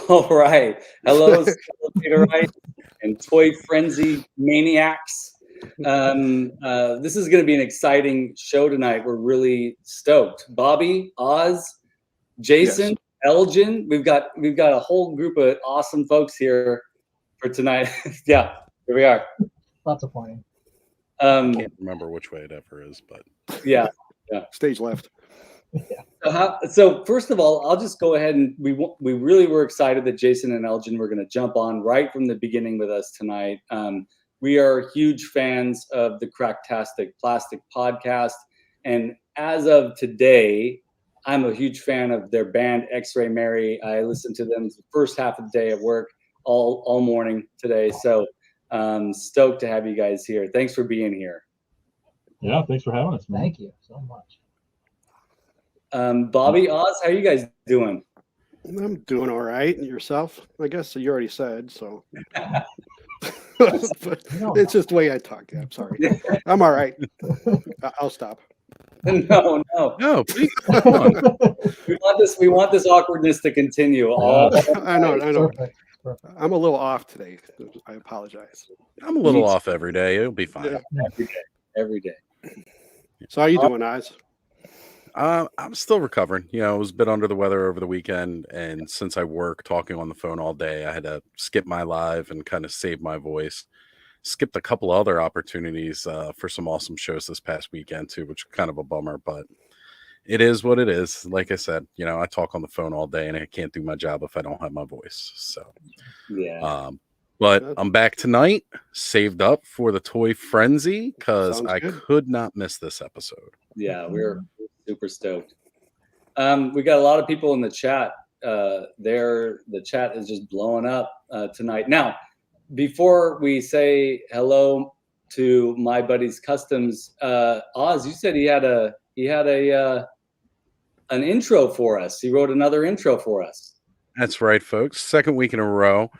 All right. Hello, Skelevader and Toy Frenzy Maniacs. This is going to be an exciting show tonight. We're really stoked. Bobby, Oz, Jason, Elgin. We've got a whole group of awesome folks here for tonight. Yeah, here we are. Lots of pointing. I can't remember which way it ever is, but yeah. Stage left. So first of all, I'll just go ahead and we really were excited that Jason and Elgin were going to jump on right from the beginning with us tonight. We are huge fans of the CRACKTASTIC Plastic podcast, and as of today, I'm a huge fan of their band X-Ray Mary. I listened to them the first half of the day at work all morning today. So stoked to have you guys here. Thanks for being here. Yeah, thanks for having us, man. Thank you so much. Bobby, Oz, how are you guys doing? I'm doing all right. And yourself? I guess you already said so. But it's just the way I talk. I'm sorry. I'm all right. I'll stop. No. Please, come on. We want this awkwardness to continue. I know. Perfect. I'm a little off today. I apologize. I'm a little off every day. It'll be fine. Yeah. Every day. So how you doing, Oz? I'm still recovering. I was a bit under the weather over the weekend, and since I work talking on the phone all day, I had to skip my live and kind of save my voice. Skipped a couple other opportunities for some awesome shows this past weekend too, which is kind of a bummer, but it is what it is. Like I said, I talk on the phone all day and I can't do my job if I don't have my voice. So yeah. But I'm back tonight, saved up for the Toy Frenzy because I good. could not miss this episode. Yeah, we're super stoked. We got a lot of people in the chat. The chat is just blowing up tonight. Now, before we say hello to my buddy's customs, Oz, you said he had an intro for us. He wrote another intro for us. That's right, folks. Second week in a row.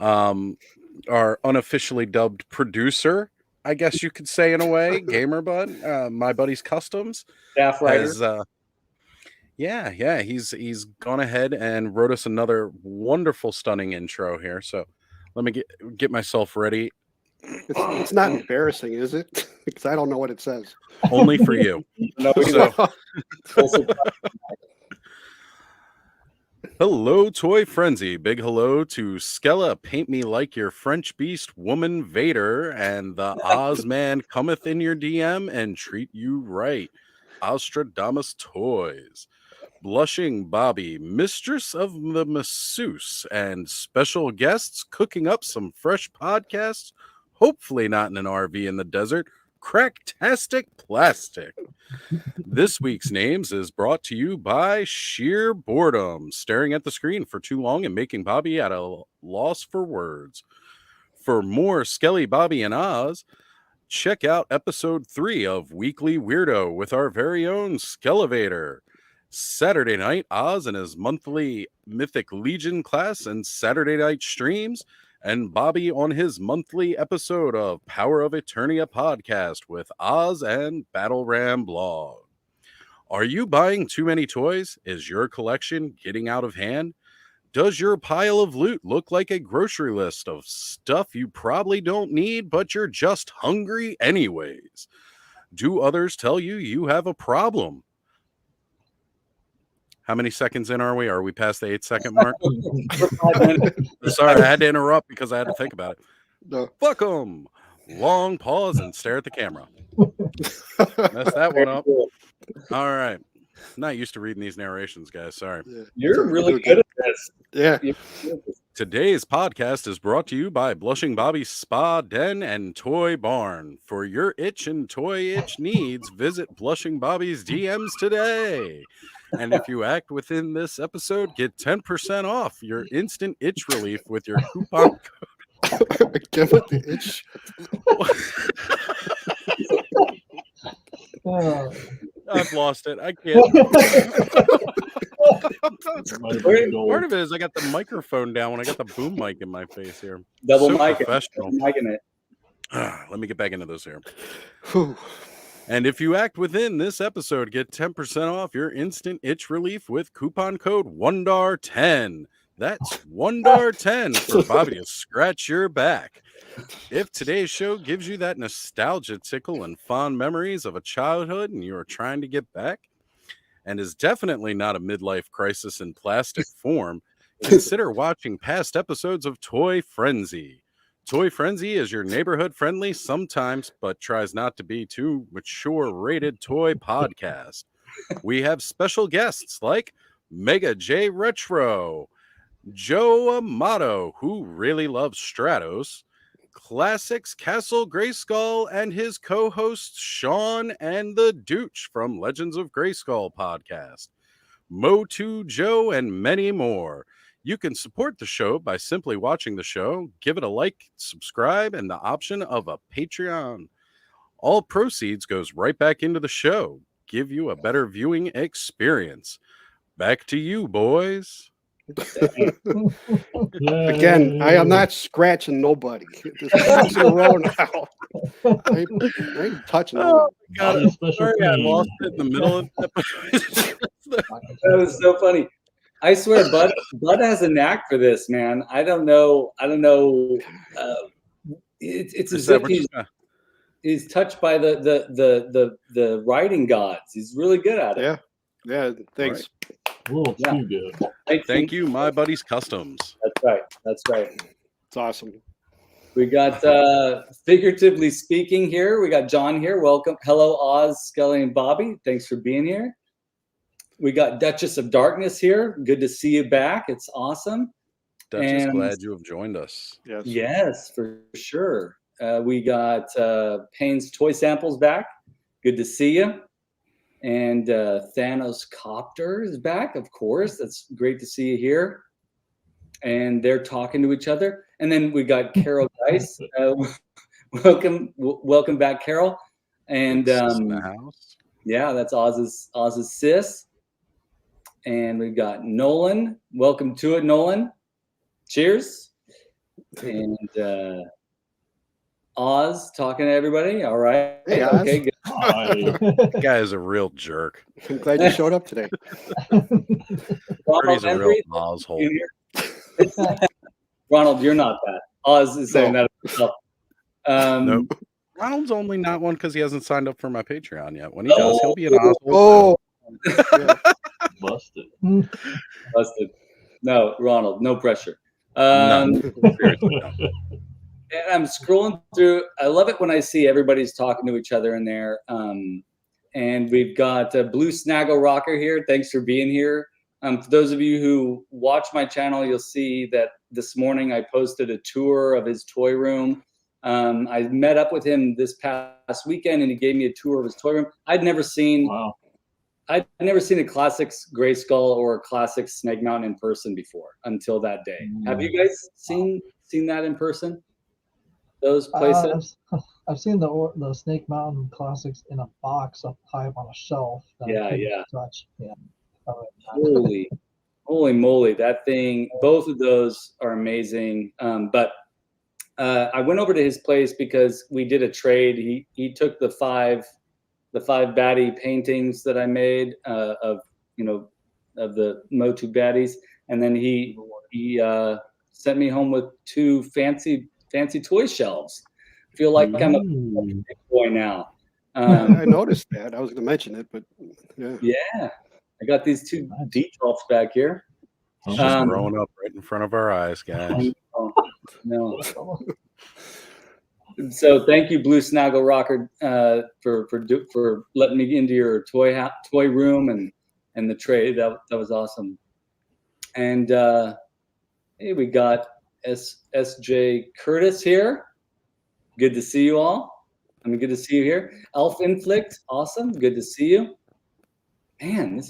Our unofficially dubbed producer, I guess you could say in a way, Gamer Bud, my buddy's customs. Staff writer. He's gone ahead and wrote us another wonderful, stunning intro here. So let me get myself ready. It's not embarrassing, is it? Because I don't know what it says. Only for you. Hello, Toy Frenzy. Big hello to Skella, Paint Me Like Your French Beast Woman Vader, and the Ozman cometh in your DM and treat you right. Ostradamus Toys. Blushing Bobby, Mistress of the Masseuse, and special guests cooking up some fresh podcasts, hopefully not in an RV in the desert, CRACKTASTIC Plastic. This week's names is brought to you by sheer boredom, staring at the screen for too long and making Bobby at a loss for words. For more Skelly, Bobby, and Oz, check out episode 3 of Weekly Weirdo with our very own Skelevader. Saturday night, Oz and his monthly Mythic Legion class and Saturday night streams, and Bobby on his monthly episode of Power of Eternia podcast with Oz and Battle Ram blog. Are you buying too many toys? Is your collection getting out of hand? Does your pile of loot look like a grocery list of stuff you probably don't need, but you're just hungry anyways? Do others tell you you have a problem? How many seconds in are we? Are we past the 8-second mark? Sorry, I had to interrupt because I had to think about it. No. Fuck 'em. Long pause and stare at the camera. Messed that one up. All right. I'm not used to reading these narrations, guys. Sorry. Yeah. You're really good at this. Yeah. Today's podcast is brought to you by Blushing Bobby's Spa Den and Toy Barn. For your itch and toy itch needs, visit Blushing Bobby's DMs today. And if you act within this episode, get 10% off your instant itch relief with your coupon code. Give it the itch. I've lost it. I can't. Part of it is I got the microphone down when I got the boom mic in my face here. Double So mic. professional. Micing it. Let me get back into this here. Whew. And if you act within this episode, get 10% off your instant itch relief with coupon code WONDAR10. That's $1.10 for Bobby to scratch your back. If today's show gives you that nostalgia tickle and fond memories of a childhood and you are trying to get back, and is definitely not a midlife crisis in plastic form, consider watching past episodes of Toy Frenzy. Toy Frenzy is your neighborhood-friendly, sometimes, but tries not to be too mature-rated toy podcast. We have special guests like Mega J Retro, Joe Amato, who really loves Stratos, Classics Castle Grayskull, and his co-hosts Sean and the Dooch from Legends of Grayskull podcast, Motu Joe, and many more. You can support the show by simply watching the show, give it a like, subscribe, and the option of a Patreon. All proceeds goes right back into the show, give you a better viewing experience. Back to you, boys. Again, I am not scratching nobody. This is 6 in a row now. I ain't touching nobody. God, I'm sorry I lost it in the middle of the That was so funny. I swear, Bud has a knack for this, man. I don't know. It's as if he's touched by the writing gods. He's really good at it. Yeah. Thanks. A little too good. Thank you, my buddy's customs. That's right. It's awesome. We got figuratively speaking here. We got John here. Welcome. Hello, Oz, Skelly, and Bobby. Thanks for being here. We got Duchess of Darkness here. Good to see you back. It's awesome. Duchess, glad you have joined us. Yes, for sure. We got Payne's Toy Samples back. Good to see you. And Thanos Copter is back, of course. That's great to see you here. And they're talking to each other. And then we got Carol Dice. Welcome back, Carol. And in the house. Yeah, that's Oz's sis. And we've got Nolan. Welcome to it, Nolan. Cheers. And Oz talking to everybody. All right. Hey, Oz. Okay, good. That guy is a real jerk. I'm glad you showed up today. He's a real Oz hole. Ronald, you're not that. Oz is saying that himself. Nope. Ronald's only not one because he hasn't signed up for my Patreon yet. When he does, he'll be an Oz hole. Busted. No, Ronald, no pressure. None. And I'm scrolling through. I love it when I see everybody's talking to each other in there. And we've got Blue Snaggle Rocker here. Thanks for being here. For those of you who watch my channel, you'll see that this morning I posted a tour of his toy room. I met up with him this past weekend, and he gave me a tour of his toy room. I'd never seen a Classics Grayskull or a Classics Snake Mountain in person before until that day. Have you guys seen that in person? Those places? I've seen the Snake Mountain Classics in a box up high up on a shelf. Touch. Yeah. Holy moly, that thing! Both of those are amazing. But I went over to his place because we did a trade. He took the five baddie paintings that I made of the Motu baddies, and then he sent me home with 2 fancy toy shelves. I feel like I'm a big boy now. I noticed that. I was going to mention it, but yeah. I got these 2 D12s back here. It's just growing up right in front of our eyes, guys. No. So thank you, Blue Snaggle Rocker, for letting me into your toy room and the trade. That was awesome. And hey, we got SJ Curtis here. Good to see you all. Good to see you here. Elf Inflict, awesome. Good to see you. Man,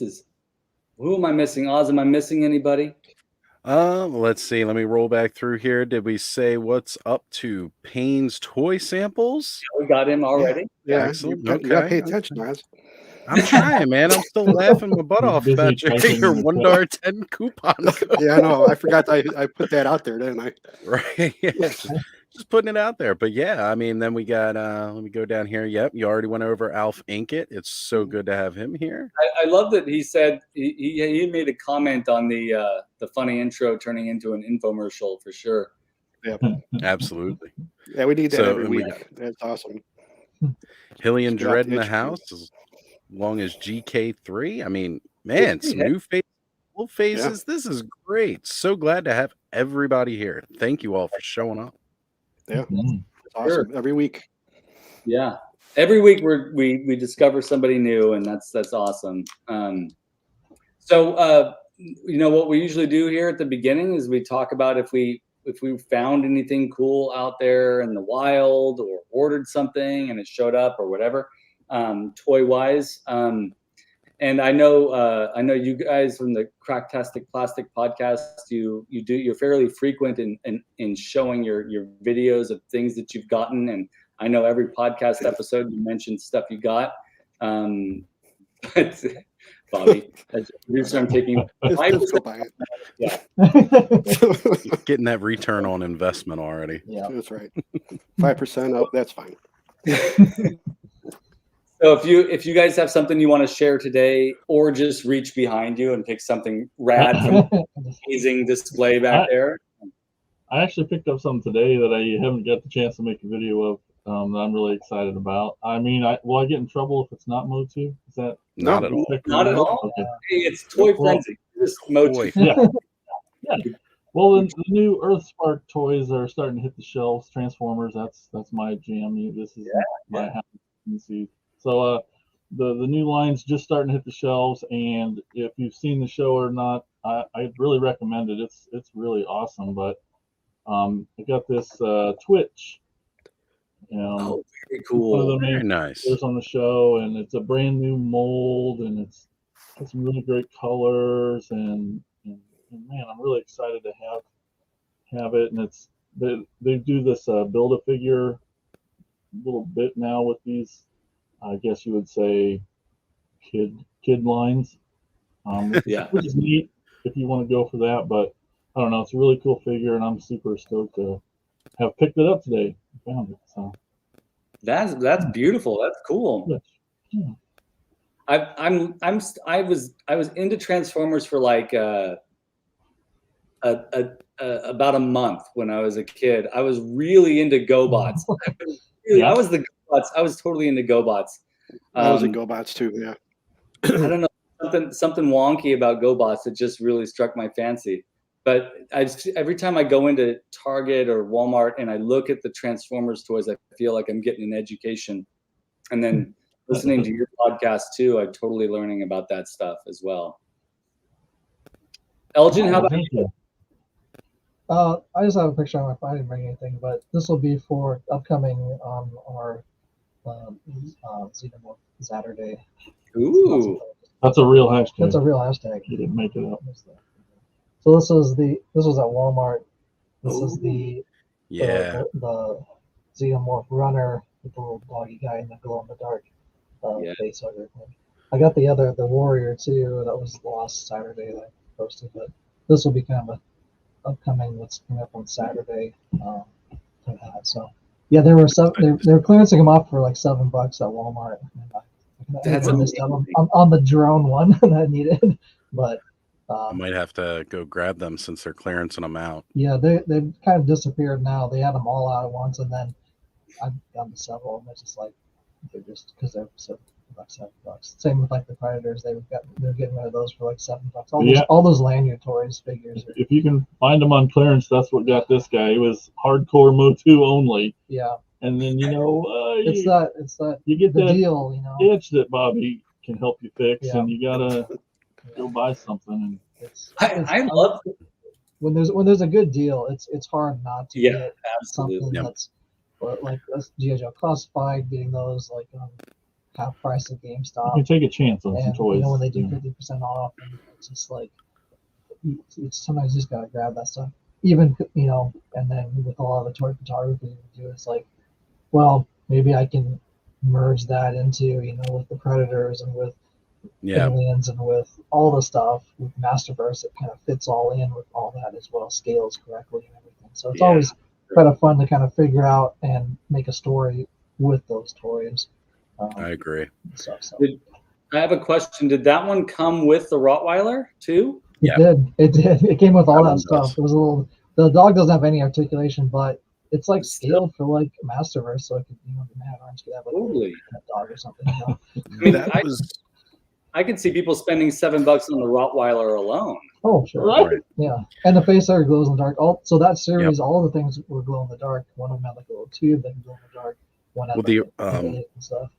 who am I missing? Oz, am I missing anybody? Let's see. Let me roll back through here. Did we say what's up to Payne's Toy Samples? Yeah, we got him already. Yeah, excellent. You got to pay attention, Oz. I'm trying, man. I'm still laughing my butt off about your $1.10 coupon code. Yeah, I know. I forgot I put that out there, didn't I? Right. Yeah. just putting it out there. But yeah, I mean, then we got let me go down here. Yep, you already went over Alf Inkit. It's so good to have him here. I love that he said he made a comment on the funny intro turning into an infomercial for sure. Yeah, Absolutely. yeah, we need that every and we week. That's awesome. Hillian Just got Dread in the itch. house, as long as GK3. I mean, man, some new faces, old faces. This is great. So glad to have everybody here. Thank you all for showing up. Yeah, it's awesome every week. Yeah, every week we discover somebody new, and that's awesome. So you know what we usually do here at the beginning is we talk about if we found anything cool out there in the wild or ordered something and it showed up or whatever, toy wise. And I know you guys from the Cracktastic Plastic podcast, you're fairly frequent in showing your videos of things that you've gotten. And I know every podcast episode you mentioned stuff you got. But Bobby, as a producer, I'm taking Let's go buy it. Yeah. Getting that return on investment already. Yeah, That's right. 5% up. That's fine. So if you guys have something you want to share today, or just reach behind you and pick something rad from the amazing display back there. I actually picked up something today that I haven't got the chance to make a video of that I'm really excited about. I mean, will I get in trouble if it's not Motu? Is that Not at all. Not at all. Okay. Hey, it's Toy Frenzy. Just Motu. Yeah. Well, the new EarthSpark toys are starting to hit the shelves. Transformers, that's my jam. This is my house. You can see. So the new line's just starting to hit the shelves, and if you've seen the show or not, I really recommend it. It's really awesome. But I got this Twitch. Oh, very cool. One of the Very main nice. characters on the show, and it's a brand new mold, and it's got some really great colors, and man, I'm really excited to have it. And it's they do this build a figure little bit now with these, I guess you would say, kid lines, which is neat if you want to go for that. But I don't know, it's a really cool figure, and I'm super stoked to have picked it up today. I found it. So that's beautiful. That's cool. yeah. I was into Transformers for like about a month when I was a kid. I was really into GoBots. I was the GoBots. I was totally into GoBots. I was in GoBots too. Yeah. I don't know, something wonky about GoBots that just really struck my fancy. But every time I go into Target or Walmart and I look at the Transformers toys, I feel like I'm getting an education. And then listening to your podcast too, I'm totally learning about that stuff as well. Elgin, how about you? I just have a picture on my phone. I didn't bring anything, but this will be for upcoming our Xenomorph Saturday. Ooh, That's a real hashtag. That's a real hashtag. You didn't make it up. So this was at Walmart. This is the Xenomorph runner with the little doggy guy in the glow in the dark face hugger thing. I got the warrior too. That was last Saturday that I posted, but this will be kind of a upcoming what's coming up on Saturday. So yeah, they were clearancing them off for like $7 at Walmart. That's amazing. I'm on the drone one that I needed, but I might have to go grab them since they're clearancing them out. yeah, they've kind of disappeared now. They had them all out at once, and then I've done several of them. It's just like they're just because they're so like $7. Same with like the Predators. They're getting rid of those for like $7. All those lanyard toys figures. If you can find them on clearance, that's what got this guy. He was hardcore Motu only. Yeah. And then it's that you get the that deal, itch that Bobby can help you fix, and you gotta go buy something. And I love when there's a good deal. It's hard not to get something that's like G.I. Joe Classified, getting those like half price at GameStop. You can take a chance on some toys. When they do 50% off, and it's just like sometimes you just gotta grab that stuff. Even and then with a lot of the toy photography we do, it's like, well, maybe I can merge that into with the Predators and with Aliens and with all the stuff with Masterverse. It kind of fits all in with all that as well, scales correctly and everything. So it's kind of fun to kind of figure out and make a story with those toys. I agree. So. I have a question. Did that one come with the Rottweiler too? It did. It did. It came with all that stuff. Does. It was a little. The dog doesn't have any articulation, but it's like scaled for like Masterverse, so it could, the mad arms could have like Totally. a dog or something. You know? I mean, That was I could see people spending $7 on the Rottweiler alone. Oh, sure. Right. Yeah, and the face hugger glows in the dark. So that series, all the things were glow in the dark. One of them had like a little tube that can glow in the dark. One had and stuff.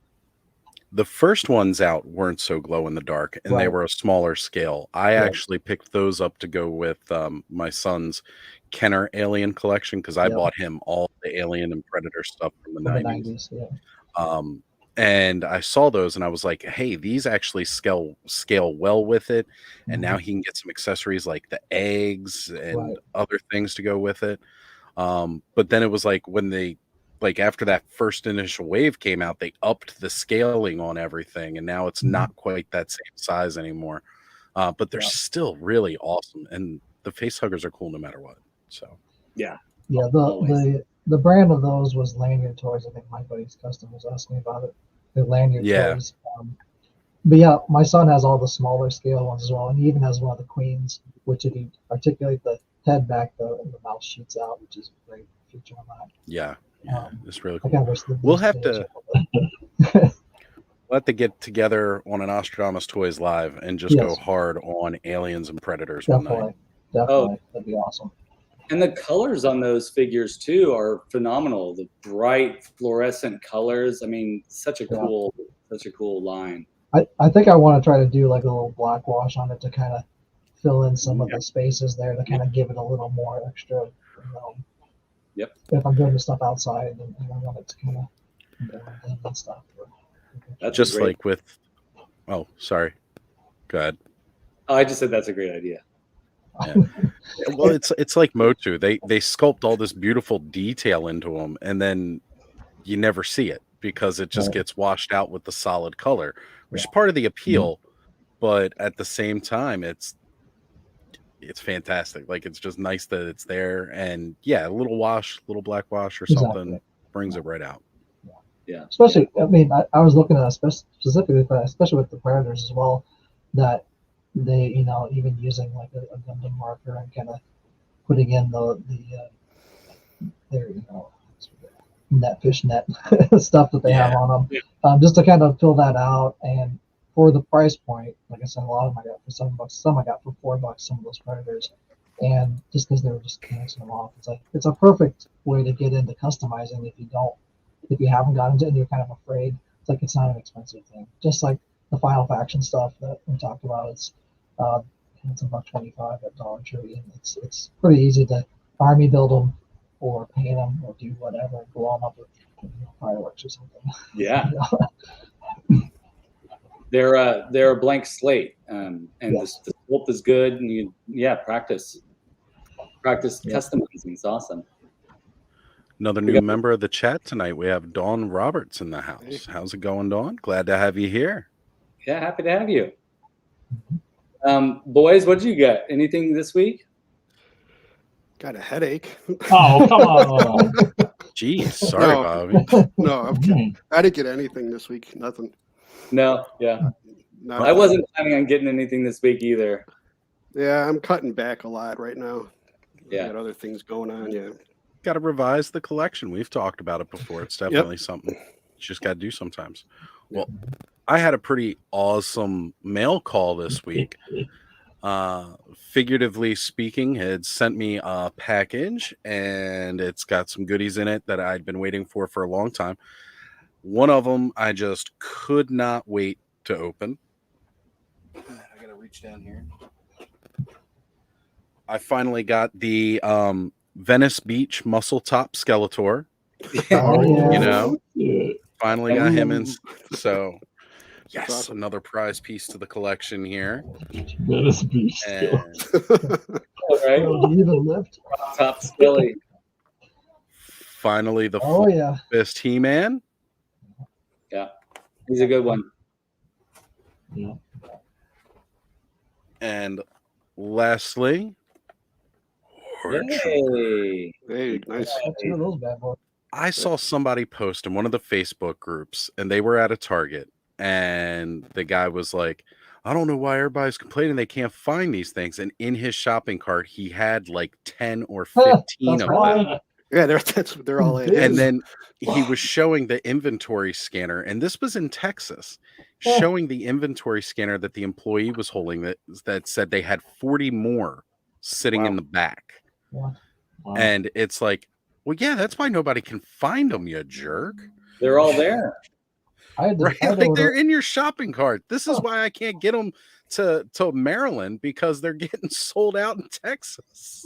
The first ones out weren't so glow in the dark, and they were a smaller scale. I actually picked those up to go with my son's Kenner Alien collection because I bought him all the Alien and Predator stuff from the 90s. And I saw those and I was like, hey, these actually scale well with it. And now he can get some accessories like the eggs and other things to go with it. But then it was like when they, like after that first initial wave came out, they upped the scaling on everything. And now it's not quite that same size anymore. But they're still really awesome. And the face huggers are cool no matter what. So, yeah, the brand of those was Lanyard Toys. I think my buddy's custom was asking about it. The Lanyard Toys. But yeah, my son has all the smaller scale ones as well, and he even has one of the Queens, which if you articulate the head back, the mouth shoots out, which is a great feature on that. Yeah, it's really cool. We'll have to get together on an Nostradamus Toys Live and just go hard on Aliens and Predators one night. Definitely, that'd be awesome. And the colors on those figures too are phenomenal. The bright fluorescent colors. I mean, such a cool line. I think I want to try to do like a little black wash on it to kind of fill in some of the spaces there to kind of give it a little more extra. If I'm doing the stuff outside, and I want it to kind of blend and stuff. That's just like with. Oh, sorry. Go ahead. Oh, I just said that's a great idea. Yeah. Well, it's like Motu. They sculpt all this beautiful detail into them, and then you never see it because it just gets washed out with the solid color, which is part of the appeal. But at the same time, it's fantastic. Like it's just nice that it's there, and a little black wash or something brings it right out. Yeah. Especially, I mean, I was looking at specifically, especially with the Predators as well, that they, even using like a Gundam marker and kind of putting in their, fishnet stuff that they have on them, just to kind of fill that out. And for the price point, like I said, a lot of them I got for $7, some I got for $4, some of those Predators. And just because they were just mixing them off, it's a perfect way to get into customizing if you haven't gotten into it and you're kind of afraid. It's not an expensive thing. Just like the Final Faction stuff that we talked about, it's $1.25 at Dollar Tree, and it's pretty easy to army build them or paint them or do whatever, blow them up with fireworks or something. Yeah. They're a blank slate, and the sculpt is good, and you practice customizing. It's awesome. Another new member of the chat tonight. We have Dawn Roberts in the house. How's it going, Dawn? Glad to have you here. Yeah, happy to have you. Boys, what did you get? Anything this week? Got a headache. Oh, come on. Jeez, sorry, Bobby. No, I'm kidding. I didn't get anything this week. Nothing. No, I wasn't planning on getting anything this week either. Yeah, I'm cutting back a lot right now. Yeah, got other things going on. Yeah, got to revise the collection. We've talked about it before. It's definitely something you just got to do sometimes. Well, I had a pretty awesome mail call this week. Figuratively speaking, had sent me a package, and it's got some goodies in it that I'd been waiting for a long time. One of them I just could not wait to open. I gotta reach down here. I finally got the Venice Beach Muscle Top Skeletor. Finally got him in. So, yes, another prize piece to the collection here. Venice Beach. Right? Even lift. Top Skelly. Finally, the Fist He-Man. Yeah, he's a good one. Yeah. And lastly, Yay. Hey, nice. Two of those bad boys. I saw somebody post in one of the Facebook groups, and they were at a Target, and the guy was like, I don't know why everybody's complaining they can't find these things. And in his shopping cart, he had like 10 or 15 of them. Yeah, they're all in. And then he was showing the inventory scanner, and this was in Texas, showing the inventory scanner that the employee was holding that said they had 40 more sitting in the back. Wow. And it's like, well, yeah, that's why nobody can find them, you jerk. They're all there. Like they're in your shopping cart. This is why I can't get them to Maryland, because they're getting sold out in Texas.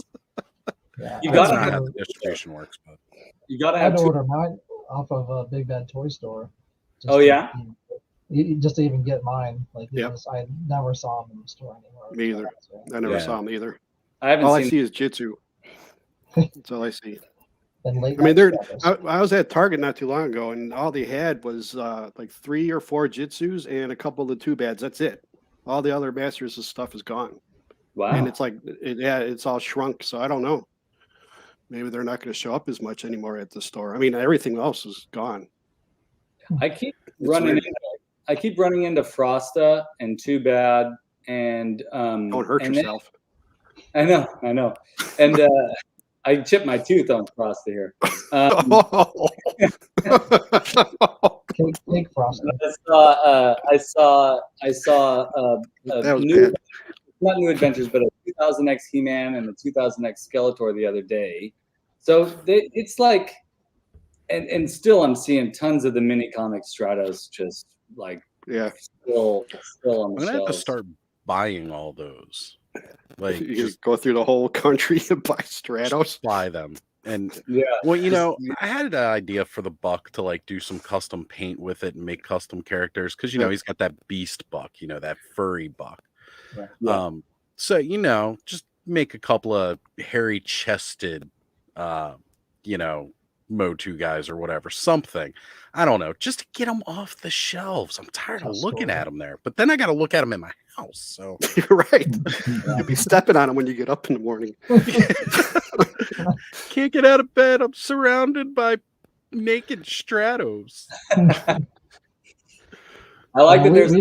Yeah, You gotta That's not have, how the distribution works, but you gotta I had have to two. order mine off of a Big Bad Toy Store. Oh, yeah? Just to even get mine. Like, Yep. I never saw them in the store anymore. Me either. I never saw them either. I haven't All seen. I see is Jitsu. That's all I see. And late I mean, night shadows. I was at Target not too long ago, and all they had was like 3 or 4 Jitsus and a couple of the 2-bads. That's it. All the other Masters of stuff is gone. Wow. And it's like, it's all shrunk. So I don't know. Maybe they're not going to show up as much anymore at the store. I mean, everything else is gone. I keep running into Frosta and Too Bad and Don't hurt and yourself. I know. And I chipped my tooth on Frosta here. Cake frosting. I saw That was new, bad. not New Adventures, but a 2000X He-Man and a 2000X Skeletor the other day. So it's like, and still I'm seeing tons of the mini comic Stratos just like still on the I'm gonna have to shelves. start buying all those. Like, You just go through the whole country and buy Stratos. buy them. And Yeah. well, you know, I had an idea for the Buck to like do some custom paint with it and make custom characters, because you know he's got that beast Buck, you know, that furry Buck. Yeah. So you know, just make a couple of hairy chested, you know, Motu guys or whatever, something. I don't know, just to get them off the shelves. I'm tired of looking at them there, but then I got to look at them in my house. So You're right. You'll be stepping on them when you get up in the morning. can't get out of bed. I'm surrounded by naked Stratos. I like that there's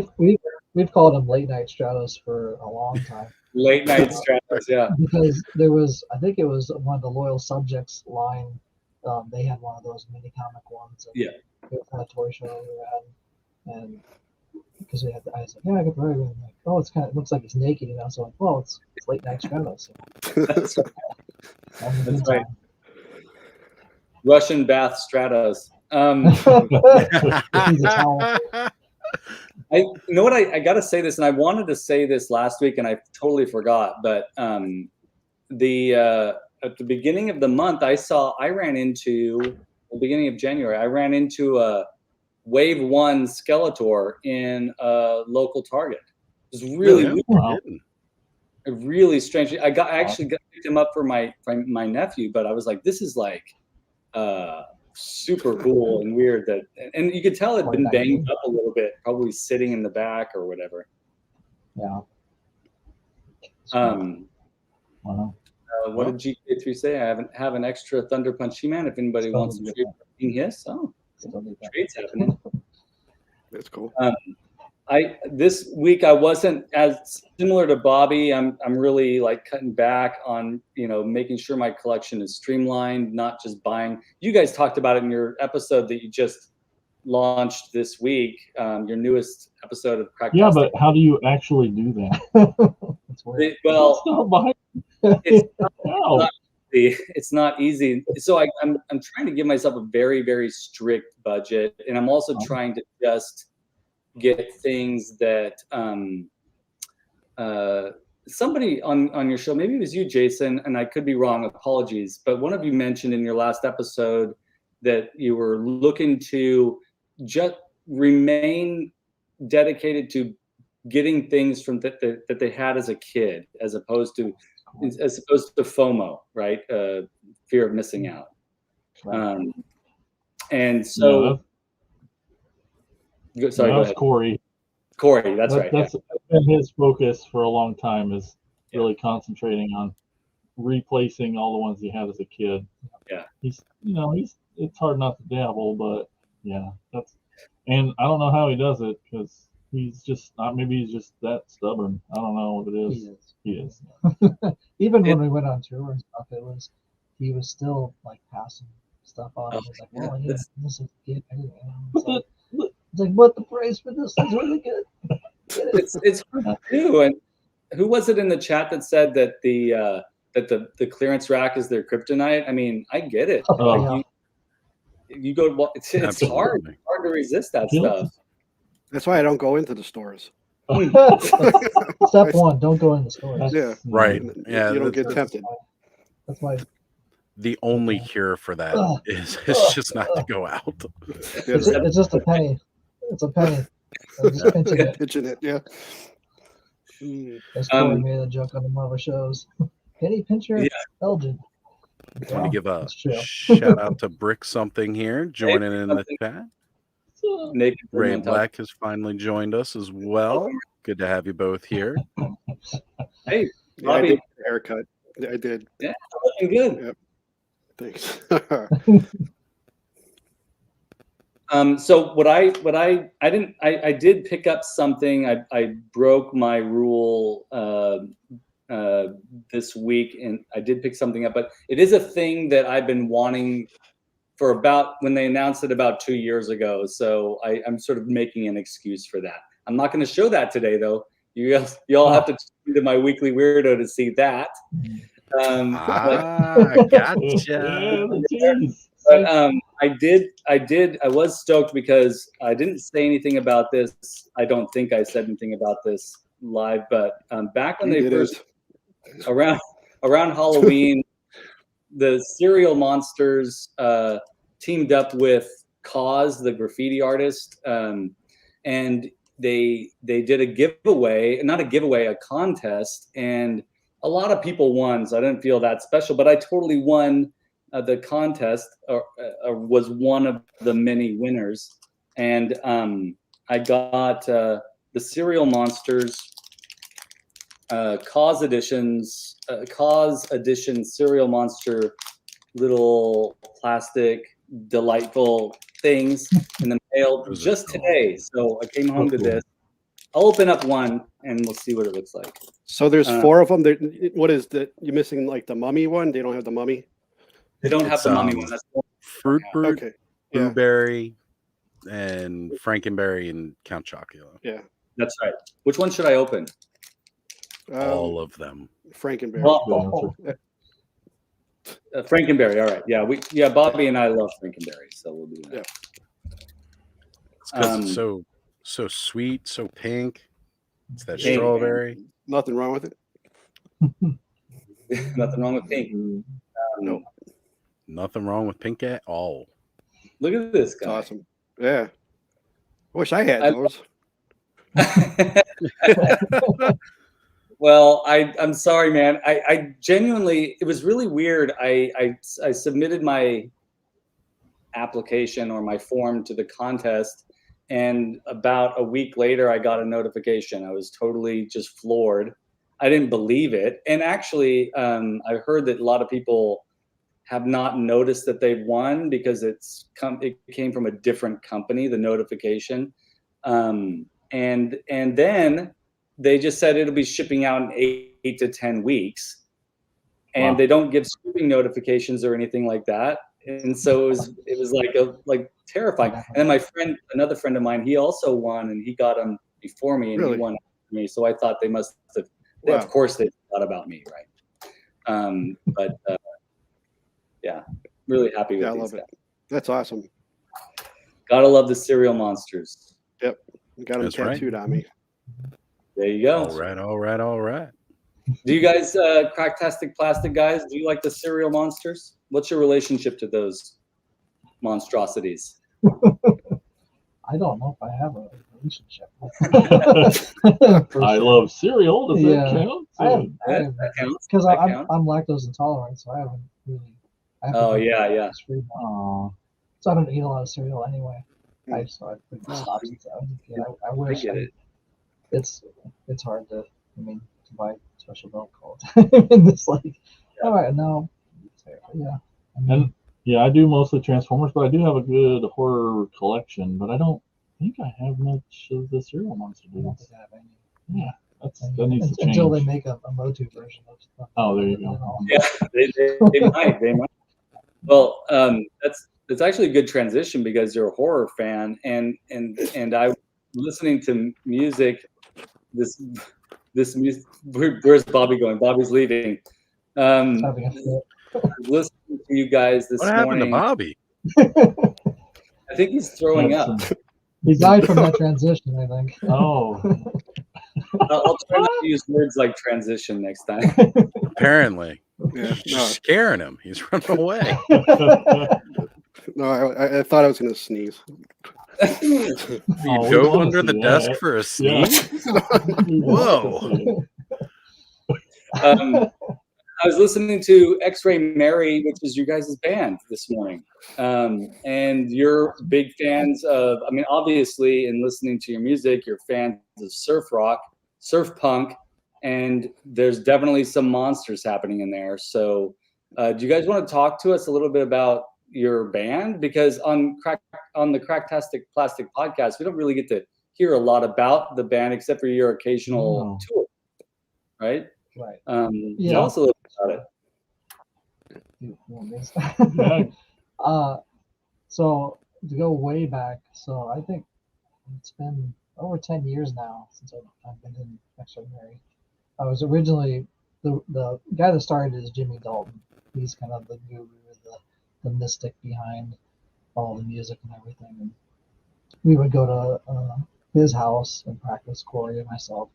We've called them late night Stratos for a long time. late night Stratos, yeah. Because there was, I think it was one of the Loyal Subjects line. They had one of those mini comic ones. And Yeah. It was a toy show we were at, and because we had, I was like, yeah, I got the right one. Like, oh, it looks like it's naked, you know. So, like, well, it's late night Stratos. That's right. That's right. Russian bath Stratos. You know what? I got to say this, and I wanted to say this last week, and I totally forgot. But at the beginning of the month, beginning of January, I ran into a Wave 1 Skeletor in a local Target. It was really weird. Really strange. I actually picked him up for my nephew, but I was like, this is like super cool and weird, and you could tell it'd been banged up a little bit, probably sitting in the back or whatever. Yeah. What did GK3 say? I have an extra Thunder Punch He-Man if anybody wants to trade for his. Oh, trades happening. That's cool. This week I wasn't as similar to Bobby. I'm really like cutting back on, you know, making sure my collection is streamlined, not just buying. You guys talked about it in your episode that you just launched this week, your newest episode of CRACKTASTIC. Yeah, but how do you actually do that? It's not easy. So I'm trying to give myself a very, very strict budget, and I'm also trying to just get things that somebody on your show, maybe it was you, Jason, and I could be wrong, apologies, but one of you mentioned in your last episode that you were looking to just remain dedicated to getting things from that they had as a kid, as opposed to FOMO, right? Fear of missing out. And so, sorry, go ahead. Corey, that's right. That's been his focus for a long time, is really concentrating on replacing all the ones he had as a kid. Yeah. It's hard not to dabble, but yeah, and I don't know how he does it because he's just not. Maybe he's just that stubborn. I don't know what it is. He is. Even when we went on tour and stuff, he was still like passing stuff on. Oh, He was like, "Oh yeah, this is good." It's like, But what the price for this is really good. It's hard to do. And who was it in the chat that said that the clearance rack is their kryptonite? I mean, I get it. Like, you go, it's hard. It's hard to resist that stuff. That's why I don't go into the stores. Step one: don't go in the stores. Yeah, Right. Yeah, you don't get tempted. That's why. The only cure for that is just not to go out. It's just a penny. It's a penny. Just pinching it. Pitching it, yeah. That's Corey made a joke on one of our shows. Penny pincher, Elgin. I want to give a shout out to Brick Something here, joining in the chat. Ray Black has finally joined us as well. Good to have you both here. Hey, yeah, I did the haircut. I did. Yeah, looking good. Yep. Thanks. So I did pick up something. I broke my rule this week, and I did pick something up, but it is a thing that I've been wanting for about, when they announced it about 2 years ago. So I'm sort of making an excuse for that. I'm not going to show that today though. You all have to tune into my weekly weirdo to see that. Gotcha. But I was stoked because I didn't say anything about this. I don't think I said anything about this live, but back when they first, around Halloween, the Cereal Monsters teamed up with Cause, the graffiti artist, and they did a giveaway, not a giveaway, a contest, and a lot of people won, so I didn't feel that special, but I totally won the contest, or was one of the many winners, and I got the Cereal Monsters Cause Edition Cereal Monster little plastic delightful things in the mail just today. So I came home to this. I'll open up one and we'll see what it looks like. So there's 4 of them. What is that? You're missing like the mummy one? They don't have the mummy? They don't have the mummy one. That's Fruit Brute, Okay. Blueberry, and Frankenberry, and Count Chocula. Yeah. That's right. Which one should I open? All of them. Frankenberry. Frankenberry. All right. Yeah. Bobby and I love Frankenberry, so we'll do that. It's 'cause it's so sweet, so pink. It's that Pink. strawberry. Nothing wrong with it. Nothing wrong with pink. No. Nothing wrong with pink at all. Look at this guy. Awesome. Yeah. I wish I had those. Well, I'm sorry, man. I genuinely, it was really weird. I submitted my application or my form to the contest, and about a week later, I got a notification. I was totally just floored. I didn't believe it. And actually, I heard that a lot of people have not noticed that they've won because it came from a different company, the notification. And then they just said it'll be shipping out in 8 to 10 weeks. And they don't give shipping notifications or anything like that. And so it was like terrifying. And then another friend of mine, he also won, and he got them before me, and he won after me. So I thought they must have, of course they thought about me, right? But yeah, really happy with I these love guys. it. That's awesome. Gotta love the Cereal Monsters. Yep. Got them tattooed on me. There you go. All right. Do you guys, Cracktastic Plastic guys, do you like the Cereal Monsters? What's your relationship to those monstrosities? I don't know if I have a relationship. I love cereal. Does that count? That counts. Because I'm lactose intolerant, so I haven't really. Yeah. So I don't eat a lot of cereal anyway. I pretty much stopped since I was a kid. I wish. I get it. It's hard to buy special milk all the time. And it's like All right, now, yeah. I mean, And yeah, I do mostly Transformers, but I do have a good horror collection. But I don't think I have much of the serial monster I don't movies. think I have any. Yeah, that needs to change. Until they make a Motu version of stuff. Oh, there you go. Yeah, they might. Well, that's actually a good transition because you're a horror fan, and I listening to music. This music. Where's Bobby going? Bobby's leaving. Having a fit. Listening to you guys this What happened to morning. Bobby? I think he's throwing up. He died from that transition, I think. Oh, I'll try not to use words like transition next time. Apparently. Yeah, She's no, scaring him. He's running away. no, I thought I was gonna sneeze. You Oh, we dove wanna under see the that. desk for a Yeah. sneeze? We want to Whoa. see it. I was listening to X-Ray Mary, which is you guys' band this morning. And you're big fans of, I mean, obviously in listening to your music, you're fans of surf rock, surf punk, and there's definitely some monsters happening in there. So do you guys want to talk to us a little bit about your band? Because on the Cracktastic Plastic podcast, we don't really get to hear a lot about the band except for your occasional tour, right? Right. Tell us a little bit about it. You want this? Yeah. So to go way back, so I think it's been over 10 years now since I've been in X-Ray Mary. I was originally the guy that started is Jimmy Dalton. He's kind of the guru, the mystic behind all the music and everything. And we would go to his house and practice, Corey and myself.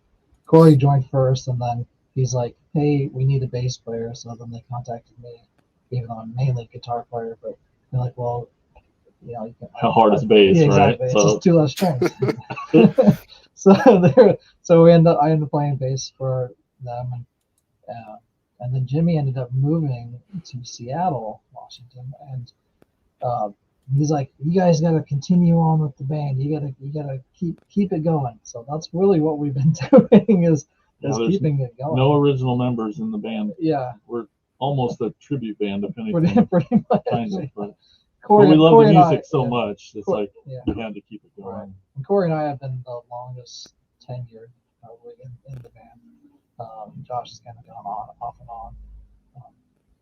Corey joined first, and then he's like, "Hey, we need a bass player." So then they contacted me, even though I'm mainly a guitar player. But they're like, "Well, you know, you can, How hard is bass, yeah, right? exactly. It's just 2 less strings." so I ended up playing bass for them, and then Jimmy ended up moving to Seattle, Washington, and he's like, "You guys got to continue on with the band. You gotta keep it going." So that's really what we've been doing is there's keeping it going. no original members in the band. Yeah, We're almost a tribute band, if anything. pretty much. Kind of, but Corey, we love Corey the and music I, so yeah, much. It's Corey- like yeah. we had to keep it going. Right. And Corey and I have been the longest tenured probably in the band. Josh has kind of gone off and on.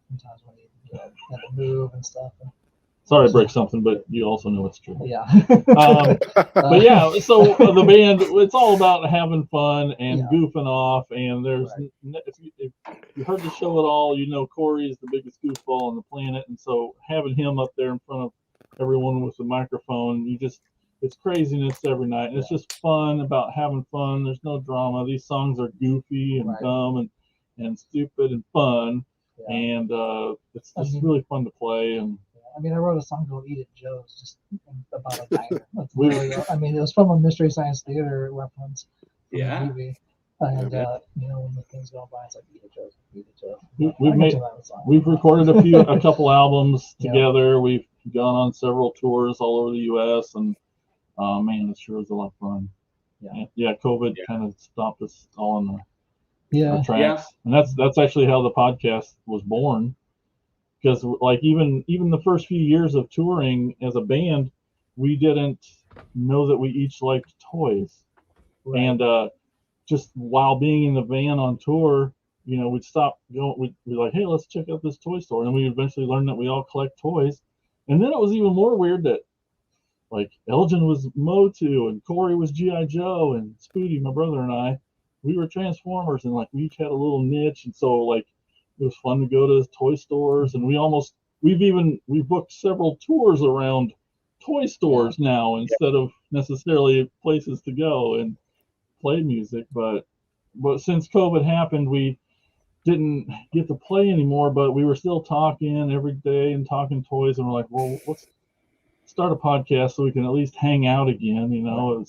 Sometimes when he had to move and stuff. Sorry to break something, but you also know it's true. Yeah. But yeah, so the band, it's all about having fun and goofing off. And there's, if you heard the show at all, you know Corey is the biggest goofball on the planet. And so having him up there in front of everyone with a microphone, it's craziness every night. And it's just fun about having fun. There's no drama. These songs are goofy and dumb and stupid and fun. Yeah. And it's just really fun to play. And I mean, I wrote a song called "Eat It Joe's" just about a diner. That's literally, I mean, it was from a Mystery Science Theater reference from the movie. And you know, when the things go by, it's like "Eat It Joe's, Eat It Joe's." We've recorded a couple albums together. We've gone on several tours all over the U.S. and man, it sure was a lot of fun. Yeah, COVID kind of stopped us all on the tracks, and that's actually how the podcast was born. Because like even the first few years of touring as a band, we didn't know that we each liked toys, and just while being in the van on tour, you know, we'd stop going. We'd be like, "Hey, let's check out this toy store," and we eventually learned that we all collect toys. And then it was even more weird that like Elgin was Motu and Corey was G.I. Joe and Spooty, my brother, and I, we were Transformers, and like we each had a little niche, and so like it was fun to go to toy stores, and we've booked several tours around toy stores now instead of necessarily places to go and play music. But since COVID happened, we didn't get to play anymore, but we were still talking every day and talking toys, and we're like, well, let's start a podcast so we can at least hang out again, you know,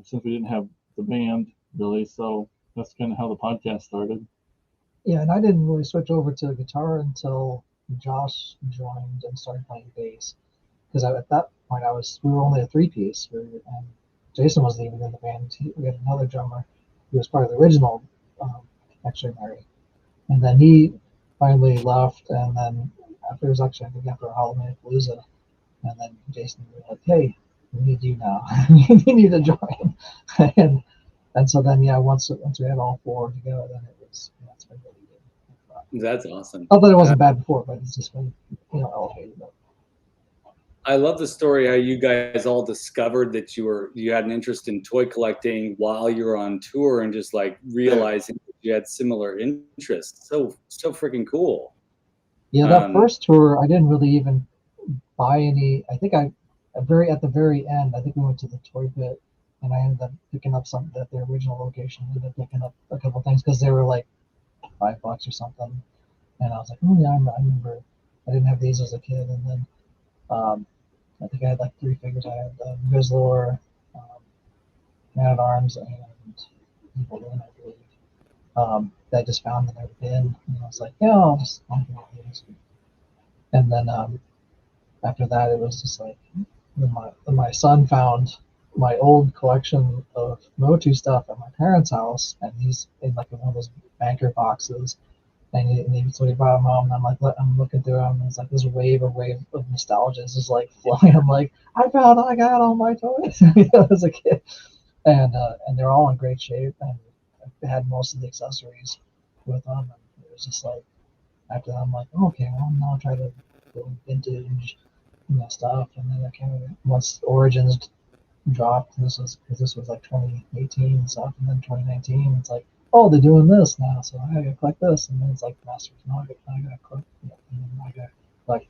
since we didn't have the band really. So that's kind of how the podcast started. Yeah, and I didn't really switch over to guitar until Josh joined and started playing bass. Because at that point, we were only a 3-piece. And Jason wasn't even in the band. We had another drummer who was part of the original X-Ray Mary. And then he finally left, and then after it was actually I think after Halloween Palooza, and then Jason was like, "Hey, we need you now. You need to join." and so then once we had all 4 together, then it's been really good. That's awesome. Not that it wasn't bad before, but it's just been elevated. I love the story how you guys all discovered that you had an interest in toy collecting while you were on tour, and just like realizing that you had similar interests. So freaking cool. Yeah, that first tour, I didn't really even buy any. I think at the very end, I think we went to the Toy Bit, and I ended up picking up something at their original location. I ended up picking up a couple things because they were like $5 or something, and I was like, oh yeah, I remember. I didn't have these as a kid, and then I think I had like 3 figures. I had Grizzlor, Man at Arms, and Evil Lyn, I believe. That I just found in their bin, and I was like, yeah, I'll just these. And then after that, it was just like when my son found my old collection of Motu stuff at my parents' house, and he's in like one of those banker boxes, and so he brought them home, and I'm looking through them, and it's like this wave of nostalgia is just like flowing. I'm like, I got all my toys as a kid, and they're all in great shape, and I had most of the accessories with them, and it was just like after that, I'm like, okay, well now I'll try to go vintage stuff, and then I kind of once Origins dropped, this was like 2018 and stuff, and then 2019, it's like, oh, they're doing this now, so I gotta collect this, and then it's like Masters, now I gotta collect, and then I gotta collect,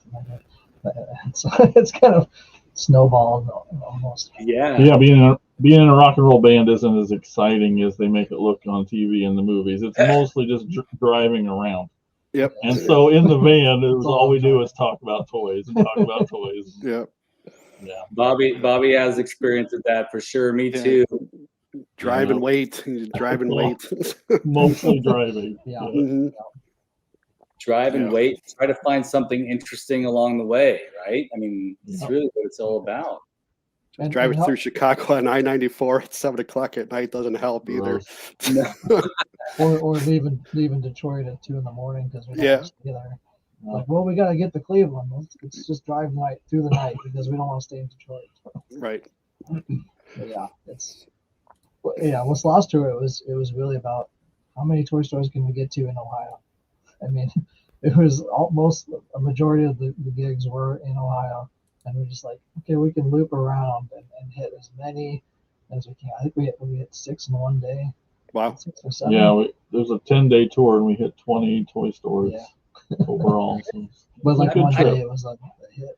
and so it's kind of snowballed almost. Yeah, being in a rock and roll band isn't as exciting as they make it look on TV and the movies. It's mostly just driving around. Yep. And so in the van, it was all we do is talk about toys and talk about toys. Yep. Yeah. Bobby has experience with that for sure. Me too. Drive and wait. Drive and wait. Mostly driving. Yeah. Mm-hmm. Drive and wait. Try to find something interesting along the way, right? I mean, it's really what it's all about. Driving through Chicago on I-94 at 7 o'clock at night doesn't help either. or leaving Detroit at 2 a.m. because we don't stay there. Like, well, we gotta get to Cleveland. Let's just drive through the night because we don't want to stay in Detroit. Right. But this last tour, it was really about how many toy stores can we get to in Ohio. I mean, it was almost a majority of the gigs were in Ohio, and we're just like, okay, we can loop around and hit as many as we can. I think we hit 6 in one day. Wow. 6 or 7. Yeah, there's a 10-day tour, and we hit 20 toy stores overall. So but like one day, it was like a hit.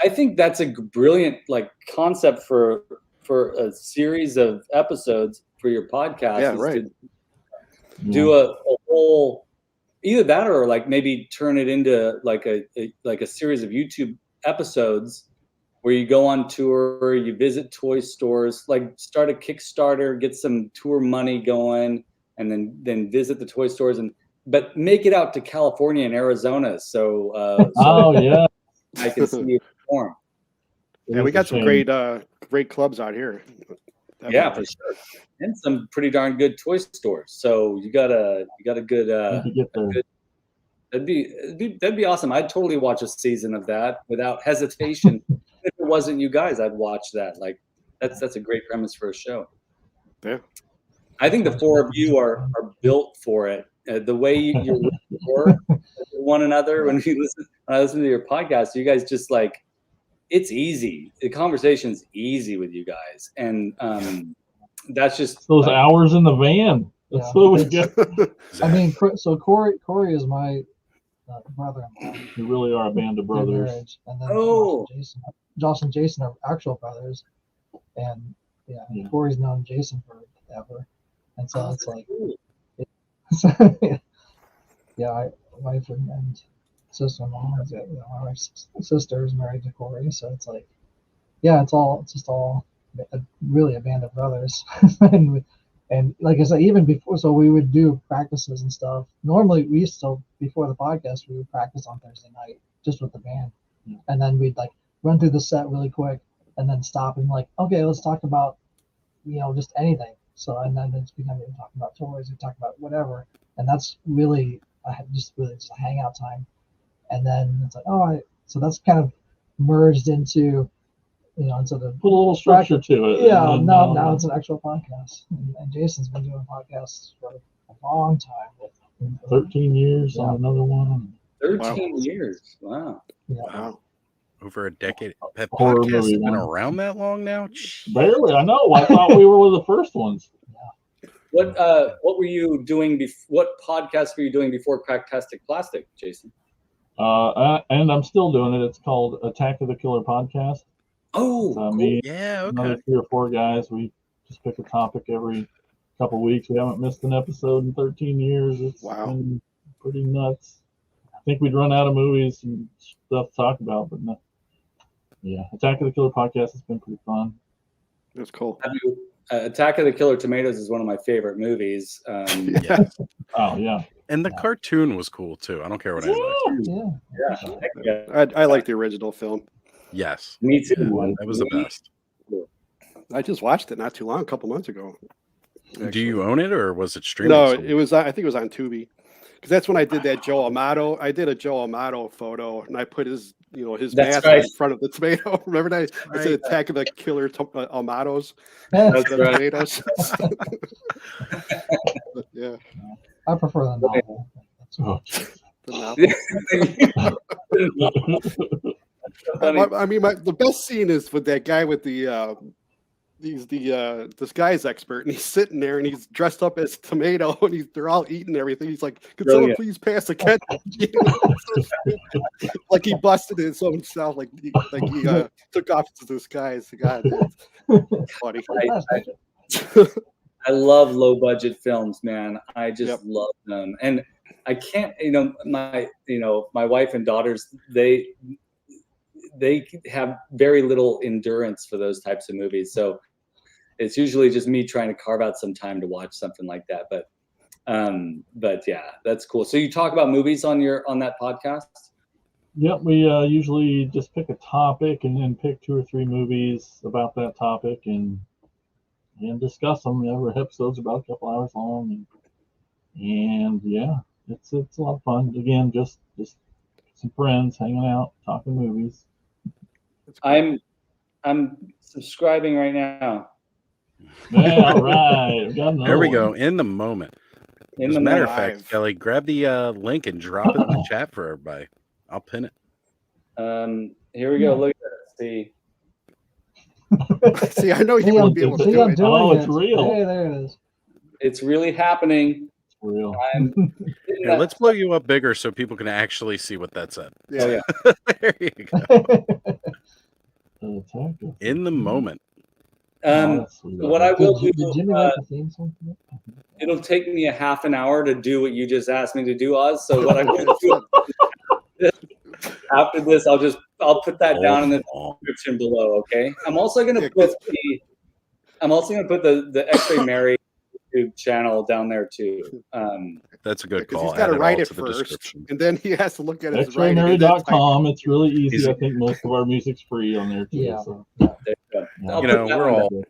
I think that's a brilliant concept for a series of episodes for your podcast. Yeah, right. Do a whole, either that or maybe turn it into a series of YouTube episodes where you go on tour, you visit toy stores, start a Kickstarter, get some tour money going, and then visit the toy stores, but make it out to California and Arizona so I can see you perform. Yeah, we got some great clubs out here. Yeah, for sure, and some pretty darn good toy stores. So you got a good. That'd be awesome. I'd totally watch a season of that without hesitation. If it wasn't you guys, I'd watch that. That's a great premise for a show. Yeah, I think the 4 of you are built for it. The way you work with one another when I listen to your podcast, you guys just it's easy. The conversation's easy with you guys, and that's just those hours in the van. That's what we get. I mean, so Corey is my brother-in-law. We really are a band of brothers. And then Josh and Jason are actual brothers, and Corey's known Jason forever, and so it's like, wife and sister-in-law, my wife's sister is married to Corey, so it's like, it's just all really a band of brothers, and like I said, even before, so we would do practices and stuff. Normally, we used to, before the podcast, we would practice on Thursday night just with the band, and then we'd run through the set really quick, and then stop and okay, let's talk about just anything. So and then it's becoming talking about toys, we talk about whatever, and that's really just a hangout time. And then it's like, so that's kind of merged into, into the Put a little structure to it. Yeah, now it's an actual podcast. And Jason's been doing podcasts for a long time. With 13 years on another one. 13 years. Wow. Yeah. Wow. Over a decade. Have Horror podcasts movie been one. around that long now? Barely. I know. I thought we were one of the first ones. What were you doing? What podcast were you doing before Cracktastic Plastic, Jason? And I'm still doing it. It's called Attack of the Killer Podcast. Oh, cool. Me, Yeah, another okay. 3 or 4 guys. We just pick a topic every couple weeks. We haven't missed an episode in 13 years. It's been pretty nuts. I think we'd run out of movies and stuff to talk about, but no. Yeah, Attack of the Killer Podcast has been pretty fun. That's cool. Attack of the Killer Tomatoes is one of my favorite movies. Yeah. Oh, yeah. And the cartoon was cool, too. I don't care what anybody says. Yeah. I like the original film. Yes. Me too. That was the best. I just watched it not too long, a couple months ago. Actually. Do you own it, or was it streaming? No, somewhere? it was. I think it was on Tubi, because that's when I did that Joe Amato. I did a Joe Amato photo, and I put his mask in front of the tomato. Remember that? I said Attack of the Killer Amatos. That's right. Tomatoes. Yeah. I prefer the novel. I mean, the best scene is with that guy with he's the disguise expert, and he's sitting there and he's dressed up as tomato, and they're all eating everything. He's like, "Could someone please pass the ketchup?" Like he busted his own self, like he took off his disguise. God, that's funny. I love low budget films, man. I just love them, and I can't. My wife and daughters, they have very little endurance for those types of movies. So it's usually just me trying to carve out some time to watch something like that. But yeah, that's cool. So you talk about movies on that podcast? Yep, we usually just pick a topic and then pick 2 or 3 movies about that topic and discuss them. Every episode's about a couple hours long, and yeah, it's a lot of fun. Again, just some friends hanging out, talking movies. I'm subscribing right now. Yeah, all right. There we go. In the moment. In As the a matter of moment. fact, Kelly, grab the link and drop it in the chat for everybody. I'll pin it. Here we go. Look at that. See, I know you won't be able to do it. Oh, it's real. Hey, there it is. It's really happening. It's real. Here, let's blow you up bigger so people can actually see what that said. Yeah. There you go. In the moment. What I will do, Did Jimmy write the theme song? it'll take me a half an hour to do what you just asked me to do, Oz. So what I will do after this, I'll put that down in the description below. Okay. I'm also gonna put the X-Ray Mary YouTube channel down there too. That's a good call. He's got to write it to the first, description. and then he has to look at his writing. XRayMary.com. It's really easy. I think most of our music's free on there too. Yeah. So. We're all old.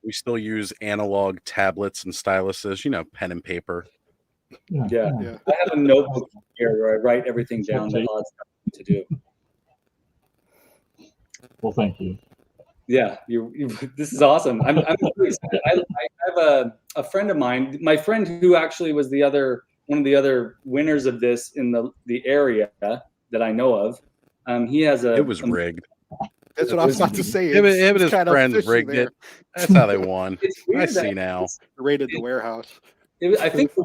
We still use analog tablets and styluses, pen and paper. Yeah. I have a notebook here where I write everything down that Oz to do. Well, thank you. Yeah, this is awesome. I'm really excited. I have a friend of mine, my friend who actually was one of the other winners of this in the area that I know of. He has It was rigged. That's what I was about to say. Him and his friends rigged it. That's how they won. I see now. Raided the warehouse. I think a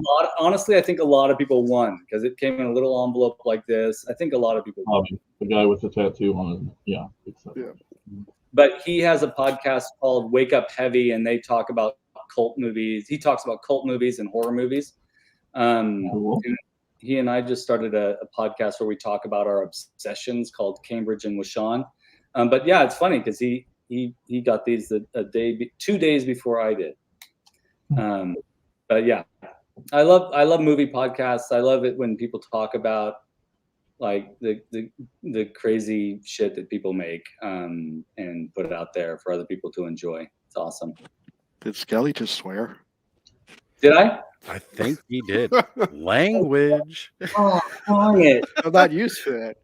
lot of people won because it came in a little envelope like this. I think a lot of people won. The guy with the tattoo on it. Yeah. But he has a podcast called Wake Up Heavy, and they talk about cult movies. He talks about cult movies and horror movies. Cool. He and I just started a podcast where we talk about our obsessions called Cambridge and Washawn. But yeah, it's funny because he got these 2 days before I did. But yeah, I love movie podcasts. I love it when people talk about like the crazy shit that people make and put it out there for other people to enjoy. It's awesome. Did Skelly just swear? Did I? I think he did. Language. Oh, darn it. I'm not used to that.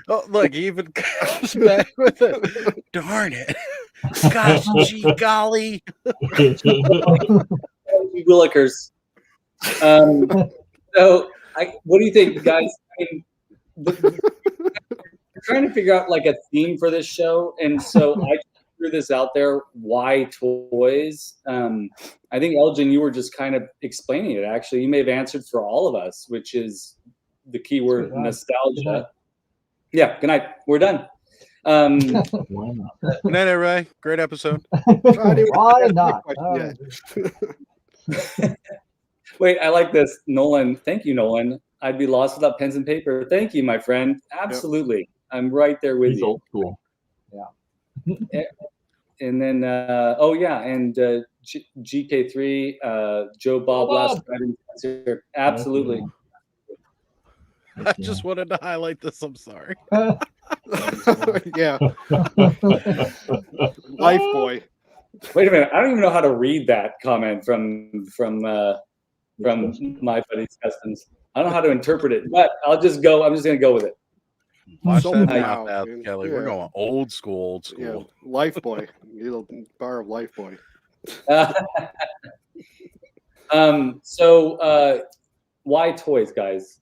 Oh, look, he even comes back with it. Darn it. Gosh, gee golly. Willikers. So, what do you think, guys? I mean, we're trying to figure out like a theme for this show, and so I threw this out there. Why toys? I think Elgin, you were just kind of explaining it. Actually, you may have answered for all of us, which is the keyword nostalgia. Yeah. Good night. We're done. Good night, everybody. Great episode. Why not? Wait, I like this. Nolan, thank you, Nolan. I'd be lost without pens and paper. Thank you, my friend. Absolutely. Yep. I'm right there with you. Old school. Yeah. And then, oh, yeah. And GK3, Joe Bob last night. Absolutely. I just wanted to highlight this. I'm sorry. Yeah. Life boy. Wait a minute. I don't even know how to read that comment from my buddy's customs. I don't know how to interpret it, but I'm just going to go with it. Watch that mouth out, Kelly. Yeah. We're going old school. Yeah. Life boy. Little bar of life boy. So why toys, guys?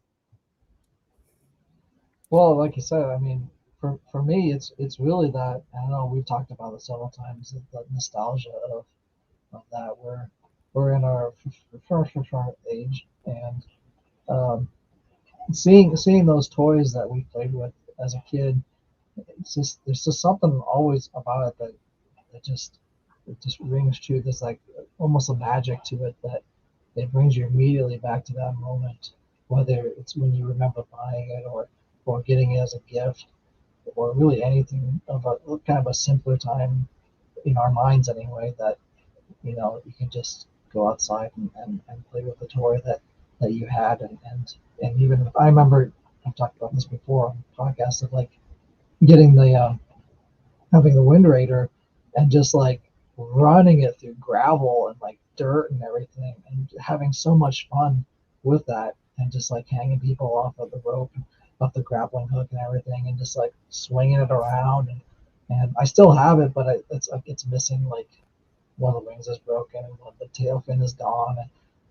Well, like you said, I mean, for me, it's really that, I don't know, we've talked about it several times, the nostalgia of that. We're in our first age, and seeing those toys that we played with as a kid, there's just something always about it that just rings true. There's like almost a magic to it that it brings you immediately back to that moment, whether it's when you remember buying it or getting it as a gift, or really anything of a kind of a simpler time in our minds anyway, that you can just go outside and play with the toy that you had, and even I remember, I've talked about this before on podcasts, of like getting the having the Wind Raider and just like running it through gravel and like dirt and everything, and having so much fun with that, and just like hanging people off of the rope, off the grappling hook and everything, and just like swinging it around, and I still have it, but it's missing, like one of the wings is broken and the tail fin is gone,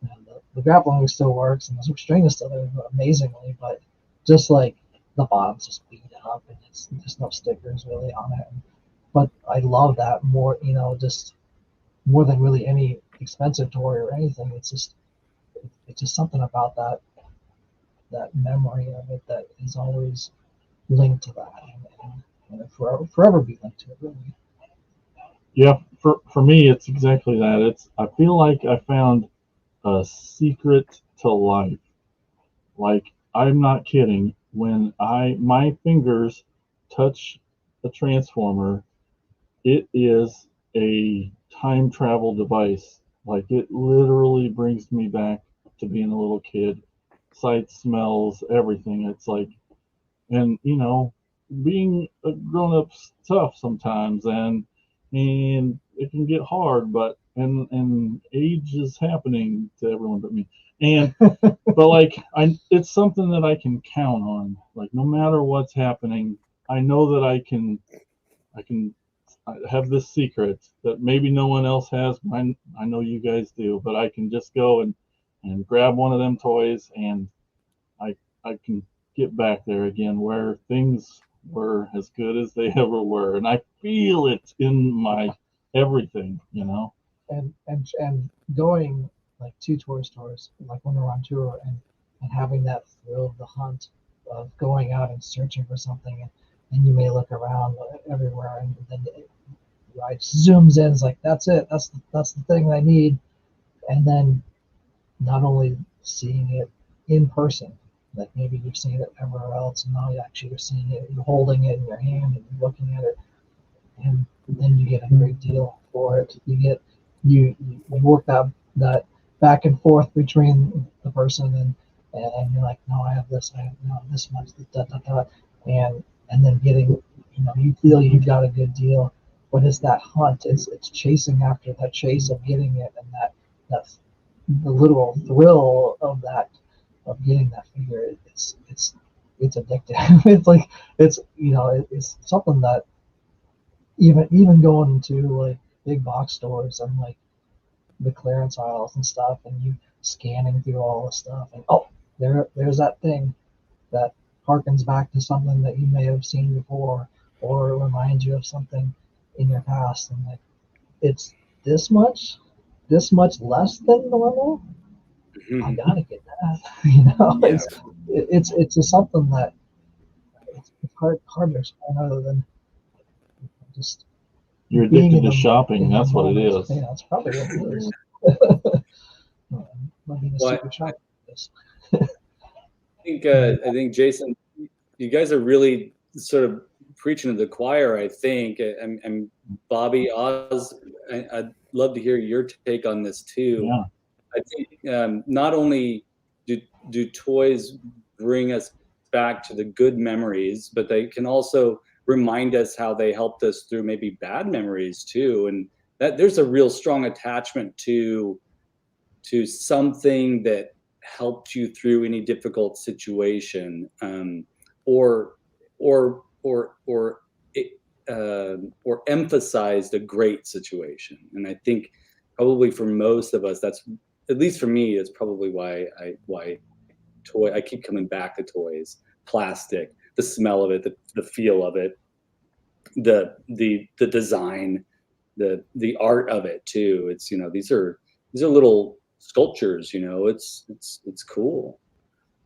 and the grappling hook still works, and the string is still there amazingly, but just like the bottom's just beat up, and there's no stickers really on it. But I love that more, just more than really any expensive toy or anything. It's just something about that memory of it that is always linked to that, and forever be linked to it, really. Yeah, for me, it's exactly that. I feel like I found a secret to life. Like, I'm not kidding. When my fingers touch a transformer, it is a time travel device. Like, it literally brings me back to being a little kid. Sights, smells, everything. It's like, and being a grown-up's tough sometimes, and it can get hard, but and age is happening to everyone but me. And but like it's something that I can count on. Like, no matter what's happening, I know that I can have this secret that maybe no one else has. I know you guys do, but I can just go and grab one of them toys, and I can get back there again where things were as good as they ever were, and I feel it in my everything, And going like to toy stores, like when we're on tour, and having that thrill of the hunt of going out and searching for something, and you may look around everywhere, and then it zooms in. It's like, that's it. That's the thing I need. And then not only seeing it in person, like maybe you've seen it everywhere else, and now you're seeing it, you're holding it in your hand and you're looking at it, and then you get a great deal for it. You work that back and forth between the person, and you're like, no, I have this much, and then getting, you feel you've got a good deal, but it's that hunt, it's chasing after that chase of getting it, and that the literal thrill of getting that figure, it's addictive. It's like it's it's something that even going to like big box stores and like the clearance aisles and stuff, and you scanning through all the stuff, and there's that thing that harkens back to something that you may have seen before, or reminds you of something in your past, and like it's this much less than normal. I gotta get that. Yeah. It's just something that it's hard to explain other than just You're being addicted to shopping. That's what it is. Yeah, that's probably what it is. Being a Well, super shopper. I think Jason, you guys are really sort of preaching to the choir. I think, and Bobby, Oz, I'd love to hear your take on this too. Yeah. I think not only do toys bring us back to the good memories, but they can also remind us how they helped us through maybe bad memories too, and that there's a real strong attachment to something that helped you through any difficult situation, or emphasized a great situation. And I think probably for most of us, that's, at least for me, it's probably why I keep coming back to toys. Plastic, the smell of it, the feel of it, the design, the art of it too. It's, these are little sculptures, it's cool.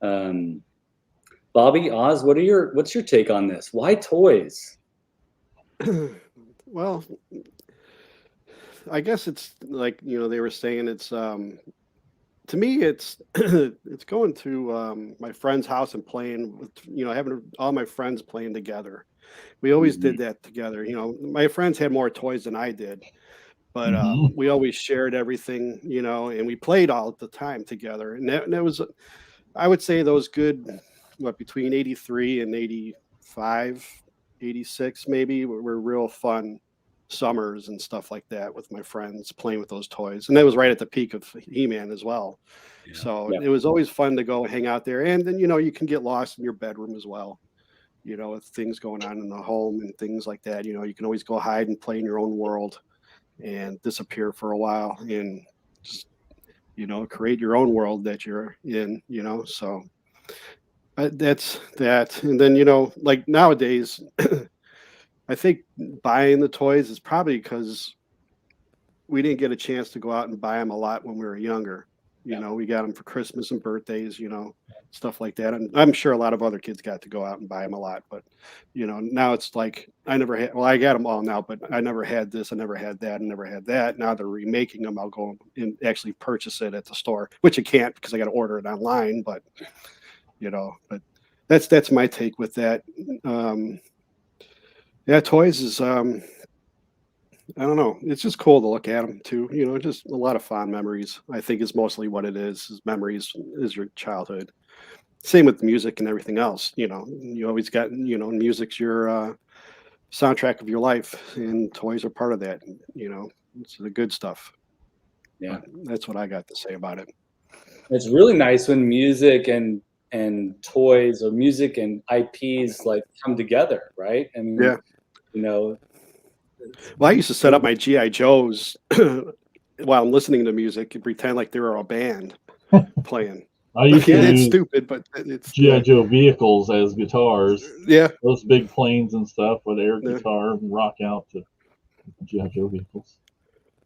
Bobby, Oz, what's your take on this? Why toys? Well, I guess it's like, they were saying, it's to me, it's it's going to my friend's house and playing with, having all my friends playing together. We always did that together. My friends had more toys than I did, but we always shared everything, and we played all the time together. And that was, I would say, those good, between 83 and 85, 86 maybe, were real fun summers and stuff like that with my friends playing with those toys. And that was right at the peak of He-Man as well. Yeah. So it was always fun to go hang out there. And then, you can get lost in your bedroom as well, with things going on in the home and things like that. You can always go hide and play in your own world and disappear for a while and just, create your own world that you're in, so that's that. And then, like nowadays, I think buying the toys is probably because we didn't get a chance to go out and buy them a lot when we were younger. We got them for Christmas and birthdays, stuff like that. And I'm sure a lot of other kids got to go out and buy them a lot. But, now it's like I got them all now, but I never had this. I never had that. I never had that. Now they're remaking them. I'll go and actually purchase it at the store, which I can't because I got to order it online. But, but that's my take with that. Yeah, toys is, I don't know. It's just cool to look at them too. Just a lot of fond memories. I think is mostly what it is memories is your childhood. Same with music and everything else. You always got, music's your soundtrack of your life, and toys are part of that. It's the good stuff. Yeah, but that's what I got to say about it. It's really nice when music and toys, or music and IPs, like come together, right? I mean, yeah. Well, I used to set up my GI Joes while I'm listening to music and pretend like they were a band playing. I used to it's use stupid, but it's GI Joe vehicles as guitars. Yeah, those big planes and stuff with air guitar and rock out to GI Joe vehicles.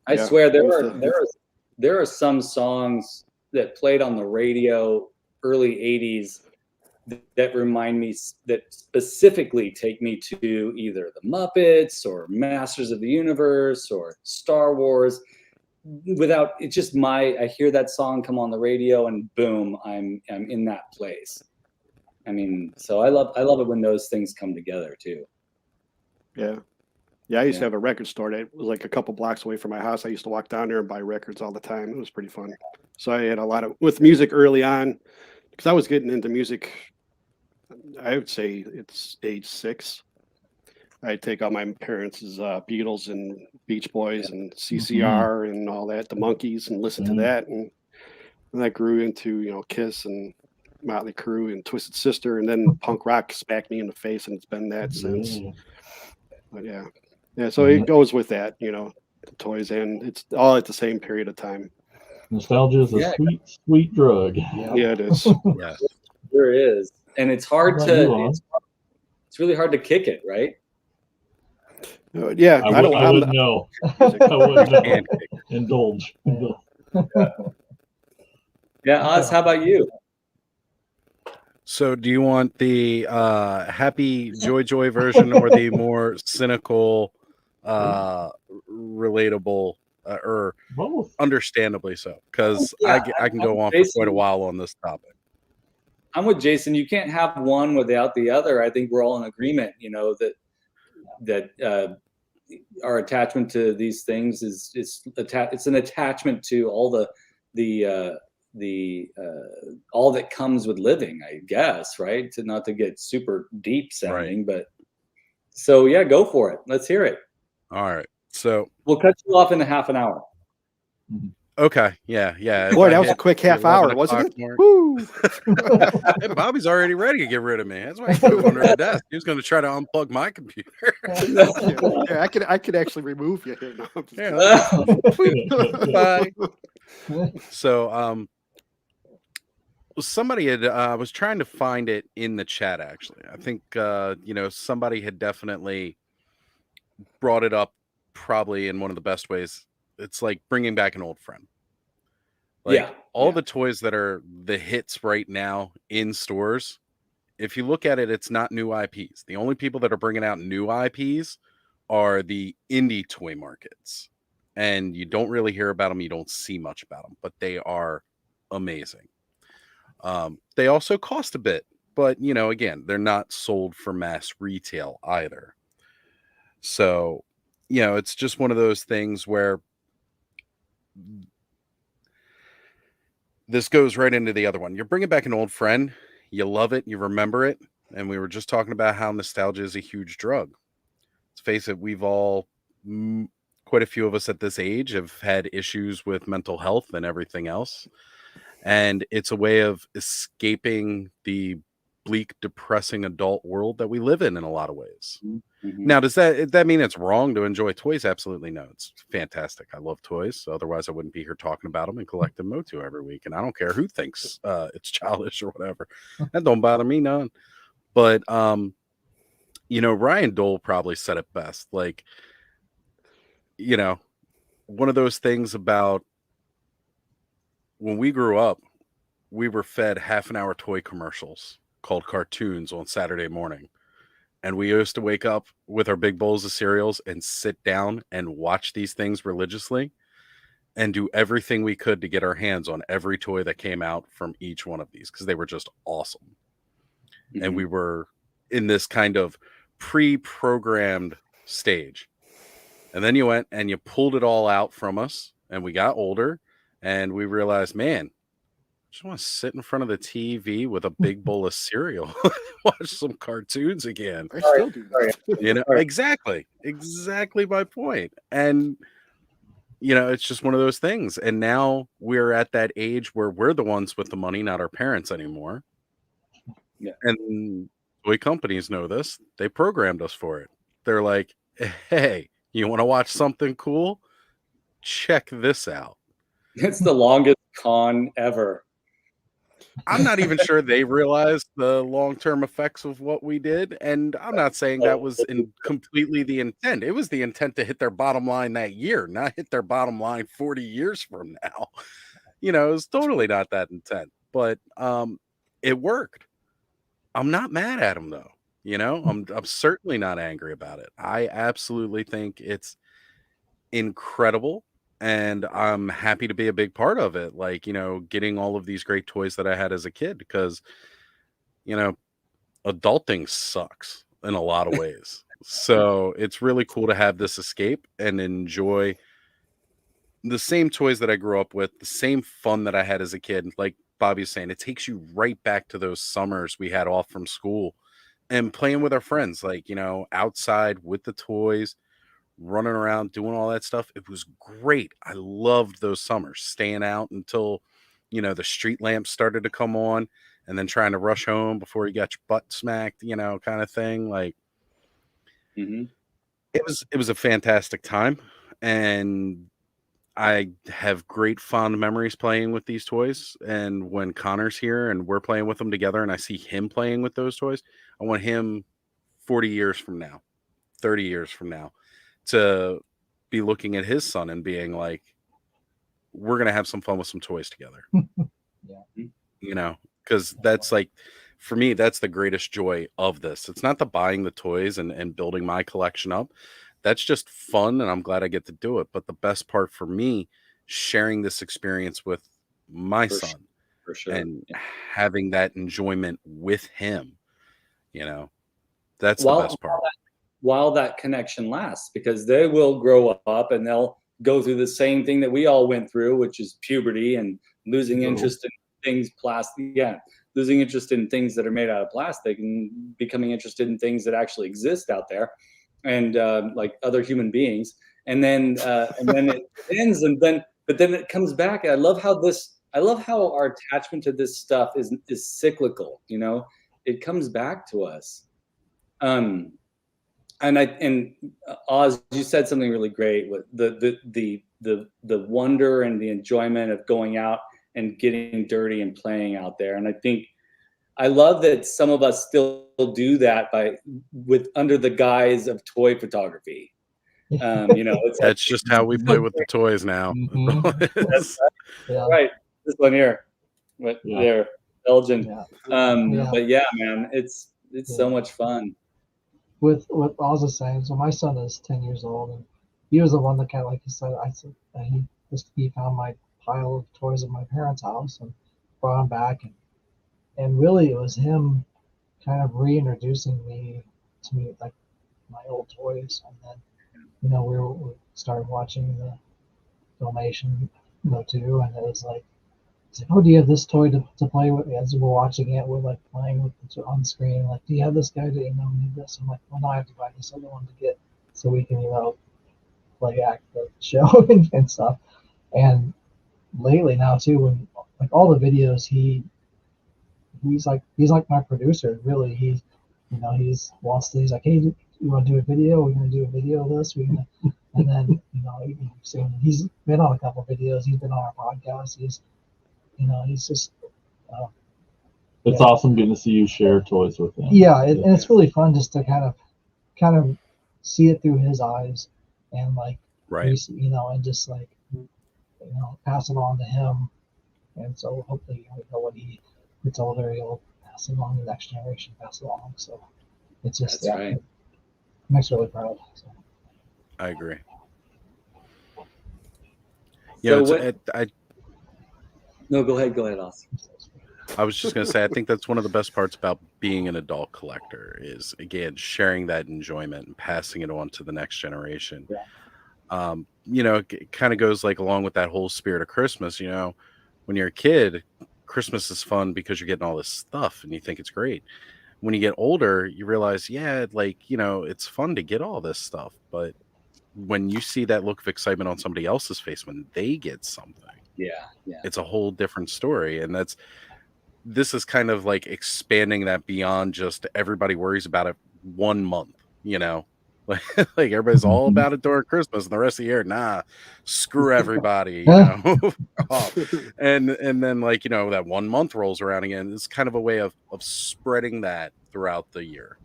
I swear there are some songs that played on the radio early '80s that remind me, that specifically take me to either the Muppets or Masters of the Universe or Star Wars. Without it's just I hear that song come on the radio and boom, I'm in that place. I mean, so I love it when those things come together too. Yeah. I used to have a record store that was like a couple blocks away from my house. I used to walk down there and buy records all the time. It was pretty fun. So I had a lot with music early on, because I was getting into music. I would say it's age 6. I'd take all my parents' Beatles and Beach Boys and CCR and all that, the Monkees, and listen to that. And And that grew into, you know, Kiss and Motley Crue and Twisted Sister, and then punk rock smacked me in the face, and it's been that since. Yeah. But yeah. So it goes with that, you know, the toys, and it's all at the same period of time. Nostalgia is a Yeah. sweet, sweet drug. Yeah, it is. Yes. There is, and it's hard How about you, to. Lon? It's really hard to kick it, right? Yeah, I wouldn't know. I wouldn't know. And Indulge. Yeah, Oz, how about you? so do you want the happy joy version or the more cynical, relatable, or Both. understandably so? Because Yeah, I can go on for Jason. quite a while on this topic. I'm with Jason. You can't have one without the other. I think we're all in agreement, you know, that our attachment to these things is it's an attachment to all the all that comes with living, I guess, right? To not to get super deep sounding, but so yeah, go for it. Let's hear it. All right. So We'll cut you off in a half an hour. okay, yeah. Boy, If I that was a hit quick the half hour, 11 wasn't o'clock it? mark- Woo! Hey, Bobby's already ready to get rid of me. That's why he's moving under the desk. He was going to try to unplug my computer. Yeah, I could actually remove you here now. Bye. So, somebody had was trying to find it in the chat. Actually, I think you know, somebody had definitely brought it up, probably in one of the best ways. It's like bringing back an old friend. Like all the toys that are the hits right now in stores, if you look at it, it's not new IPs. The only people that are bringing out new IPs are the indie toy markets. And you don't really hear about them. You don't see much about them, but they are amazing. They also cost a bit, but, you know, again, they're not sold for mass retail either. So, you know, it's just one of those things where this goes right into the other one. You're bringing back an old friend. You love it. You remember it. And we were just talking about how nostalgia is a huge drug. Let's face it, we've all, quite a few of us at this age, have had issues with mental health and everything else. And it's a way of escaping the bleak, depressing adult world that we live in a lot of ways. Mm-hmm. Now, does that mean it's wrong to enjoy toys? Absolutely no. It's fantastic. I love toys. Otherwise, I wouldn't be here talking about them and collecting Motu every week. And I don't care who thinks it's childish or whatever. That don't bother me none. But you know, Ryan Dole probably said it best. Like, you know, one of those things about when we grew up, we were fed half-an-hour toy commercials called cartoons on Saturday morning. And we used to wake up with our big bowls of cereals and sit down and watch these things religiously and do everything we could to get our hands on every toy that came out from each one of these because they were just awesome. Mm-hmm. And we were in this kind of pre-programmed stage. And then you went and you pulled it all out from us and we got older and we realized, man, I just want to sit in front of the TV with a big bowl of cereal, watch some cartoons again. I still do that. You know, exactly my point. And, you know, it's just one of those things. And now we're at that age where we're the ones with the money, not our parents anymore. Yeah. And toy companies know this. They programmed us for it. They're like, hey, you want to watch something cool? Check this out. It's the longest con ever. I'm not even sure they realized the long-term effects of what we did. And I'm not saying that was completely the intent. It was the intent to hit their bottom line that year, not hit their bottom line 40 years from now. You know, it was totally not that intent, but it worked. I'm not mad at them though. You know, I'm certainly not angry about it. I absolutely think it's incredible. And I'm happy to be a big part of it. Like, you know, getting all of these great toys that I had as a kid because, you know, adulting sucks in a lot of ways. So it's really cool to have this escape and enjoy the same toys that I grew up with, the same fun that I had as a kid. Like Bobby's saying, it takes you right back to those summers we had off from school and playing with our friends, like, you know, outside with the toys, running around doing all that stuff. It was great. I loved those summers, staying out until you know, the street lamps started to come on, and then trying to rush home before you got your butt smacked, you know, kind of thing. Like, it was a fantastic time, and I have great fond memories playing with these toys. And when Connor's here and we're playing with them together, and I see him playing with those toys, I want him 40 years from now, 30 years from now, to be looking at his son and being like, we're going to have some fun with some toys together. You know, because that's like, for me, that's the greatest joy of this. It's not the buying the toys and building my collection up. That's just fun, and I'm glad I get to do it. But the best part for me, sharing this experience with my son, for sure, and having that enjoyment with him, you know, that's the best part. While that connection lasts, because they will grow up and they'll go through the same thing that we all went through, which is puberty and losing interest in things losing interest in things that are made out of plastic and becoming interested in things that actually exist out there, and like other human beings. And then it ends, but then it comes back. I love how our attachment to this stuff is cyclical. You know, it comes back to us. And Oz, you said something really great with the wonder and the enjoyment of going out and getting dirty and playing out there. And I love that some of us still do that under the guise of toy photography. You know, that's just how we play with the toys now. Right. This one here, there, Elgin. But yeah, man, it's so much fun. With what Oz is saying, so my son is 10 years old, and he was the one that kind of, like he said, he found my pile of toys at my parents' house and brought them back, and really it was him kind of reintroducing me to like my old toys. And then, you know, we started watching the Filmation, you know, too, and it was like, oh, do you have this toy to play with? As we're watching it, we're like playing with it on screen. Like, do you have this guy? Do you know need this? I'm like, well, no, I have to buy this other one to get so we can, you know, play act the show and stuff. And lately now too, when like all the videos, he's like my producer. Really, he's like, hey, you want to do a video? We're gonna do a video of this. And then, you know, he's been on a couple of videos. He's been on our podcast. He's just. It's awesome getting to see you share toys with him. Yeah, and it's really fun just to kind of see it through his eyes, and like, you know, and just like, you know, pass it on to him. And so hopefully, you know, when he gets older, he'll pass it on to the next generation, pass it along. So it's just it makes me really proud. So. I agree. Yeah, no, go ahead, Austin. I was just going to say, I think that's one of the best parts about being an adult collector is, again, sharing that enjoyment and passing it on to the next generation. Yeah. You know, it kind of goes like along with that whole spirit of Christmas. You know, when you're a kid, Christmas is fun because you're getting all this stuff and you think it's great. When you get older, you realize, like, you know, it's fun to get all this stuff. But when you see that look of excitement on somebody else's face when they get something, it's a whole different story. And this is kind of like expanding that beyond just everybody worries about it 1 month, you know, like everybody's all about it during Christmas and the rest of the year, nah, screw everybody, you know. and then, like, you know, that 1 month rolls around again. It's kind of a way of spreading that throughout the year.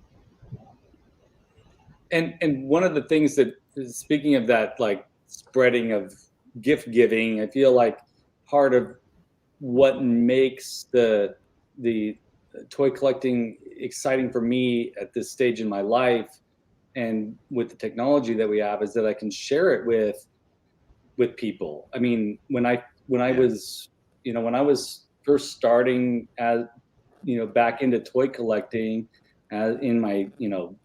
And one of the things that, speaking of that, like spreading of gift giving, I feel like part of what makes the toy collecting exciting for me at this stage in my life and with the technology that we have is that I can share it with people. I mean, when I was, you know, when I was first starting back into toy collecting in my, you know,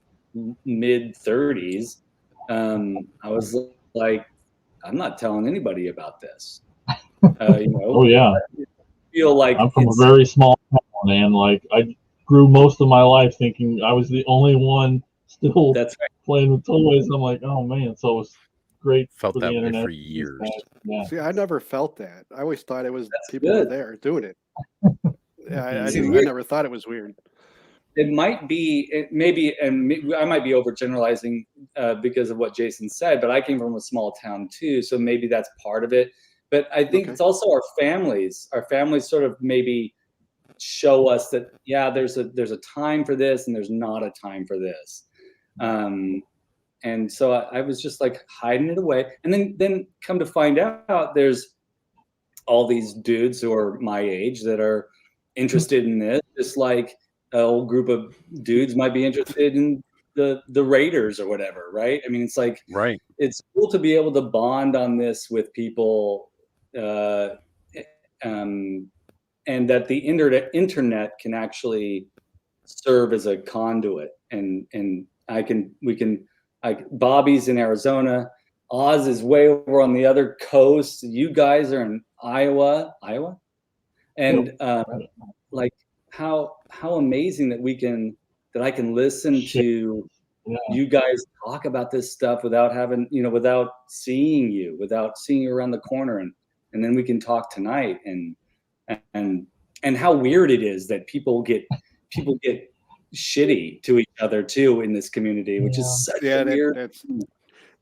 mid 30s, I was like, I'm not telling anybody about this. You know, oh yeah, I feel like I'm from a very small town, and like I grew most of my life thinking I was the only one still playing with toys. I'm like, oh man, so great Felt for the that way internet. for years. Yeah. See, I never felt that. I always thought it was That's people were good. there doing it. Yeah, I See, never thought it was weird. it might be, I might be overgeneralizing because of what Jason said, but I came from a small town too, so maybe that's part of it. But I think it's also our families. Our families sort of maybe show us that, yeah, there's a time for this and there's not a time for this. And so I was just like hiding it away. And then come to find out, there's all these dudes who are my age that are interested in this, just like a whole group of dudes might be interested in the Raiders or whatever, right? I mean, it's like, Right. it's cool to be able to bond on this with people, and that the internet can actually serve as a conduit. And Bobby's in Arizona, Oz is way over on the other coast, you guys are in Iowa, and like how amazing that I can listen to you guys talk about this stuff without having, without seeing you around the corner, and then we can talk tonight, and how weird it is that people get shitty to each other too in this community, which is such a weird.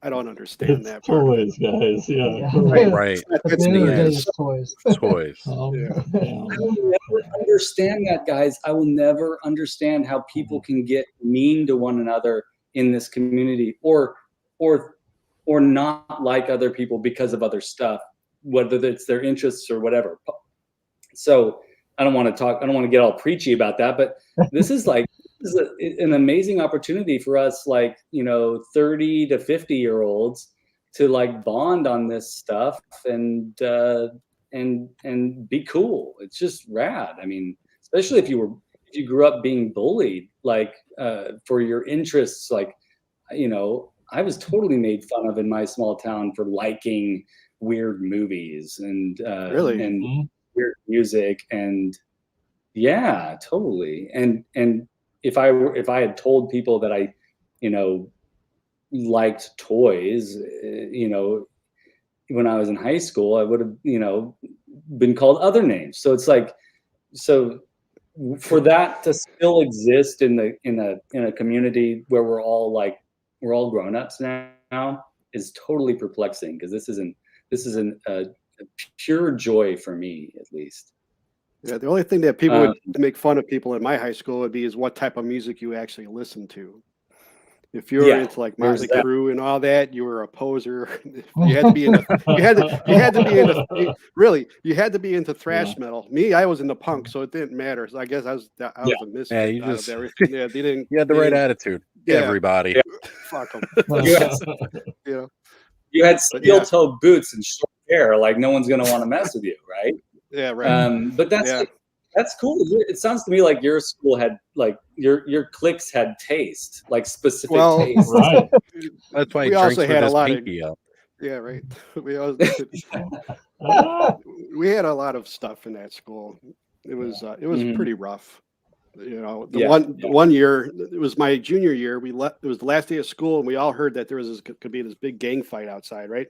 I don't understand that part. Toys, guys. Yeah. Right. At the end of the day, it's toys. Toys. I will never understand that, guys. I will never understand how people can get mean to one another in this community, or not like other people because of other stuff, whether it's their interests or whatever. So I don't want to get all preachy about that, but this is an amazing opportunity for us, 30 to 50-year-olds to like bond on this stuff and be cool. It's just rad. I mean, especially if you grew up being bullied, for your interests, I was totally made fun of in my small town for liking weird movies and weird music, and yeah, totally. And if I had told people that I, liked toys, when I was in high school, I would have, been called other names. So it's like, so for that to still exist in a community where we're all grown-ups now is totally perplexing, because this isn't a pure joy for me, at least. Yeah, the only thing that people would make fun of people in my high school would be is what type of music you actually listen to. If you were into like Motley Crue and all that, you were a poser. You had to be into you had to be into thrash metal. Me, I was into punk, so it didn't matter. So I guess I was a misfit. You just everything. Yeah, they didn't. You had the right attitude. Yeah. Everybody. Yeah. Fuck them. You had steel-toed boots and short hair. Like, no one's gonna want to mess with you, right? Yeah, right. But that's cool. It sounds to me like your school had your cliques had taste, like specific taste. Right. That's why we also had a lot of. Yeah, right. We had a lot of stuff in that school. It was pretty rough. One year, it was my junior year. We left. It was the last day of school, and we all heard that there could be this big gang fight outside, right?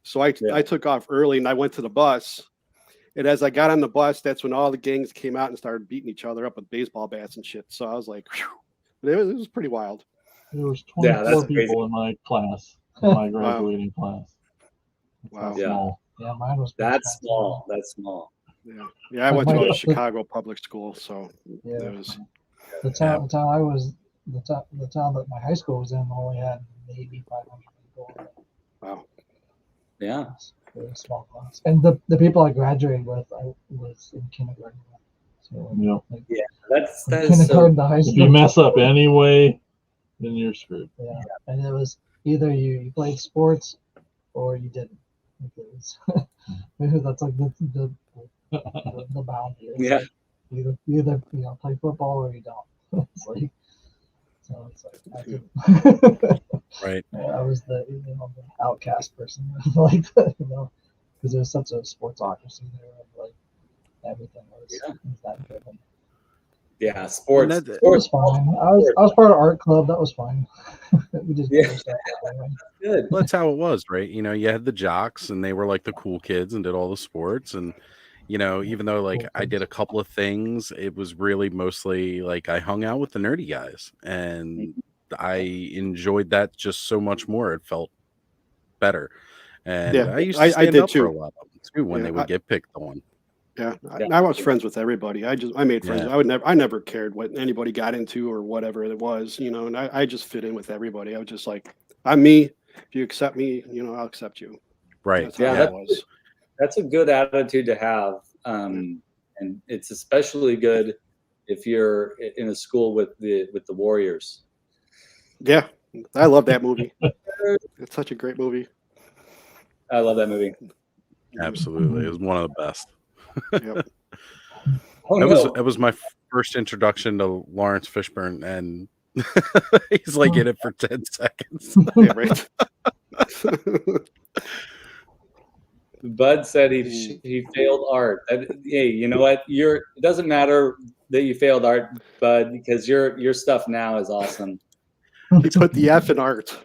So I took off early, and I went to the bus. And as I got on the bus, that's when all the gangs came out and started beating each other up with baseball bats and shit. So I was like, whew. It was pretty wild. There was 24 people in my class, in my graduating class. Wow. Small. Yeah, mine was. That's small. That's small. Yeah. I went to a Chicago public school, so yeah. it was. The town that my high school was in only had maybe 500 people. Wow. Yeah. Really small class, and the people I graduated with, I was in kindergarten. So that's kindergarten to high school. If you mess up anyway, then you're screwed. Yeah, and it was either you played sports or you didn't. That's like the boundary. Yeah. You either play football or you don't. I didn't. Right. I was the outcast person, like that, because there was such a sportsocracy there, of like everything was that driven. Yeah, sports. that- It was fine. I was part of art club. That was fine. We just did our stuff that way. Good. Well, that's how it was, right? You know, you had the jocks and they were like the cool kids and did all the sports. And, you know, even though like Cool I did kids. a couple of things, it was really mostly like I hung out with the nerdy guys and I enjoyed that just so much more. It felt better. And Yeah, I used to I stand did up for a too. lot of them too when Yeah, they would get picked on. Yeah, Yeah. I was friends with everybody. I made friends. Yeah. I never cared what anybody got into or whatever it was, you know. And I just fit in with everybody. I was just like, I'm me. If you accept me, you know, I'll accept you. Right. That's how Yeah, I that's was. That's a good attitude to have, and it's especially good if you're in a school with the Warriors. Yeah, I love that movie. It's such a great movie. I love that movie. Absolutely. It was one of the best. Yep. Oh, That no. was my first introduction to Lawrence Fishburne, and he's like in it for 10 seconds. Yeah, right. Bud said he failed art. Hey, you know what? It doesn't matter that you failed art, Bud, because your stuff now is awesome. He put the F in art.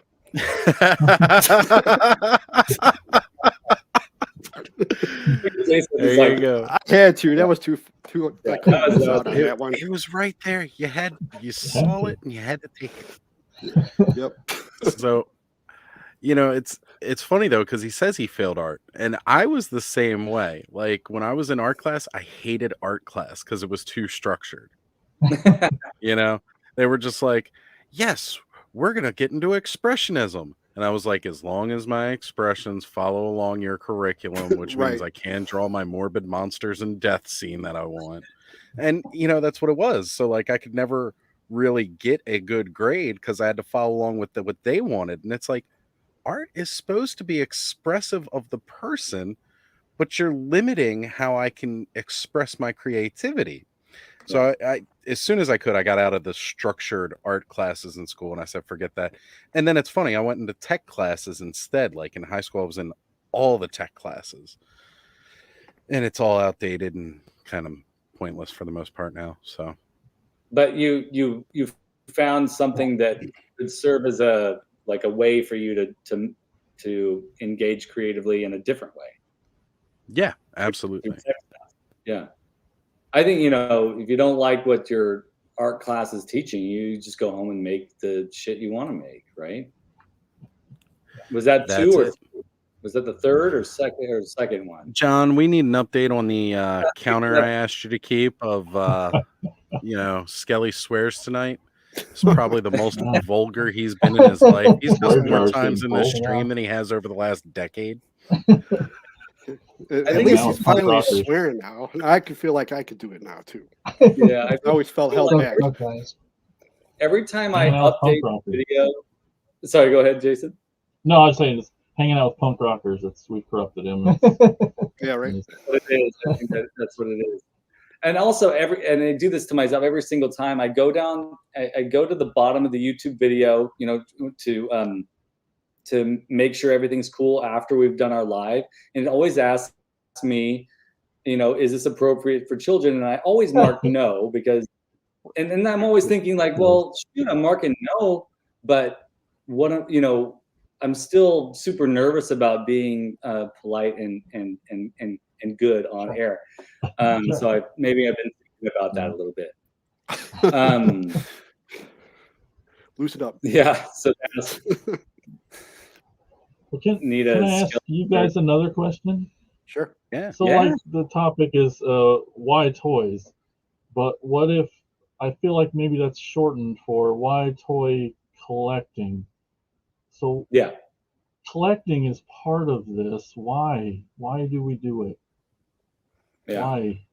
Jason There is you like, go. I had to. That was too. Yeah, I couldn't that was- miss out on that one. It was right there. You saw it and you had to take it. Yep. So, you know, it's funny though, because he says he failed art. And I was the same way. Like when I was in art class, I hated art class because it was too structured. You know, they were just like, yes, we're gonna get into expressionism. And I was like, as long as my expressions follow along your curriculum, which means Right. I can draw my morbid monsters and death scene that I want. And you know, that's what it was. So like I could never really get a good grade because I had to follow along with what they wanted. And it's like art is supposed to be expressive of the person, but you're limiting how I can express my creativity. So I as soon as I could, I got out of the structured art classes in school, and I said, forget that. And then it's funny, I went into tech classes instead. Like in high school, I was in all the tech classes, and it's all outdated and kind of pointless for the most part now. So, but you found something that could serve as a way for you to engage creatively in a different way. yeah, absolutely. Yeah. I think, if you don't like what your art class is teaching, you just go home and make the shit you want to make, right? Was that That's two or it. was that the third or second one? John, we need an update on the counter I asked you to keep of Skelly swears tonight. It's probably the most vulgar he's been in his life. He's done more times in this stream than he has over the last decade. At least he's finally swearing now. I could feel like I could do it now too. Yeah, I always felt held back. Every time I update the video, sorry, go ahead, Jason. No, I was saying it's hanging out with punk rockers. We've corrupted him. Yeah, right. That's what it is. I think that's what it is. And also and I do this to myself every single time I go down. I go to the bottom of the YouTube video, to make sure everything's cool after we've done our live, and it always asks me, is this appropriate for children? And I always mark no, because, and I'm always thinking like, well, shoot, I'm marking no, but I'm still super nervous about being polite and good on air. So maybe I've been thinking about that a little bit. Loosen up. Yeah. So that's. Well, can I ask you guys another question? Sure. Yeah. So like the topic is why toys, but what if I feel like maybe that's shortened for why toy collecting? So yeah, collecting is part of this. Why do we do it? Yeah. Why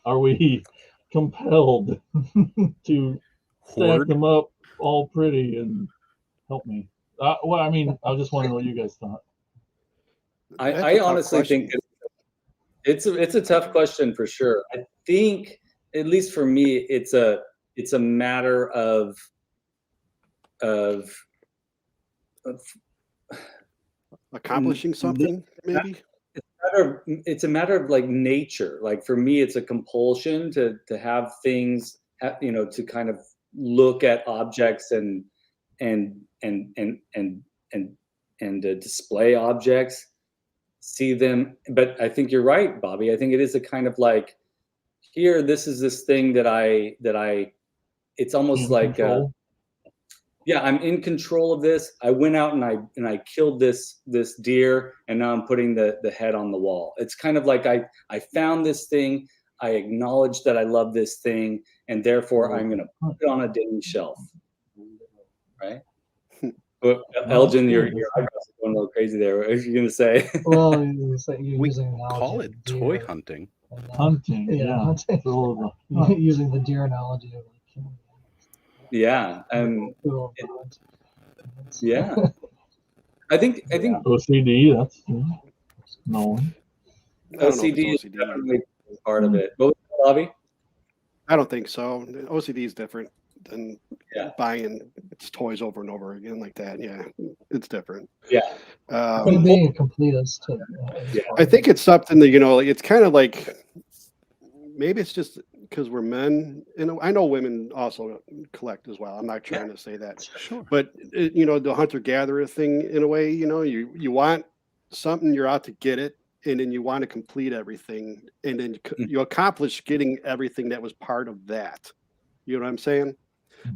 are we compelled to stack them up all pretty and help me? Well, I mean, I was just wondering what you guys thought. I honestly think it's a tough question for sure. I think, at least for me, it's a matter of accomplishing something, maybe. It's a matter of like nature. Like for me, it's a compulsion to have things you know, to kind of look at objects and display objects, see them. But I think you're right, Bobby. I think it is a kind of like, here, this is this thing that I it's almost like yeah, I'm in control of this. I went out and I killed this deer, and now I'm putting the head on the wall. It's kind of like I found this thing, I acknowledge that I love this thing, and therefore I'm gonna put it on a dining shelf. Right? But Elgin, your eyebrows are going a little crazy there. What are you gonna say? Well, you're We using call it toy hunting. Hunting, yeah. Hunting. Using the deer analogy of like killing. Yeah, yeah. I think OCD. That's no. OCD is definitely part of it. But Bobby, I don't think so. OCD is different than buying toys over and over again like that. Yeah, it's different. Yeah. Being a completist. I think it's something that, you know, it's kind of like, maybe it's just because we're men, and I know women also collect as well. I'm not trying to say that, Sure. but you know, the hunter-gatherer thing, in a way, you know, you want something, you're out to get it, and then you want to complete everything, and then you accomplish getting everything that was part of that. You know what I'm saying?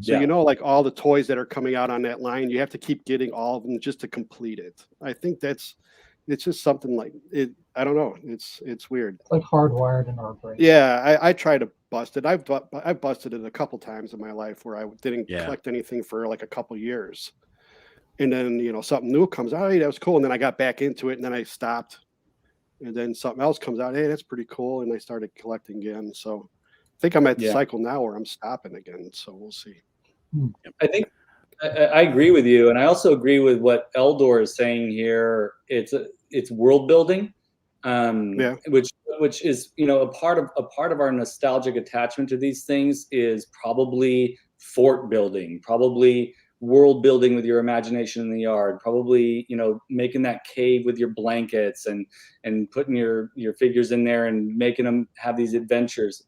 So, you know, like all the toys that are coming out on that line, you have to keep getting all of them just to complete it. I think it's just something like it. I don't know. It's weird. It's like hardwired in our brain. Yeah, I try to bust it. I've busted it a couple times in my life where I didn't collect anything for like a couple years, and then, you know, something new comes out. Hey, that was cool, and then I got back into it, and then I stopped, and then something else comes out. Hey, that's pretty cool, and I started collecting again. So I think I'm at the cycle now where I'm stopping again. So we'll see. I think I agree with you, and I also agree with what Eldor is saying here. It's world building, which is, you know, a part of our nostalgic attachment to these things is probably fort building, probably world building with your imagination in the yard, probably, you know, making that cave with your blankets and putting your figures in there and making them have these adventures.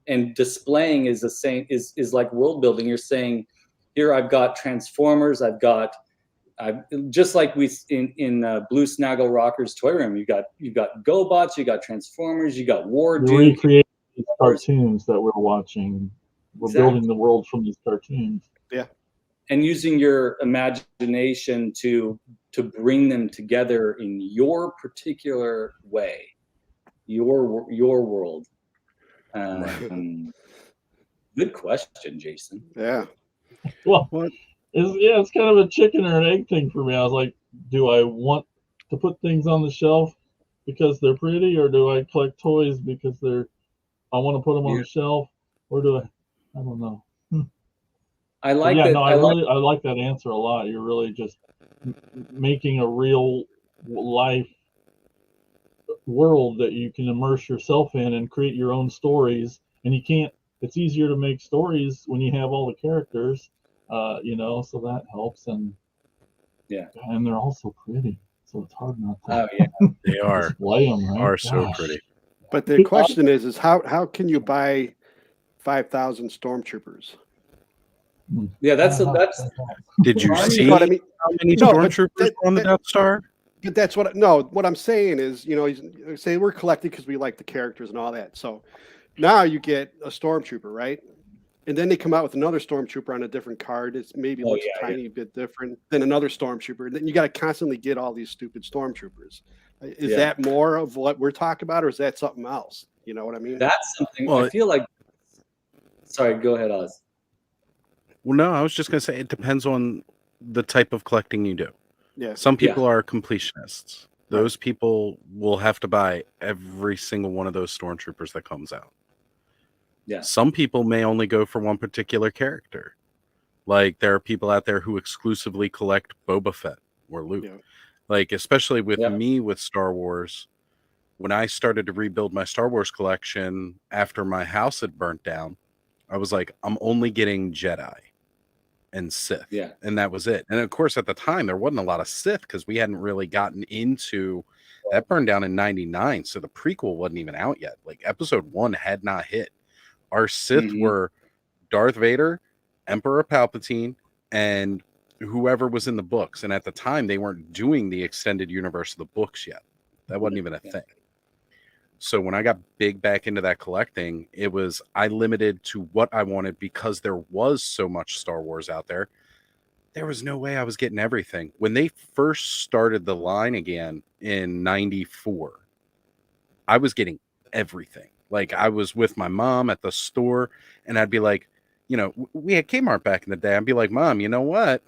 And displaying is the same, is like world building. You're saying, here I've got Transformers, I've just like we in Blue Snaggle Rocker's toy room, you got GoBots, you got Transformers, you got War Dude. Recreating these cartoons that we're watching. We're building the world from these cartoons. Yeah. And using your imagination to bring them together in your particular way, your world. Good question, Jason. Yeah. Well, it's kind of a chicken or an egg thing for me. I was like, do I want to put things on the shelf because they're pretty, or do I collect toys because I want to put them on the shelf, or do I don't know. I like that. No, I like that answer a lot. You're really just making a real life world that you can immerse yourself in and create your own stories. And it's easier to make stories when you have all the characters, you know, so that helps. And and they're also pretty, so it's hard not to. Oh yeah, they are. Display them, right? Are so pretty. But the question is how can you buy 5,000 stormtroopers? Yeah, that's. Did you see how many stormtroopers were on the Death Star? But that's what I'm saying is, you know, say we're collecting because we like the characters and all that. So now you get a stormtrooper, right? And then they come out with another stormtrooper on a different card. It's maybe looks a tiny bit different than another stormtrooper. And then you got to constantly get all these stupid stormtroopers. Is that more of what we're talking about, or is that something else? You know what I mean? That's something. Well, I feel like. Sorry, go ahead, Oz. Well, no, I was just going to say it depends on the type of collecting you do. Yeah. Some people are completionists. Those people will have to buy every single one of those stormtroopers that comes out. Yeah. Some people may only go for one particular character. Like there are people out there who exclusively collect Boba Fett or Luke. Yeah. Like especially with me with Star Wars, when I started to rebuild my Star Wars collection after my house had burnt down, I was like, I'm only getting Jedi and Sith. Yeah. And that was it. And of course, at the time, there wasn't a lot of Sith because we hadn't really gotten into that. Burned down in 99. So the prequel wasn't even out yet. Like episode 1 had not hit. Our Sith were Darth Vader, Emperor Palpatine, and whoever was in the books. And at the time, they weren't doing the extended universe of the books yet. That wasn't even a thing. So when I got big back into that collecting, it was I limited to what I wanted because there was so much Star Wars out there. There was no way I was getting everything. When they first started the line again in 94, I was getting everything. Like I was with my mom at the store and I'd be like, you know, we had Kmart back in the day. I'd be like, Mom, you know what?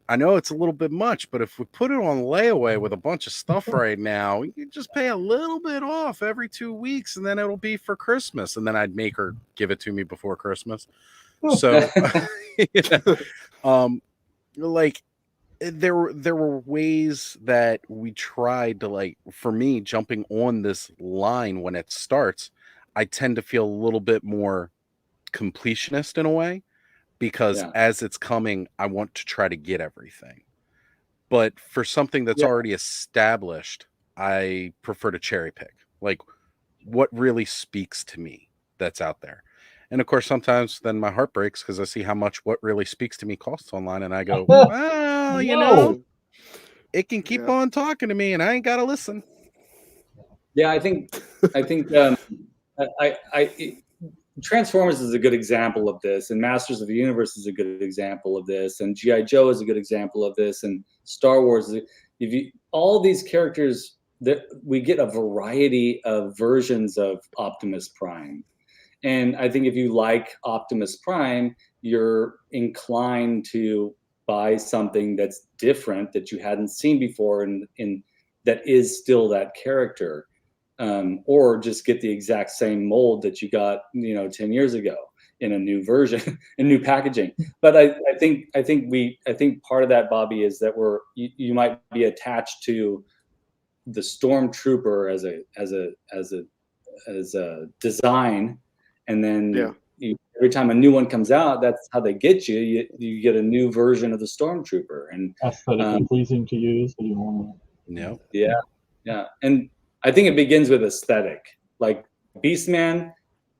I know it's a little bit much, but if we put it on layaway with a bunch of stuff right now, you can just pay a little bit off every 2 weeks and then it'll be for Christmas. And then I'd make her give it to me before Christmas. So, like there were ways that we tried to, like, for me, jumping on this line when it starts, I tend to feel a little bit more completionist in a way. Because as it's coming, I want to try to get everything. But for something that's already established, I prefer to cherry pick. Like, what really speaks to me that's out there. And of course, sometimes then my heart breaks because I see how much what really speaks to me costs online. And I go, well, you know, it can keep on talking to me and I ain't got to listen. Yeah, I think Transformers is a good example of this, and Masters of the Universe is a good example of this, and G.I. Joe is a good example of this, and Star Wars. All these characters, that we get a variety of versions of Optimus Prime, and I think if you like Optimus Prime, you're inclined to buy something that's different that you hadn't seen before, and that is still that character. Or just get the exact same mold that you got, 10 years ago in a new version, in new packaging. But I think part of that, Bobby, is that you might be attached to the Stormtrooper as a design, and then every time a new one comes out, that's how they get you. You get a new version of the Stormtrooper, and aesthetically pleasing to use. Yeah, and I think it begins with aesthetic. Like Beastman,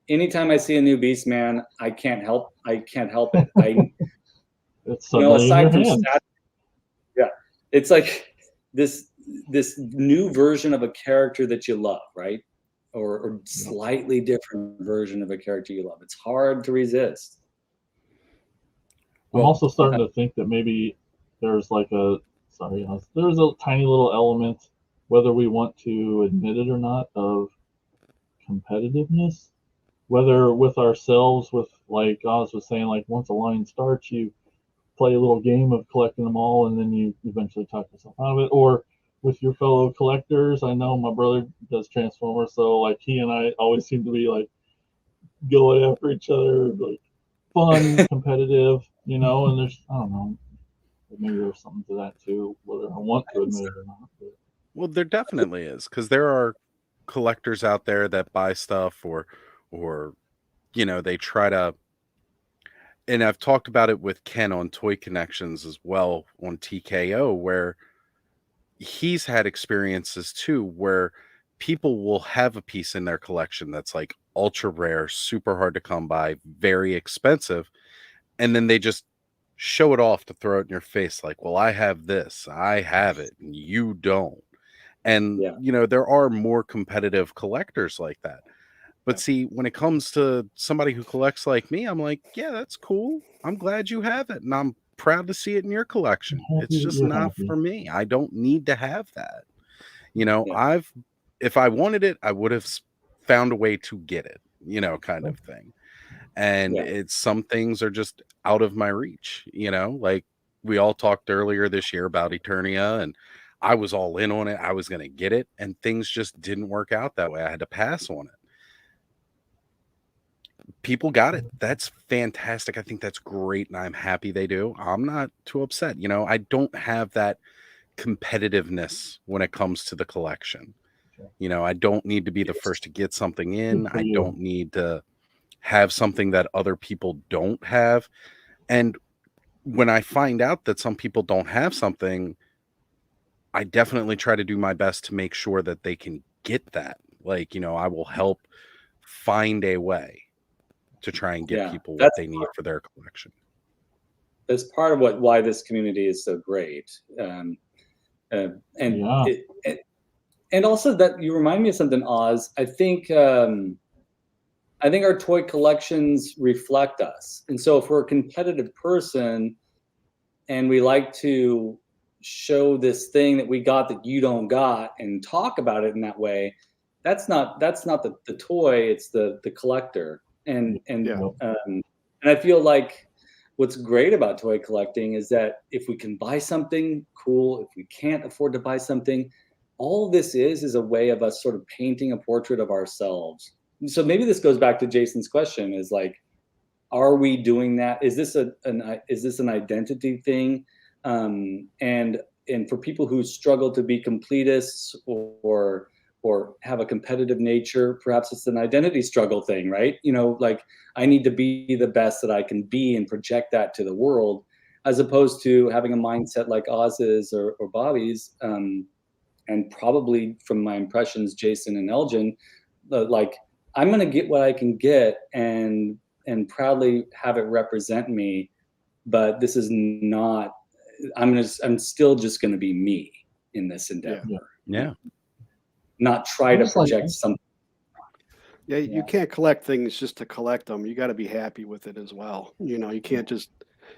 anytime I see a new Beastman, I can't help it. It's aside from it's like this new version of a character that you love, right? Or slightly different version of a character you love. It's hard to resist. I'm also starting to think that maybe there's like there's a tiny little element, whether we want to admit it or not, of competitiveness, whether with ourselves, with, like Oz was saying, like once a line starts, you play a little game of collecting them all and then you eventually talk yourself out of it, or with your fellow collectors. I know my brother does Transformers, so like he and I always seem to be like going after each other, like fun, competitive, and there's, I don't know, maybe there's something to that too, whether I want to admit it or not. But. Well, there definitely is, because there are collectors out there that buy stuff or they try to, and I've talked about it with Ken on Toy Connections as well on TKO, where he's had experiences too, where people will have a piece in their collection that's like ultra rare, super hard to come by, very expensive, and then they just show it off to throw it in your face like, well, I have this, I have it, and you don't. And, there are more competitive collectors like that. But see, when it comes to somebody who collects like me, I'm like, yeah, that's cool. I'm glad you have it. And I'm proud to see it in your collection. It's just not for me. I don't need to have that. If I wanted it, I would have found a way to get it, kind of thing. And some things are just out of my reach, like we all talked earlier this year about Eternia, and I was all in on it. I was going to get it, and things just didn't work out that way. I had to pass on it. People got it. That's fantastic. I think that's great, and I'm happy they do. I'm not too upset. I don't have that competitiveness when it comes to the collection. I don't need to be the first to get something in. I don't need to have something that other people don't have. And when I find out that some people don't have something, I definitely try to do my best to make sure that they can get that. Like, I will help find a way to try and give people what that's they need for their collection. That's part of why this community is so great. And also that you remind me of something, Oz. I think our toy collections reflect us. And so if we're a competitive person and we like to show this thing that we got that you don't got and talk about it in that way, that's not the toy, it's the collector. And I feel like what's great about toy collecting is that if we can buy something, cool. If we can't afford to buy something, all this is a way of us sort of painting a portrait of ourselves. So maybe this goes back to Jason's question, is like, are we doing that? Is this an identity thing? And for people who struggle to be completists or have a competitive nature, perhaps it's an identity struggle thing, right? You know, like, I need to be the best that I can be and project that to the world, as opposed to having a mindset like Oz's or Bobby's, and probably from my impressions, Jason and Elgin, like, I'm going to get what I can get and proudly have it represent me, but this is not, I'm still just going to be me in this endeavor. Yeah. Not try to project something. Yeah, you can't collect things just to collect them. You got to be happy with it as well. You know, you can't just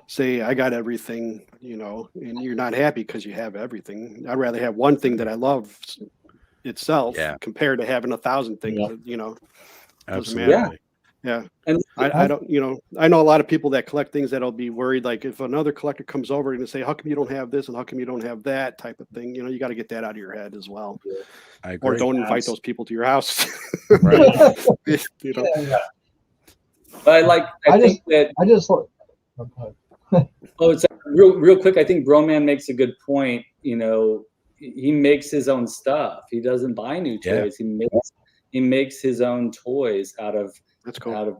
say, I got everything, you know, and you're not happy because you have everything. I'd rather have one thing that I love itself compared to having 1,000 things, you know. Doesn't matter. Yeah. And I don't, you know, I know a lot of people that collect things that'll be worried, like if another collector comes over and say, how come you don't have this and how come you don't have that type of thing? You know, you got to get that out of your head as well. I agree. Or don't invite those people to your house. Right. You know? But I think it's real quick. I think Broman makes a good point. You know, he makes his own stuff. He doesn't buy new toys. He makes his own toys out of the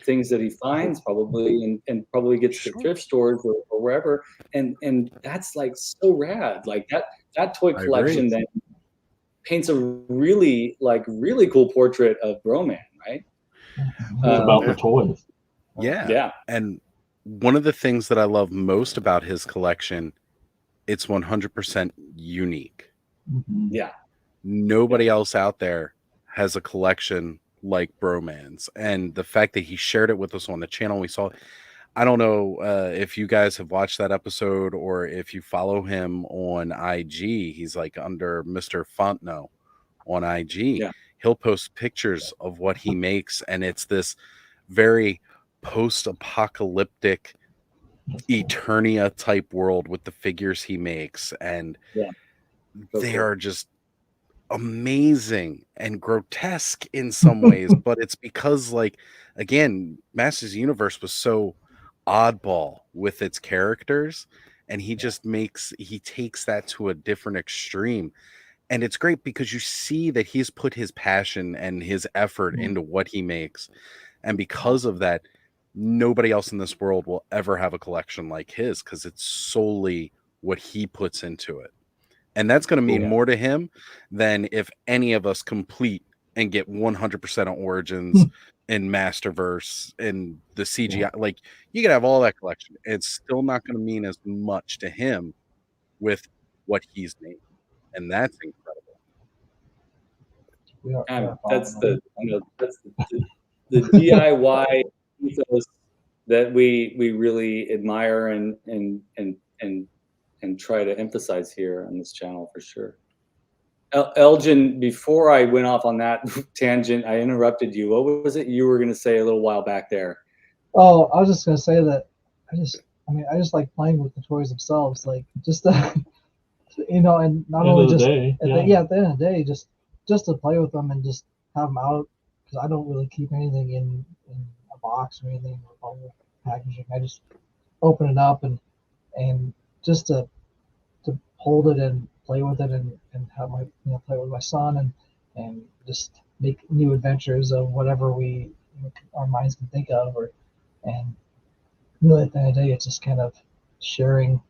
things that he finds, probably, and probably gets to thrift stores or wherever. And that's like so rad. Like that toy collection then paints a really cool portrait of Broman, right? It's about the toys. Yeah. And one of the things that I love most about his collection, it's 100% unique. Yeah. Nobody else out there has a collection like Broman's, and the fact that he shared it with us on the channel, we saw. I don't know if you guys have watched that episode or if you follow him on IG. He's like under Mr. Fontenot on IG. Yeah. He'll post pictures of what he makes, and it's this very post-apocalyptic Eternia type world with the figures he makes, and they are just amazing and grotesque in some ways, but it's because, like, again, Masters of the Universe was so oddball with its characters, and he takes that to a different extreme, and it's great because you see that he's put his passion and his effort into what he makes, and because of that, nobody else in this world will ever have a collection like his, because it's solely what he puts into it. And that's going to mean more to him than if any of us complete and get 100% of Origins and Masterverse and the CGI. Like, you could have all that collection. It's still not going to mean as much to him with what he's made. And that's incredible. That's the DIY ethos that we really admire and try to emphasize here on this channel for sure. Elgin, before I went off on that tangent, I interrupted you. What was it you were going to say a little while back there? Oh, I was just going to say that I just like playing with the toys themselves, like just you know, and not only just at the end of the day, just to play with them and just have them out, because I don't really keep anything in a box or anything with all the packaging. I just open it up and just to hold it and play with it and have my play with my son and just make new adventures of whatever our minds can think of, and really at the end of the day, it's just kind of sharing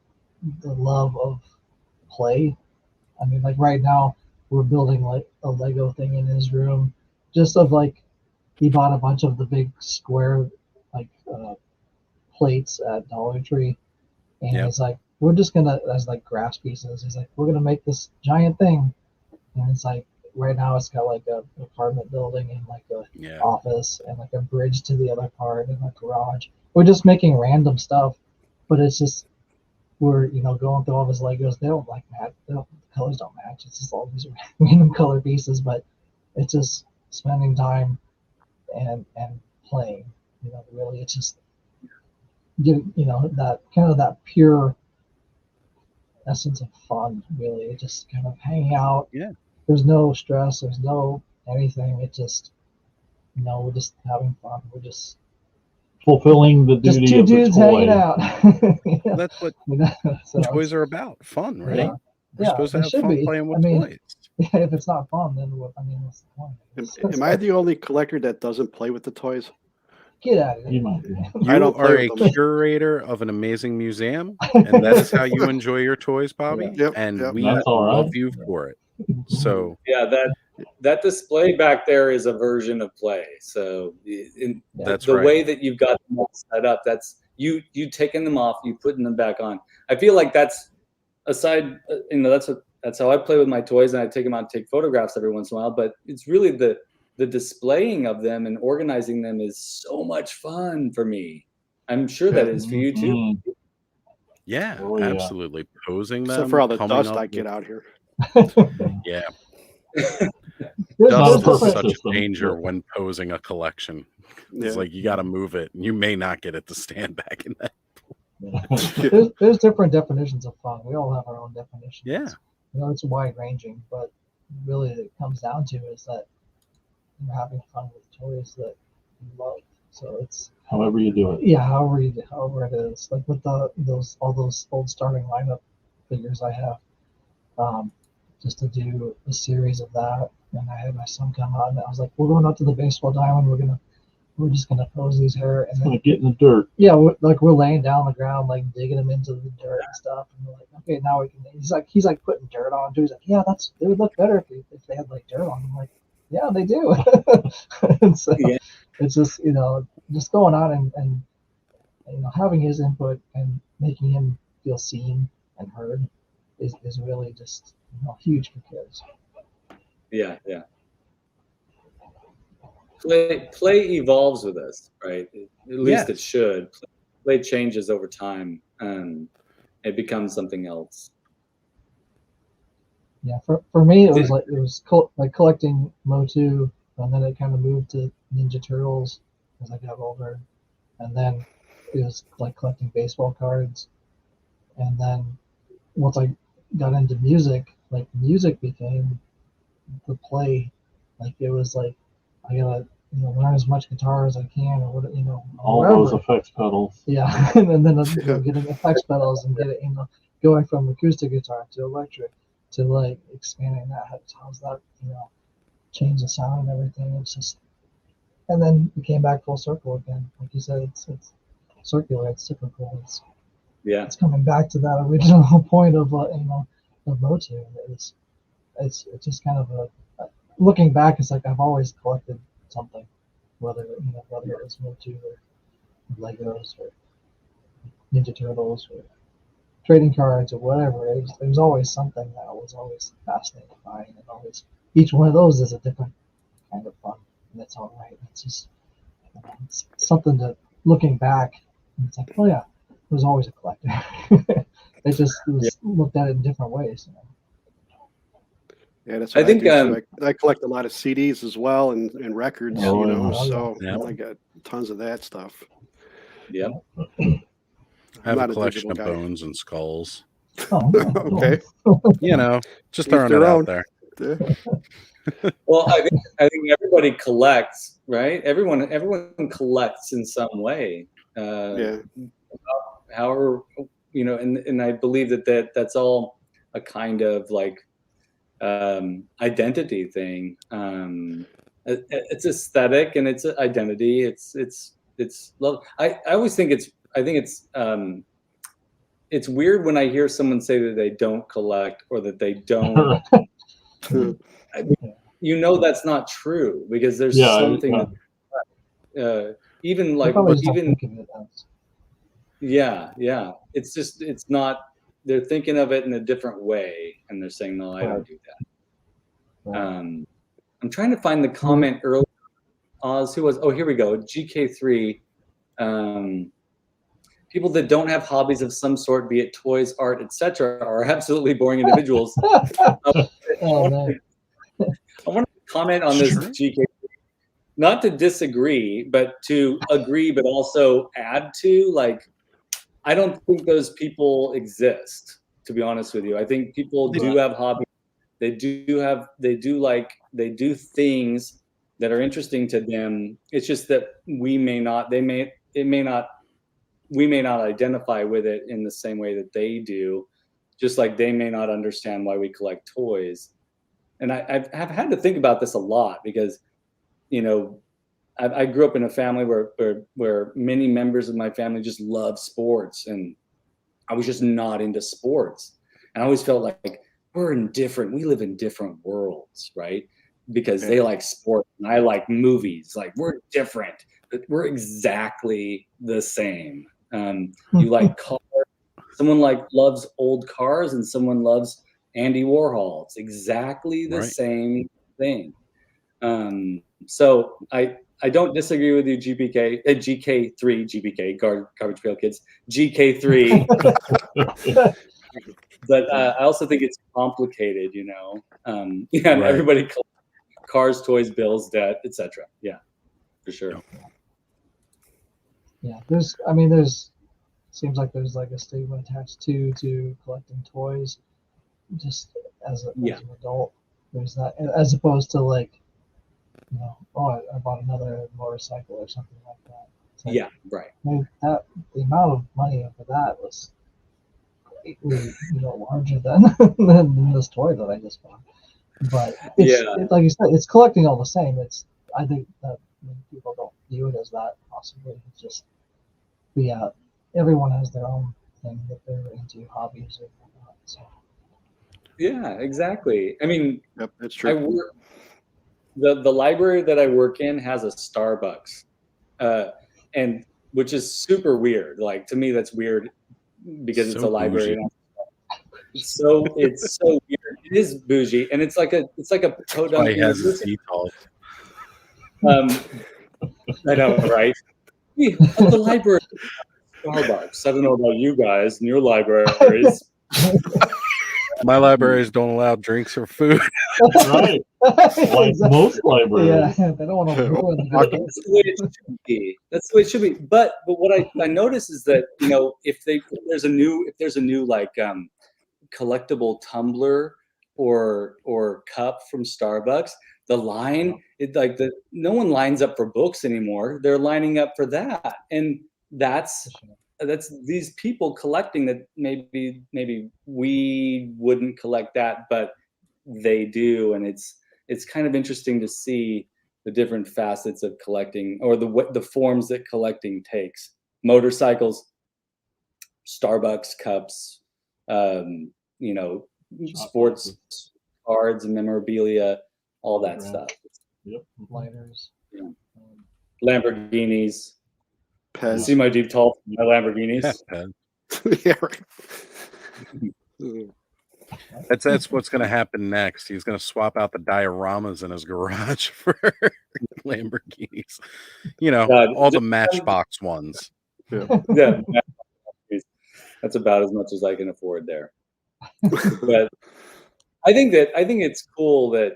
the love of play. I mean, like right now we're building like a Lego thing in his room, just of like he bought a bunch of the big square like plates at Dollar Tree, and Yep. he's like, we're just gonna, as like grass pieces. He's like, we're gonna make this giant thing, and it's like right now it's got like a apartment building and like a Yeah. office and like a bridge to the other part and a garage. We're just making random stuff, but it's just we're going through all his Legos. They don't like match. The colors don't match. It's just all these random color pieces, but it's just spending time and playing. Really, it's just getting that kind of that pure essence of fun. Really, it just kind of hanging out. Yeah. There's no stress. There's no anything. It just we're just having fun. We're just fulfilling the just duty two of the dudes toy. hanging out. Yeah. That's what So toys are about. Fun, right? Yeah. We're supposed to it have should fun be. playing with I mean, toys. if it's not fun, then what's the point? Am I the only collector that doesn't play with the toys? Get out of You here. might be. You I don't play are a with them. curator of an amazing museum, and that is how you enjoy your toys, Bobby. Yep, And yep. we That's all right. love you for it. So Yeah, that display back there is a version of play. So That's the right. way that you've got them all set up, that's you taking them off, you putting them back on. I feel like that's aside, that's how I play with my toys, and I take them out and take photographs every once in a while. But it's really the displaying of them and organizing them is so much fun for me. I'm sure that is for you too. Mhm. Yeah, Oh, yeah. absolutely. Posing them, Except for all the coming dust up I with- get out here. Yeah, There's dust is different- such a system. danger Yeah. when posing a collection. It's Yeah. like you got to move it, and you may not get it to stand back in that. there's different definitions of fun. We all have our own definitions. Yeah. It's wide ranging, but really it comes down to is that you're having fun with toys that you love. So it's However you do it. yeah, however it is. Like with all those old starting lineup figures I have, just to do a series of that, and I had my son come out, and I was like, we're going up to the baseball diamond. We're just gonna pose these hair, and It's then gonna get in the dirt. yeah, we're laying down on the ground, like digging them into the dirt and stuff. And we're like, okay, now we can. He's like putting dirt on too. He's like, yeah, they would look better if they had like dirt on them. I'm like, yeah, they do. And so Yeah. it's just just going on and having his input and making him feel seen and heard is really just huge for kids. Yeah. Play evolves with us, right? At least it should. Play changes over time, and it becomes something else. Yeah, for me it was like collecting Motu, and then it kind of moved to Ninja Turtles as I got older, and then it was like collecting baseball cards, and then once I got into music, like music became the play. Like it was like I gotta learn as much guitar as I can, or All wherever. those effects pedals. Yeah, and then getting effects pedals and going from acoustic guitar to electric to like expanding that. How's that change the sound and everything? It's just, and then it came back full circle again. Like you said, it's circular. It's cyclical. It's coming back to that original point of of Motu. It's just kind of looking back. It's like I've always collected something, whether it was Motu or Legos or Ninja Turtles or trading cards or whatever. There was always something that I was always fascinated by, and always each one of those is a different kind of fun, and that's all right. It's just it's something that looking back, it's like, oh yeah, I was always a collector. It just was looked at it in different ways. Yeah, that's what I think do, too. I collect a lot of CDs as well and records, so I got tons of that stuff. Yeah. I have not a a collection of digital guy. bones and skulls. Oh, Okay. Just Each throwing their it own. out there. Yeah. Well, I think everybody collects, right? Everyone collects in some way. However, and I believe that's all a kind of like identity thing. It's aesthetic and it's identity. It's love. I always think it's weird when I hear someone say that they don't collect or that they don't. That's not true, because there's something that even They like probably just don't even think of it as. yeah. It's just it's not. They're thinking of it in a different way, and they're saying, "No, I don't Right. do that." Right. I'm trying to find the comment earlier. Oz, who was? Oh, here we go. GK3. People that don't have hobbies of some sort, be it toys, art, etc., are absolutely boring individuals. Oh man. I want to comment on this GK, not to disagree, but to agree, but also add to. Like, I don't think those people exist. To be honest with you, I think people do have hobbies. They do things that are interesting to them. It's just that we may not identify with it in the same way that they do, just like they may not understand why we collect toys. And I've had to think about this a lot because, you know, I grew up in a family where many members of my family just love sports, and I was just not into sports. And I always felt like we live in different worlds, right? Because they like sport and I like movies. Like, we're different, but we're exactly the same. You like cars. Someone loves old cars, and someone loves Andy Warhol. It's exactly the same thing. So I don't disagree with you, GPK, GK3, GPK, Garbage Pail Kids, GK3. But I also think it's complicated, you know. And everybody collects cars, toys, bills, debt, etc. Yeah, for sure. Yeah, seems like there's like a stigma attached to collecting toys, just as an adult. There's that, as opposed to like, you know, oh, I bought another motorcycle or something like that. Like, yeah, right. I mean, the amount of money for that was greatly, you know, larger than this toy that I just bought. But it's like you said, it's collecting all the same. I think that people don't view it as that possibly. It's just everyone has their own thing that they're into, hobbies or whatnot. So. Yeah, exactly. I mean, that's true. The library that I work in has a Starbucks, and which is super weird. Like, to me, that's weird because it's a library. So it's so weird. It is bougie, and it's like a podunk university. I know, right? The library, Starbucks. I don't know about you guys and your libraries. My libraries don't allow drinks or food. Right. Like most libraries. Yeah, they don't want to ruin the That's the way it should be. That's the way it should be. But what I notice is that, you know, if there's a new like collectible tumbler or cup from Starbucks, the line, no one lines up for books anymore. They're lining up for that. And that's these people collecting that maybe we wouldn't collect that, but they do. And it's kind of interesting to see the different facets of collecting, or the forms that collecting takes. Motorcycles, Starbucks cups, you know, sports cards and memorabilia, all that stuff. Yep. Lighters. Yeah. Lamborghinis. Pez. See my deep tall my Lamborghinis. Yeah, right. That's what's going to happen next. He's going to swap out the dioramas in his garage for Lamborghinis. You know, all the Matchbox ones. Yeah, that's about as much as I can afford there. But I think it's cool that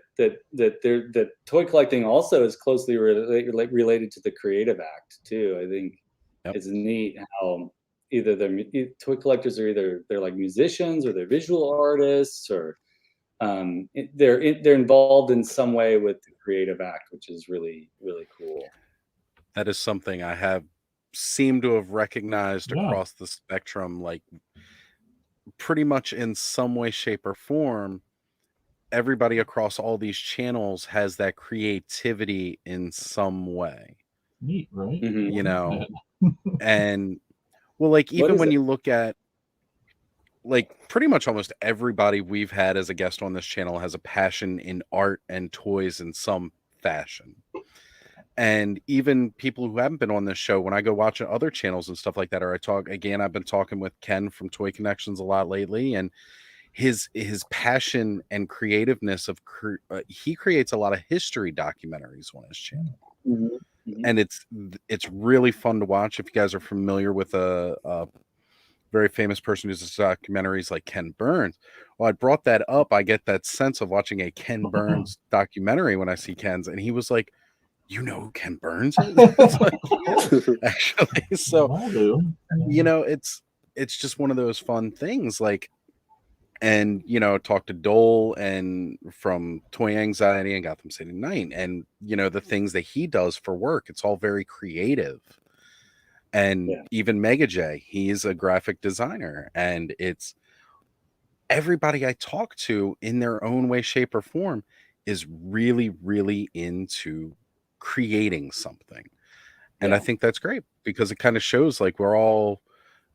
toy collecting also is closely related to the Creative Act too. I think it's neat how either toy collectors are they're like musicians, or they're visual artists, or they're involved in some way with the Creative Act, which is really, really cool. That is something I have seemed to have recognized across the spectrum, like pretty much in some way, shape, or form. Everybody across all these channels has that creativity in some way. Neat, right? Mm-hmm. You know, and well, like even when you look at like pretty much almost everybody we've had as a guest on this channel has a passion in art and toys in some fashion. And even people who haven't been on this show, when I go watch other channels and stuff like that, or I talk again, I've been talking with Ken from Toy Connections a lot lately, and his passion and creativeness of he creates a lot of history documentaries on his channel. And it's really fun to watch. If you guys are familiar with a very famous person who does documentaries like Ken Burns, well, I brought that up. I get that sense of watching a Ken Burns documentary when I see Ken's, and he was like, "You know who Ken Burns is?" It's like, yeah, actually. So, you know, it's just one of those fun things. Like, and you know, talked to Dole and from Toy Anxiety and Gotham City Night, and you know, the things that he does for work, it's all very creative. And even Mega J, he's a graphic designer, and it's everybody I talk to in their own way, shape, or form is really, really into creating something. And I think that's great because it kind of shows like we're all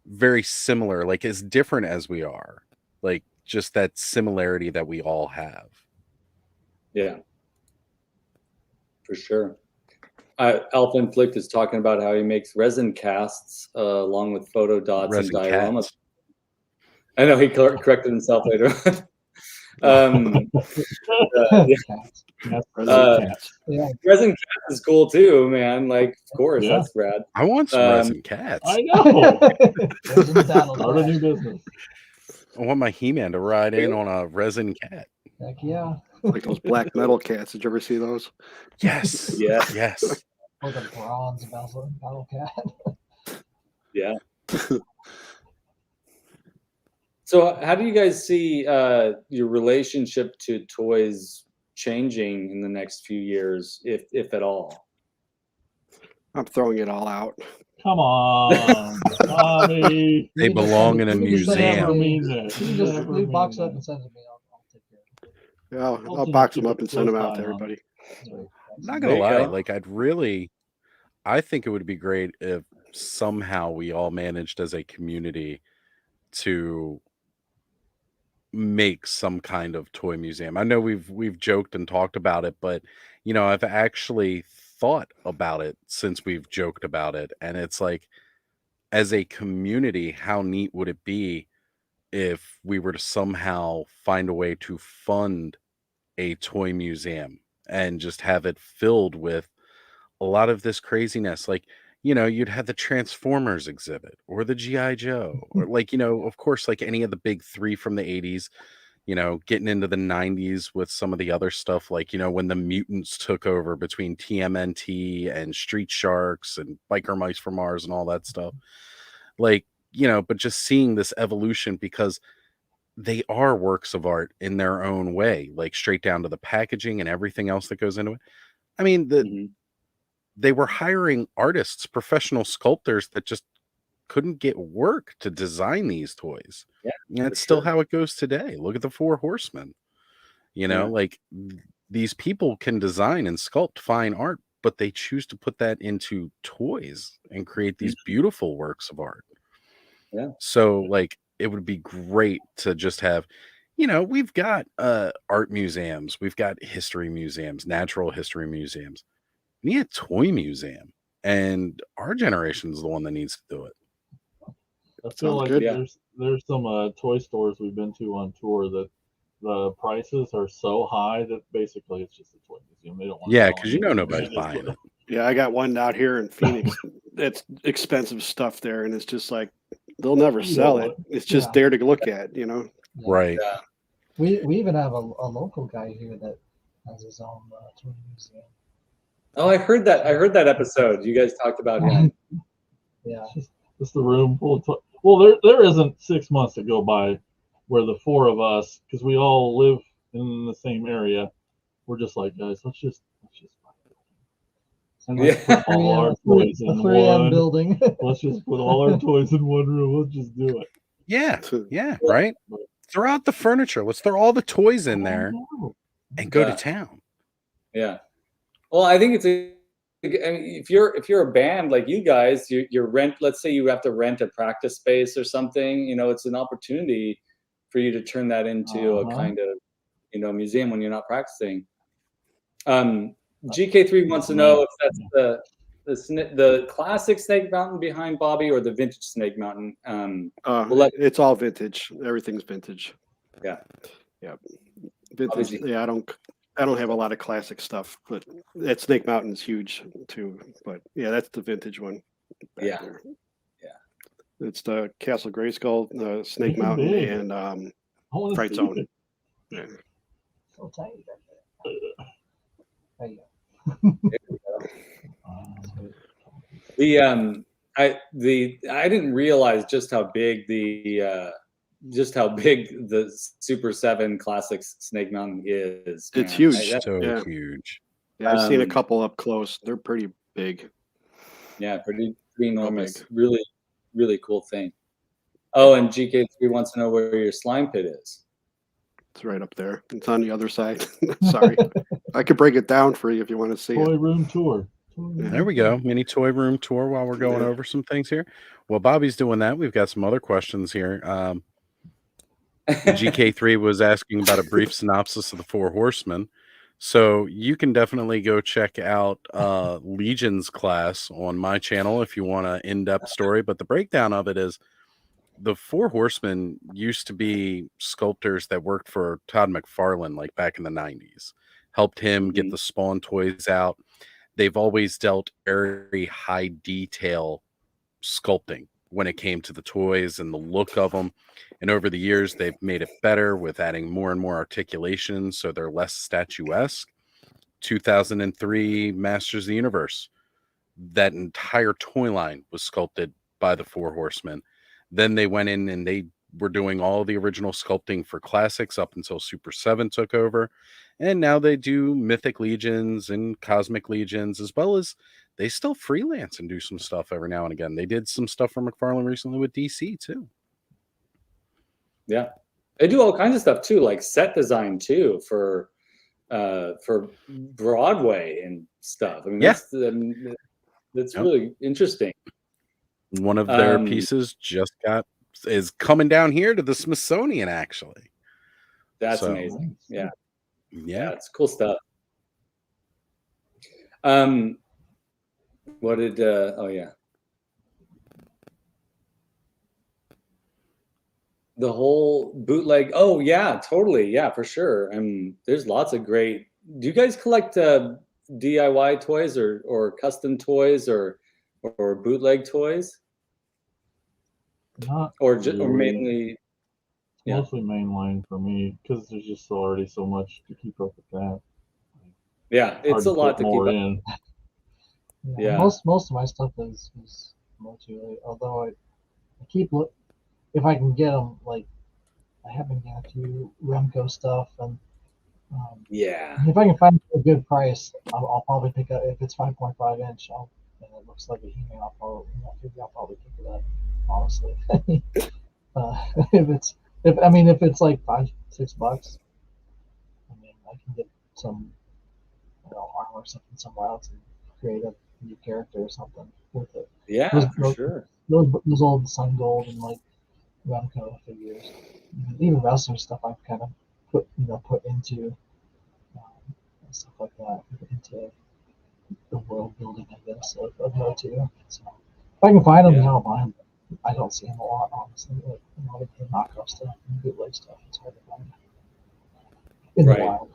very similar, like as different as we are, like just that similarity that we all have. Yeah, for sure. Alpha Inflict is talking about how he makes resin casts along with photo dots and diorama. Cats. I know he corrected himself later on. Resin cats is cool too, man. Like, of course, that's rad. I want some resin cats. I know. Start a new business. I want my He-Man to ride in on a resin cat. Heck yeah. Like those black metal cats. Did you ever see those? Yes. Yes. Or the bronze battle cat. Yeah. So how do you guys see your relationship to toys changing in the next few years, if at all? I'm throwing it all out. Come on, Tommy. They belong in a museum. You just box up and send it to me. I'll take care of it. Yeah, I'll box them up and send them out to everybody. I'm not gonna lie, like I think it would be great if somehow we all managed as a community to make some kind of toy museum. I know we've joked and talked about it, but you know, I've actually thought about it since we've joked about it, and it's like, as a community, how neat would it be if we were to somehow find a way to fund a toy museum and just have it filled with a lot of this craziness? Like, you know, you'd have the Transformers exhibit or the G.I. Joe, or like, you know, of course, like any of the big three from the 80s, you know, getting into the 90s with some of the other stuff, like, you know, when the mutants took over between TMNT and Street Sharks and Biker Mice from Mars and all that stuff. Like, you know, but just seeing this evolution, because they are works of art in their own way, like straight down to the packaging and everything else that goes into it. I mean, they were hiring artists, professional sculptors that just couldn't get work to design these toys. Yeah, and that's still how it goes today. Look at the Four Horsemen. You know, like these people can design and sculpt fine art, but they choose to put that into toys and create these beautiful works of art. Yeah. So like it would be great to just have, you know, we've got art museums, we've got history museums, natural history museums. We need a toy museum, and our generation is the one that needs to do it. I feel like there's some toy stores we've been to on tour that the prices are so high that basically it's just a toy museum. They don't want because you know nobody's buying it. Yeah, I got one out here in Phoenix. That's expensive stuff there, and it's just like they'll never sell it. It's just there to look at, you know. Right. Yeah. We even have a local guy here that has his own toy museum. Oh, I heard that episode. You guys talked about him. Yeah. It's the room full of toys. Well, there isn't 6 months to go by where the four of us, because we all live in the same area, we're just like, guys, let's just buy it. And let's put all our toys in one building. Let's just put all our toys in one room. Let's just do it. Yeah, right. Throw out the furniture. Let's throw all the toys in there and go to town. Yeah. Well, I think I mean, if you're a band like you guys, let's say you have to rent a practice space or something, you know, it's an opportunity for you to turn that into a kind of, you know, museum when you're not practicing. GK3 wants to know if that's the classic Snake Mountain behind Bobby or the vintage Snake Mountain. It's all vintage. Everything's vintage. Yeah. Vintage. Obviously. Yeah, I don't have a lot of classic stuff, but that Snake Mountain's huge too. But yeah, that's the vintage one. Yeah. There. It's the Castle Grayskull, Snake Mountain, and Fright Zone. Yeah. So tiny. There you go. I didn't realize just how big the Super 7 Classics Snake Mountain is. It's huge. Huge. Yeah, I've seen a couple up close. They're pretty big. Yeah, pretty enormous. Really, really cool thing. Oh, and GK3 wants to know where your slime pit is. It's right up there. It's on the other side. Sorry. I could break it down for you if you want to see Toy it. room tour. There we go. Mini toy room tour while we're going over some things here. While Bobby's doing that, we've got some other questions here. GK3 was asking about a brief synopsis of the Four Horsemen. So you can definitely go check out Legion's class on my channel if you want an in-depth story. But the breakdown of it is the Four Horsemen used to be sculptors that worked for Todd McFarlane, like back in the 90s, helped him get the Spawn toys out. They've always dealt very high detail sculpting when it came to the toys and the look of them. And over the years, they've made it better with adding more and more articulation, so they're less statuesque. 2003 Masters of the Universe, that entire toy line was sculpted by the Four Horsemen. Then they went in and they were doing all the original sculpting for classics up until Super 7 took over. And now they do Mythic Legions and Cosmic Legions, as well as they still freelance and do some stuff every now and again. They did some stuff for McFarlane recently with DC too. Yeah, they do all kinds of stuff too, like set design too for Broadway and stuff. I mean, that's really interesting. One of their pieces is coming down here to the Smithsonian, actually. That's amazing. Yeah, it's cool stuff. What did the whole bootleg? Oh yeah, totally. Yeah, for sure. There's lots of great. Do you guys collect DIY toys or custom toys or bootleg toys? Not or really. or mainly mostly mainline for me because there's just already so much to keep up with that. Yeah, it's a lot to keep up. In. Yeah, most of my stuff is multi-related. Although I keep if I can get them, like I have been getting to Remco stuff, and if I can find a good price, I'll probably pick up. If it's 5.5 inch, and it looks like a He-Man, I'll probably pick it up. Honestly, if it's like $5-6, I mean I can get some armor or something somewhere else and create a new character or something with it. Yeah, for sure. Those old Sun Gold and like Remco figures, even wrestler stuff, I've kind of put into stuff like that, into the world building, I guess, of MO2. So if I can find them, I'll buy them. I don't see them a lot, honestly. Like a lot of the knockoff stuff and bootleg stuff, it's hard to find in the wild.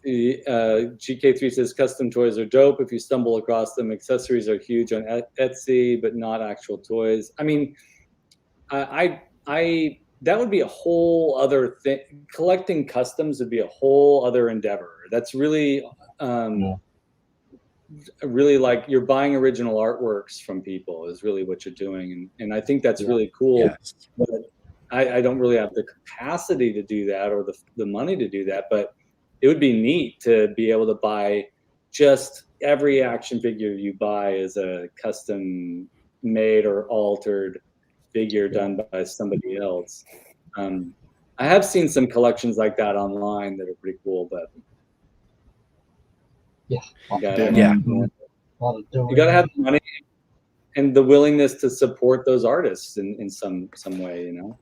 GK3 says custom toys are dope if you stumble across them. Accessories are huge on Etsy, but not actual toys. I mean, I that would be a whole other thing. Collecting customs would be a whole other endeavor. That's really really like you're buying original artworks from people is really what you're doing, and I think that's really cool. Yes. But I don't really have the capacity to do that or the money to do that, but it would be neat to be able to buy just every action figure you buy is a custom made or altered figure done by somebody else. I have seen some collections like that online that are pretty cool, but you gotta have the money and the willingness to support those artists in some way, you know.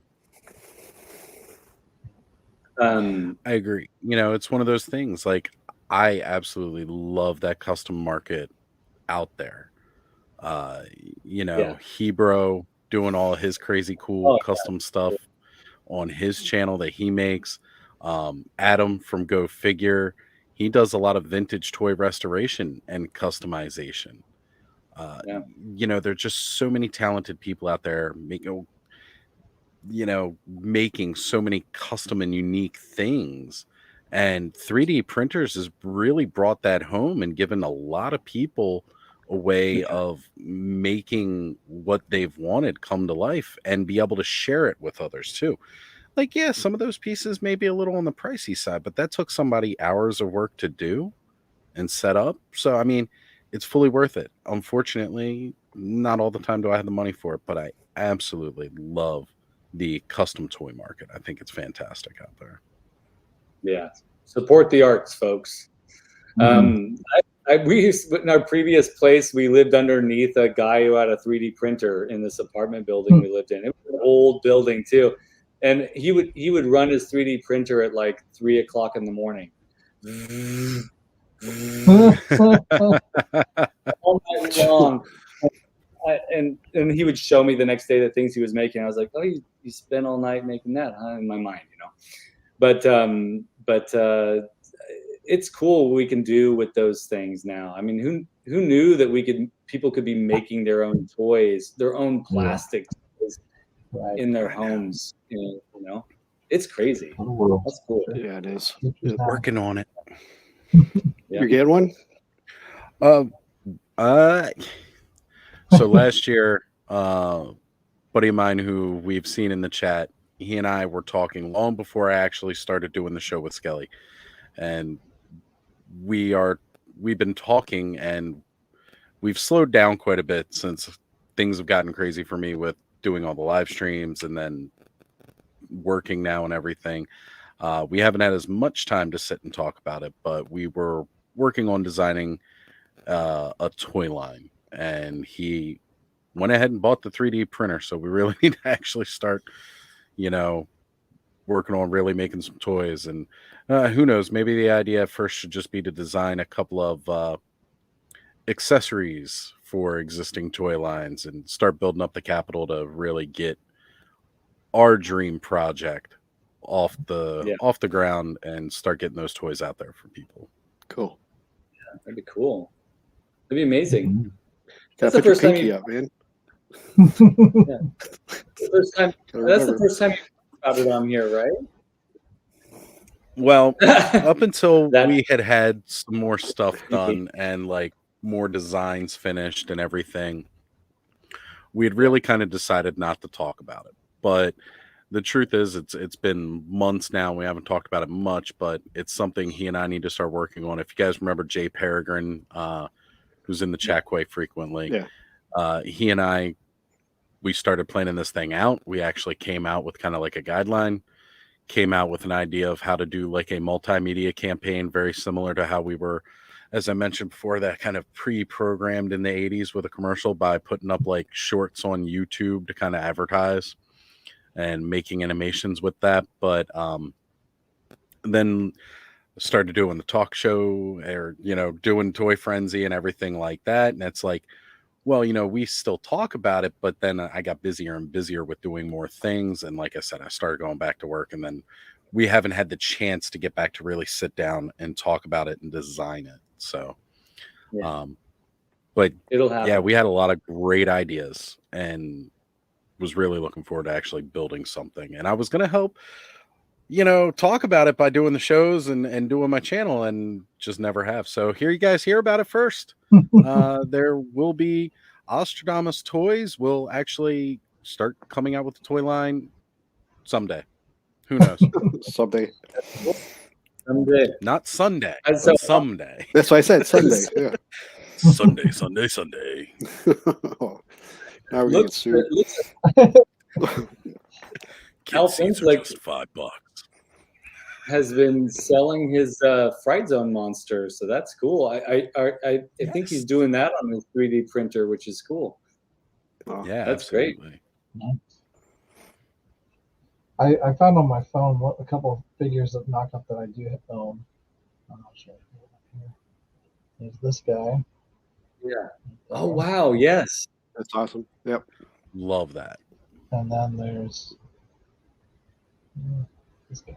I agree. It's one of those things. Like I absolutely love that custom market out there. You know, Hebro doing all his crazy cool custom stuff on his channel that he makes. Adam from Go Figure, he does a lot of vintage toy restoration and customization. You know, there's just so many talented people out there making, you know, making so many custom and unique things. And 3D printers has really brought that home and given a lot of people a way of making what they've wanted come to life and be able to share it with others too. Like, yeah, some of those pieces may be a little on the pricey side, but that took somebody hours of work to do and set up. So, I mean, it's fully worth it. Unfortunately, not all the time do I have the money for it, but I absolutely love the custom toy market. I think it's fantastic out there. Yeah. Support the arts, folks. We used, in our previous place, we lived underneath a guy who had a 3D printer in this apartment building we lived in. It was an old building too. And he would run his 3D printer at like 3 o'clock in the morning. All night long. And he would show me the next day the things he was making. I was like, oh, you spent all night making that, huh? In my mind, you know. But it's cool what we can do with those things now. I mean, who knew that people could be making their own toys, their own plastic toys in their homes, you know? It's crazy. That's cool. Yeah, it is. Working on it. You get one? So last year, buddy of mine who we've seen in the chat, he and I were talking long before I actually started doing the show with Skelly, and we've been talking, and we've slowed down quite a bit since things have gotten crazy for me with doing all the live streams and then working now and everything. We haven't had as much time to sit and talk about it, but we were working on designing a toy line, and he went ahead and bought the 3D printer. So we really need to actually start, you know, working on really making some toys. And who knows, maybe the idea at first should just be to design a couple of accessories for existing toy lines and start building up the capital to really get our dream project off the ground and start getting those toys out there for people. Cool. Yeah, that'd be cool. That'd be amazing. That's the first time you up, man. That's the first time you got it on here, right? Well, up until we had some more stuff done and like more designs finished and everything, we had really kind of decided not to talk about it. But the truth is, it's been months now. We haven't talked about it much, but it's something he and I need to start working on. If you guys remember Jay Peregrine, who's in the chat quite frequently, he and I, we started planning this thing out. We actually came out with kind of like a guideline, came out with an idea of how to do like a multimedia campaign, very similar to how we were, as I mentioned before, that kind of pre-programmed in the 80s with a commercial by putting up like shorts on YouTube to kind of advertise and making animations with that. But then started doing the talk show, or, you know, doing Toy Frenzy and everything like that. And it's like, well, you know, we still talk about it, but then I got busier and busier with doing more things. And like I said, I started going back to work, and then we haven't had the chance to get back to really sit down and talk about it and design it. So, but it'll happen. Yeah, we had a lot of great ideas and was really looking forward to actually building something. And I was going to help, you know, talk about it by doing the shows and doing my channel, and just never have. So here you guys hear about it first. There will be Ostradamus Toys will actually start coming out with the toy line someday. Who knows? Someday. Not Sunday, So, but someday. That's why I said Sunday. Yeah. Sunday. Now we're getting sued. ALL Things like $5 has been selling his Fright Zone monster, so that's cool. I think he's doing that on his 3D printer, which is cool. Oh, yeah, that's absolutely. great. I found on my phone a couple of figures of knockup that I do own. I'm not sure. There's this guy. Yeah. Oh wow, yes. That's awesome. Yep. Love that. And then there's this guy.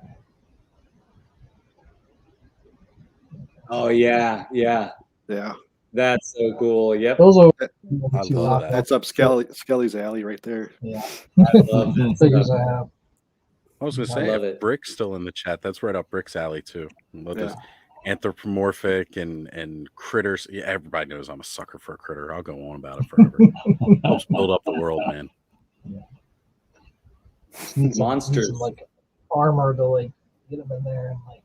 Oh yeah, yeah. Yeah. That's so cool. Yep. Those are I two love knockoffs. that. That's up Skelly's alley right there. Yeah. I love that Figures stuff. I have. I was going to I say, love if it. Brick's still in the chat, that's right up Brick's alley too. I love those anthropomorphic and critters. Yeah, everybody knows I'm a sucker for a critter. I'll go on about it forever. Helps build up the world, man. Just need some, Monsters. Need some, like armor to like get them in there and like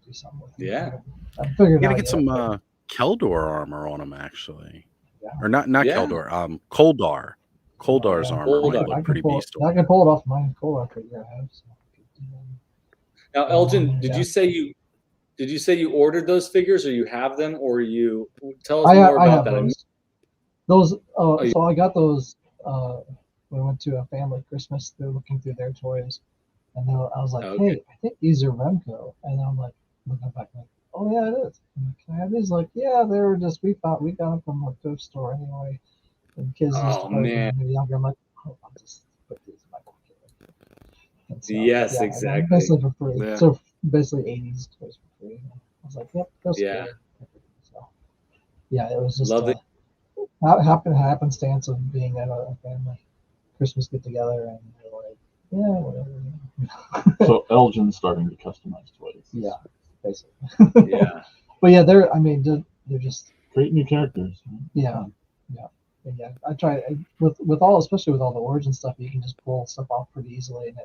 do something with them. Yeah. I figured You gotta out get yet, some but Keldor armor on them, actually. Yeah. Or not Yeah. Keldor, Koldar. Koldar's yeah. armor might Koldar. look pretty beast. I can pull it off my Koldar figure I have. So. Now, Elgin, Yeah. did you say you ordered those figures, or you have them, or you tell us I more have about that? those. you- So I got those. We went to a family Christmas. They're looking through their toys, and I was like, Okay. "Hey, I think these are Remco." And I'm like, looking back, like, "Oh yeah, it is." I'm like, "Can I have these?" Like, "Yeah, they were just we got them from a thrift store anyway." And kids used to Oh, play with them man. when they were younger. I'm like, "Oh, I'll just put these in my pocket." And so, Yes, yeah, exactly. basically for free. Yeah. So basically 80s toys for free. I was like, "Yep, those Yeah. So yeah, it was just Love it. happenstance of being at a family Christmas get together, and they're like, yeah, whatever. So Elgin's starting to customize toys. Yeah, basically. Yeah. But yeah, they're just Create new characters. yeah. But yeah, I try with all, especially with all the origin stuff, you can just pull stuff off pretty easily, and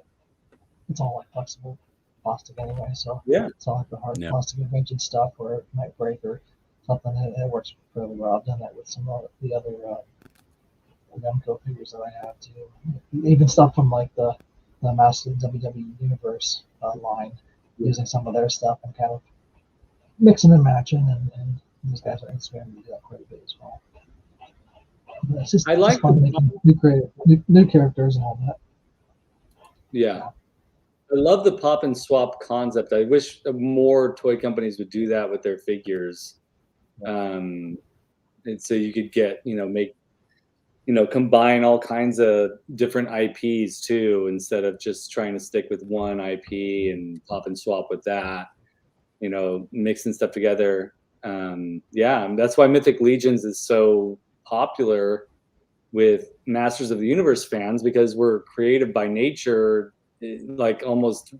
it's all like flexible plastic anyway. So Yeah. it's all like the hard Yeah. plastic invention stuff where it might break or something. It works really well. I've done that with some of the other Remco figures that I have too. Even stuff from like the Master WWE Universe line, using some of their stuff and kind of mixing and matching, and these guys on Instagram do that quite a bit as well. But it's just, I like fun making new characters and all that. Yeah. I love the pop and swap concept. I wish more toy companies would do that with their figures. And so you could get, combine all kinds of different IPs too, instead of just trying to stick with one IP and pop and swap with that, mixing stuff together. And that's why Mythic Legions is so popular with Masters of the Universe fans, because we're creative by nature, like almost,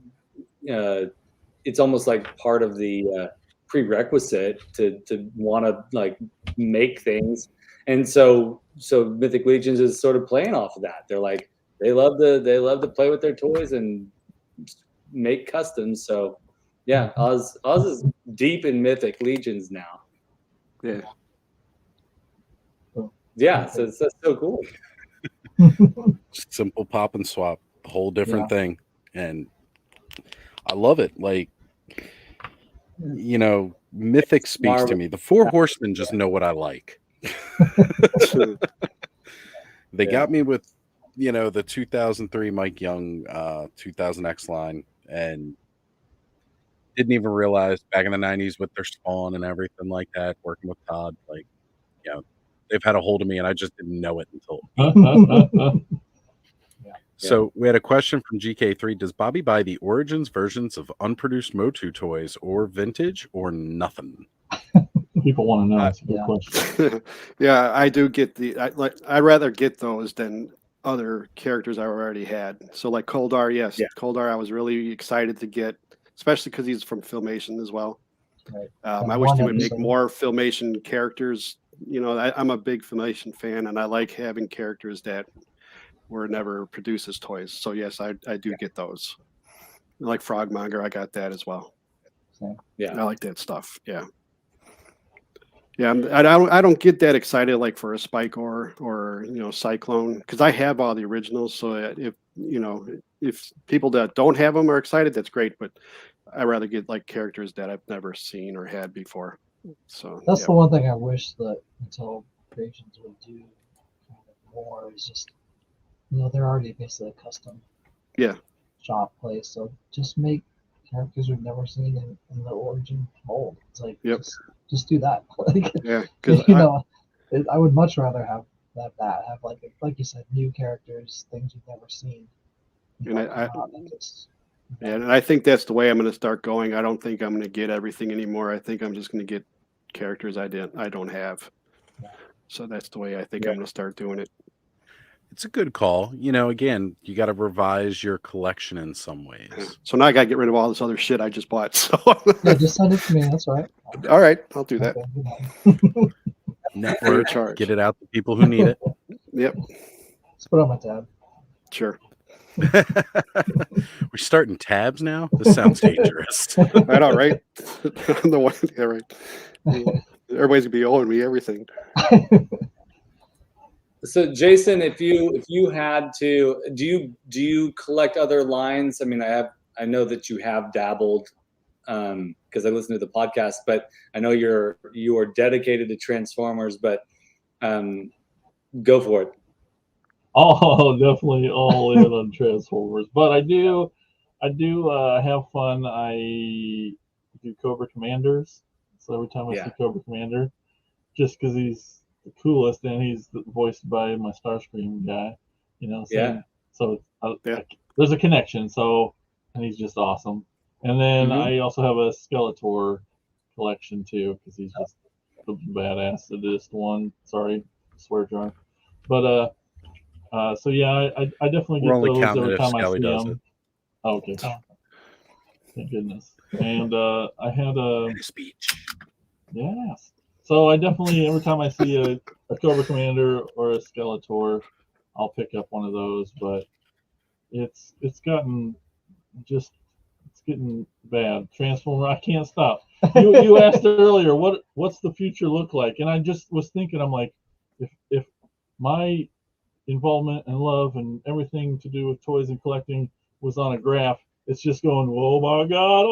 it's almost like part of the prerequisite to want to like make things. And so Mythic Legions is sort of playing off of that. They're like, they love to play with their toys and make customs. So yeah, Oz is deep in Mythic Legions now. Yeah. Yeah, so that's so cool. Simple pop and swap, a whole different thing. And I love it. Like, Mythic speaks to me. The Four Horsemen just know what I like. They got me with, the 2003 Mike Young 2000X line, and didn't even realize back in the 90s with their Spawn and everything like that, working with Todd, like, they've had a hold of me and I just didn't know it until. So we had a question from GK3. Does Bobby buy the Origins versions of unproduced Motu toys, or vintage, or nothing? People want to know. That's a good question. Yeah, I do get I rather get those than other characters I already had. So like Koldar, yes. Yeah. Koldar I was really excited to get, especially because he's from Filmation as well. Right. I wish they would make more Filmation characters. I'm a big Filmation fan, and I like having characters that were never produced as toys. So yes, I do get those. Like Frogmonger, I got that as well. Yeah, I like that stuff. Yeah. Yeah, I don't get that excited like for a Spike or Cyclone, because I have all the originals. So if people that don't have them are excited, that's great. But I rather get like characters that I've never seen or had before. So that's the one thing I wish that Mattel Creations would do kind of more, is just, they're already basically a custom shop place. So just characters we've never seen in the origin mold. It's like Yep. just do that. Like, Yeah, because you know, I would much rather have have like you said, new characters, things you've never seen. And And I think that's the way I'm going to start going. I don't think I'm going to get everything anymore. I think I'm just going to get characters I don't have. So that's the way I think I'm going to start doing it. It's a good call. You know, again, you got to revise your collection in some ways. So now I got to get rid of all this other shit I just bought. So yeah, just send it to me. That's right. all right, I'll do that. Network, charge. get it out to people who need it. Yep, Let's put it on my tab. sure. We're starting tabs now. This sounds dangerous. I know, right? I'm the one. Yeah, right. Everybody's gonna be owing me everything. So Jason, if you had to, do you collect other lines? I mean, I know that you have dabbled because I listen to the podcast, but I know you are dedicated to Transformers, but go for it. Oh, definitely all in on Transformers, but I do have fun. I do Cobra Commanders, so every time I see Cobra Commander, just because he's the coolest and he's voiced by my Starscream guy, you know. So there's a connection. So, and he's just awesome. And then I also have a Skeletor collection too, because he's just the badass one. Sorry, swear jar. But so yeah, I definitely get those every time I see them. Oh, okay. Thank goodness. And I had a speech. Yes. So I definitely, every time I see a Cobra Commander or a Skeletor, I'll pick up one of those. But it's getting bad. Transformer, I can't stop. You asked earlier, what's the future look like? And I just was thinking, I'm like, if my involvement and love and everything to do with toys and collecting was on a graph, it's just going, oh my god,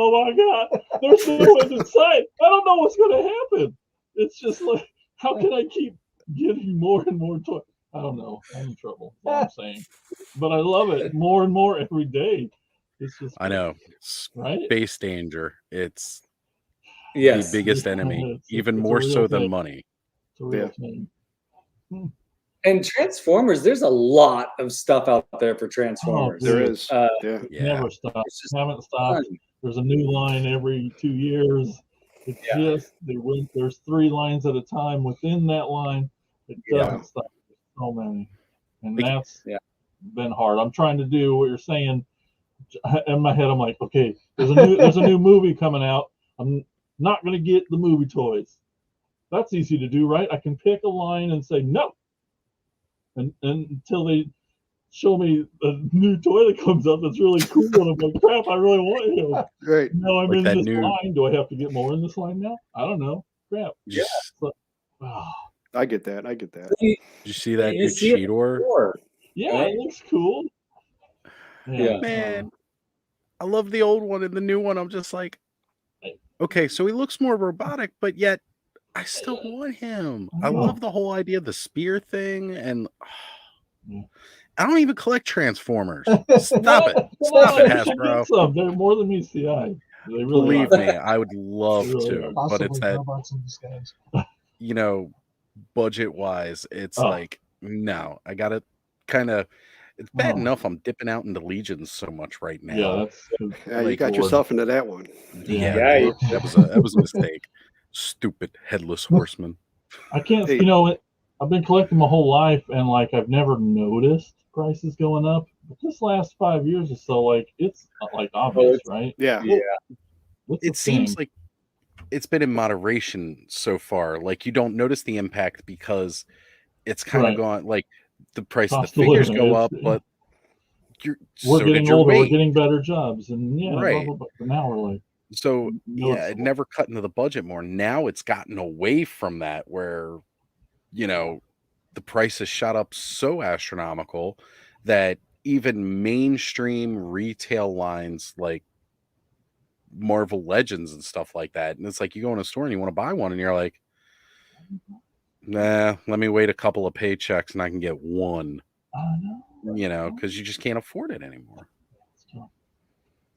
there's no end in sight. I don't know what's going to happen. It's just like, how can I keep getting more and more toys? I don't know. I'm in trouble. That's what I'm saying. But I love it more and more every day. It's just, I know, right? Space danger. It's the biggest enemy, even more so than money. It's a real thing. And Transformers, there's a lot of stuff out there for Transformers. There is. Never stop. Haven't stopped. There's a new line every 2 years. It's just there's 3 lines at a time within that line. It doesn't stop. There's so many, and that's been hard. I'm trying to do what you're saying. In my head, I'm like, okay, there's a new movie coming out. I'm not gonna get the movie toys. That's easy to do, right? I can pick a line and say no. And until they show me a new toy that comes up that's really cool, and I'm like, crap, I really want him. Right. Now I'm in this line. Do I have to get more in this line now? I don't know. Crap. Yeah. So, I get that. Did you see that new Cheetor? Yeah, it looks cool. Yeah. Man, I love the old one and the new one. I'm just like, okay, so he looks more robotic, but yet I still want him. I love the whole idea of the spear thing, and I don't even collect Transformers. Stop it. Stop it, Hasbro. They're more than meets the eye. They really Believe me, I would love to, but it's that, you know, budget-wise, it's like, no, I got to kind of, it's bad enough I'm dipping out into Legions so much right now. Yeah, you got yourself into that one. Yeah, that was a mistake. Stupid headless horseman. I can't, you know, I've been collecting my whole life, and like I've never noticed prices going up. But this last 5 years or so, like it's like obvious, right? Yeah. It seems like it's been in moderation so far. Like you don't notice the impact because it's kind of gone. Like the price of the figures go up, but we're getting older, we're getting better jobs, and blah, blah, blah, but now we're like. So it never cut into the budget more. Now it's gotten away from that where, you know, the price has shot up so astronomical that even mainstream retail lines like Marvel Legends and stuff like that, and it's like you go in a store and you want to buy one and you're like, nah, let me wait a couple of paychecks and I can get one. You know, because you just can't afford it anymore.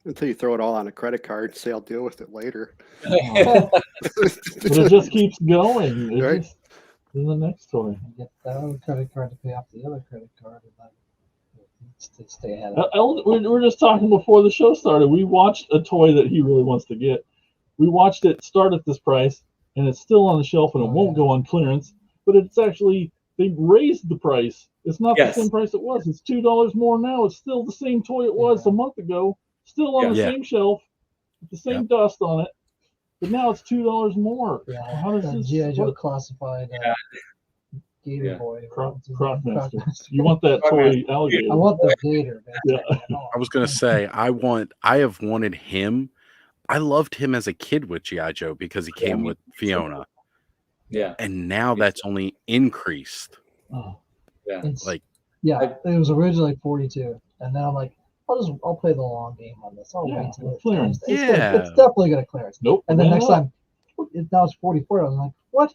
Until you throw it all on a credit card and say I'll deal with it later. But it just keeps going. It Right. just, in the next toy. You get that other credit card to pay off the other credit card, and then to stay ahead of it. We were just talking before the show started. We watched a toy that he really wants to get. We watched it start at this price, and it's still on the shelf, and it won't go on clearance. But it's actually, they raised the price. It's not the same price it was. It's $2 more now. It's still the same toy it was a month ago. Still on the same shelf, with the same dust on it. But now it's $2 more. Yeah, How does this G.I. Joe classified Gator Boy. Crockmaster. You want that toy alligator? I want the gator. Yeah. I was gonna say I have wanted him. I loved him as a kid with G.I. Joe because he came with Fiona. Yeah. And now that's only increased. Oh. Yeah. Like it was originally 42, and then I'm like, I'll play the long game on this. I'll wait till it's clearance. It's definitely gonna clearance. Nope. And then next time, now it's 44. I was like, what?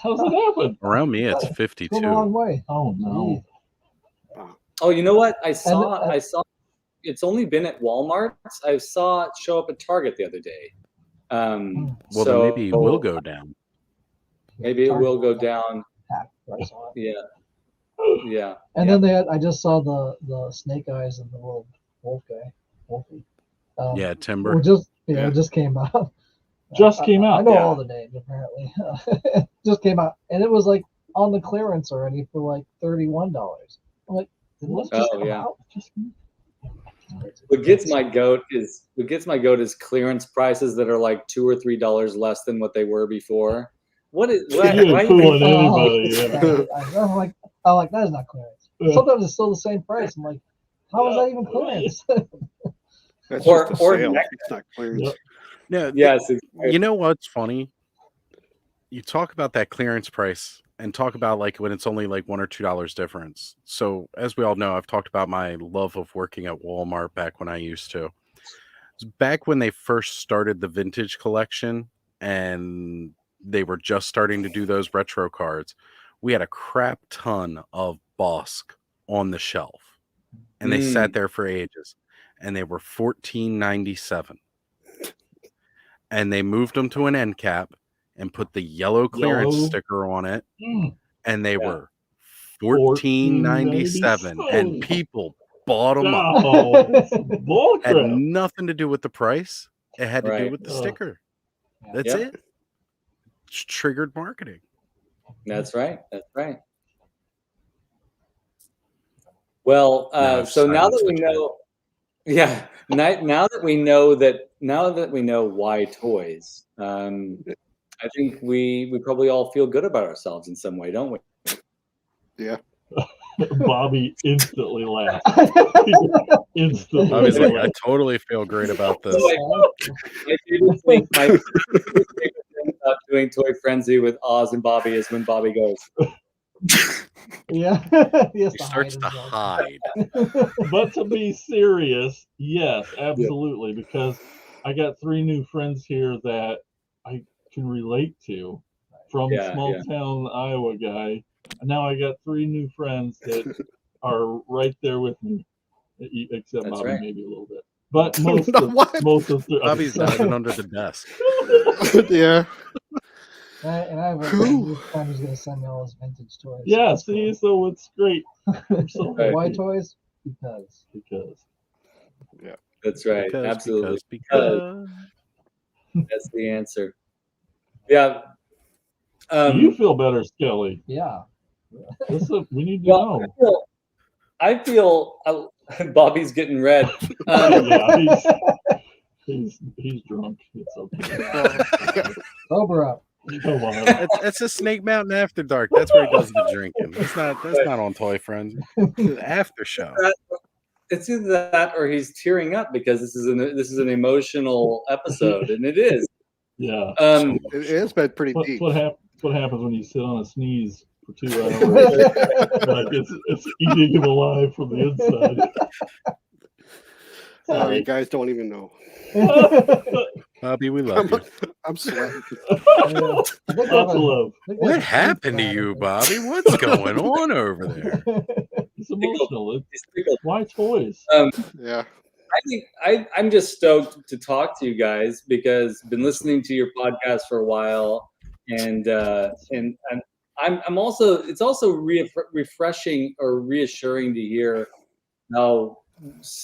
How's it happen? Around me, it's 52. Going the wrong way. Oh no. Oh, you know what? I saw it's only been at Walmart. I saw it show up at Target the other day. Well, then maybe it will go down. Maybe it will go down. Yeah. Yeah. And then I just saw the snake eyes and the little wolf guy, Wolfie. Yeah, Timber. It just came out. Just came out. I know all the names apparently. Just came out, and it was like on the clearance already for like $31. I'm like, did this just come out? What gets my goat is clearance prices that are like $2 or $3 less than what they were before. What is You're fooling anybody? I'm like, that is not clearance. Sometimes it's still the same price. I'm like, how is that even clearance? That's just a sale. It's not clearance. No, yes. You know what's funny? You talk about that clearance price and talk about like when it's only like $1 or $2 difference. So as we all know, I've talked about my love of working at Walmart back when I used to. It was back when they first started the vintage collection and they were just starting to do those retro cards. We had a crap ton of Bosk on the shelf, and they sat there for ages, and they were $14.97. And they moved them to an end cap and put the yellow clearance sticker on it, and they were $14.97, and people bought them up. Had nothing to do with the price; it had to do with the sticker. That's it. It's triggered marketing. That's right. That's right. Well, so now that we know, now that we know why toys, I think we probably all feel good about ourselves in some way, don't we? Yeah. Bobby instantly laughed. Instantly. I was like, I totally feel great about this. My favorite thing about doing Toy Frenzy with Oz and Bobby is when Bobby goes. Yeah. He starts to hide. But to be serious, yes, absolutely, because I got 3 new friends here that I can relate to from small town Iowa guy. And now I got 3 new friends that are right there with me, except Bobby maybe a little bit. But most of Bobby's diving under the desk. Yeah. And I have a friend who's going to send me all his vintage toys. Yeah, see, so it's great. So why toys? Because. Yeah, that's right. Because, absolutely. Because. That's the answer. Yeah. You feel better, Skelly. Yeah. We need to know. I feel Bobby's getting red. Yeah, he's drunk. It's okay. Sober up. Come on. That's a Snake Mountain After Dark. That's where he does the drinking. That's not on Toy Friends. It's after show. It's either that or he's tearing up because this is an emotional episode, and it is. Yeah. It has been pretty deep. What happens when you sit on a sneeze for 2 hours? Like it's eating him alive from the inside. Sorry, you guys don't even know. Bobby, we love you. I'm sweating. Lots of love. What happened to you, Bobby? What's going on over there? It's emotional. Why toys? Yeah. I'm just stoked to talk to you guys because I've been listening to your podcast for a while, and I'm also, it's also refreshing or reassuring to hear how,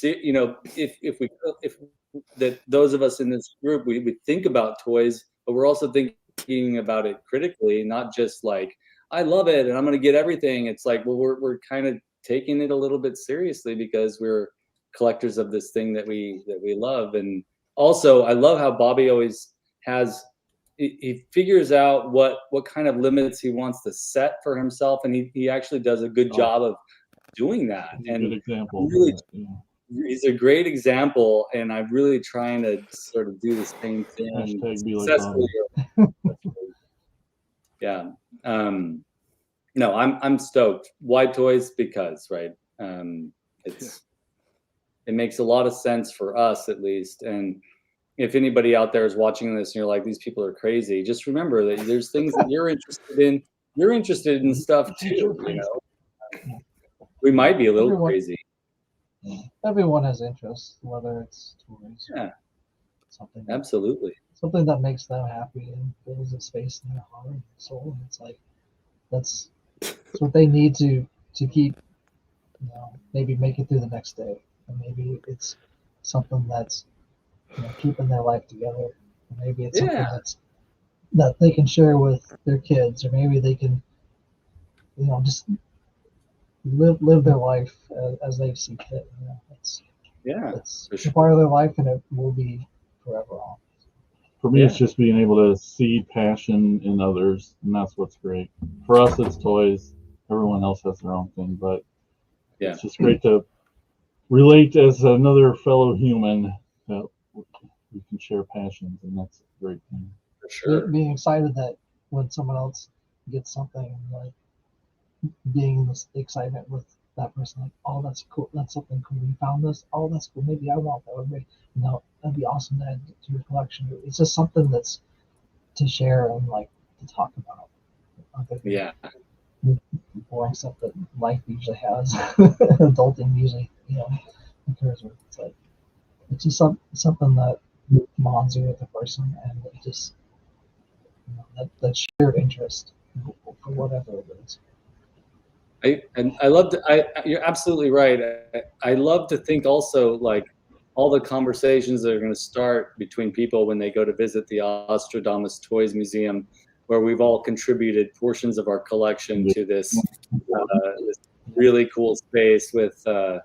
you know, if that those of us in this group, we think about toys, but we're also thinking about it critically, not just like, I love it and I'm going to get everything. It's like, well, we're kind of taking it a little bit seriously because we're collectors of this thing that we love. And also, I love how Bobby always has, he figures out what kind of limits he wants to set for himself, and he actually does a good job of doing that. And good example. Really, he's a great example, and I'm really trying to sort of do the same thing successfully. Yeah. No, I'm stoked. Why toys? Because, right? It makes a lot of sense for us, at least. And if anybody out there is watching this and you're like, these people are crazy, just remember that there's things that you're interested in. You're interested in stuff too, you know. We might be a little crazy. Everyone has interests, whether it's toys or something. Absolutely. Something that makes them happy and fills a space in their heart and soul. It's like that's what they need to keep, you know, maybe make it through the next day. And maybe it's something that's, you know, keeping their life together. Or maybe it's something that they can share with their kids, or maybe they can, you know, just live their life as they see fit. You know, it's a part of their life, and it will be forever on. For me, it's just being able to see passion in others, and that's what's great. For us, it's toys. Everyone else has their own thing, but it's just great to relate as another fellow human that we can share passions, and that's a great thing. For sure. Being excited that when someone else gets something, like being in this excitement with that person, like, oh, that's cool, that's something cool, you found this, oh, that's cool, maybe I want that, or maybe, you know, that'd be awesome to add to your collection. It's just something that's to share and like to talk about. Boring stuff that life usually has, adulting usually, you know, occurs with. It's like, it's just something that bonds you with the person, and it just, you know, that shared interest for whatever it is. I love to, you're absolutely right. I love to think also, like, all the conversations that are going to start between people when they go to visit the Ostradamus Toys Museum, where we've all contributed portions of our collection to this really cool space with a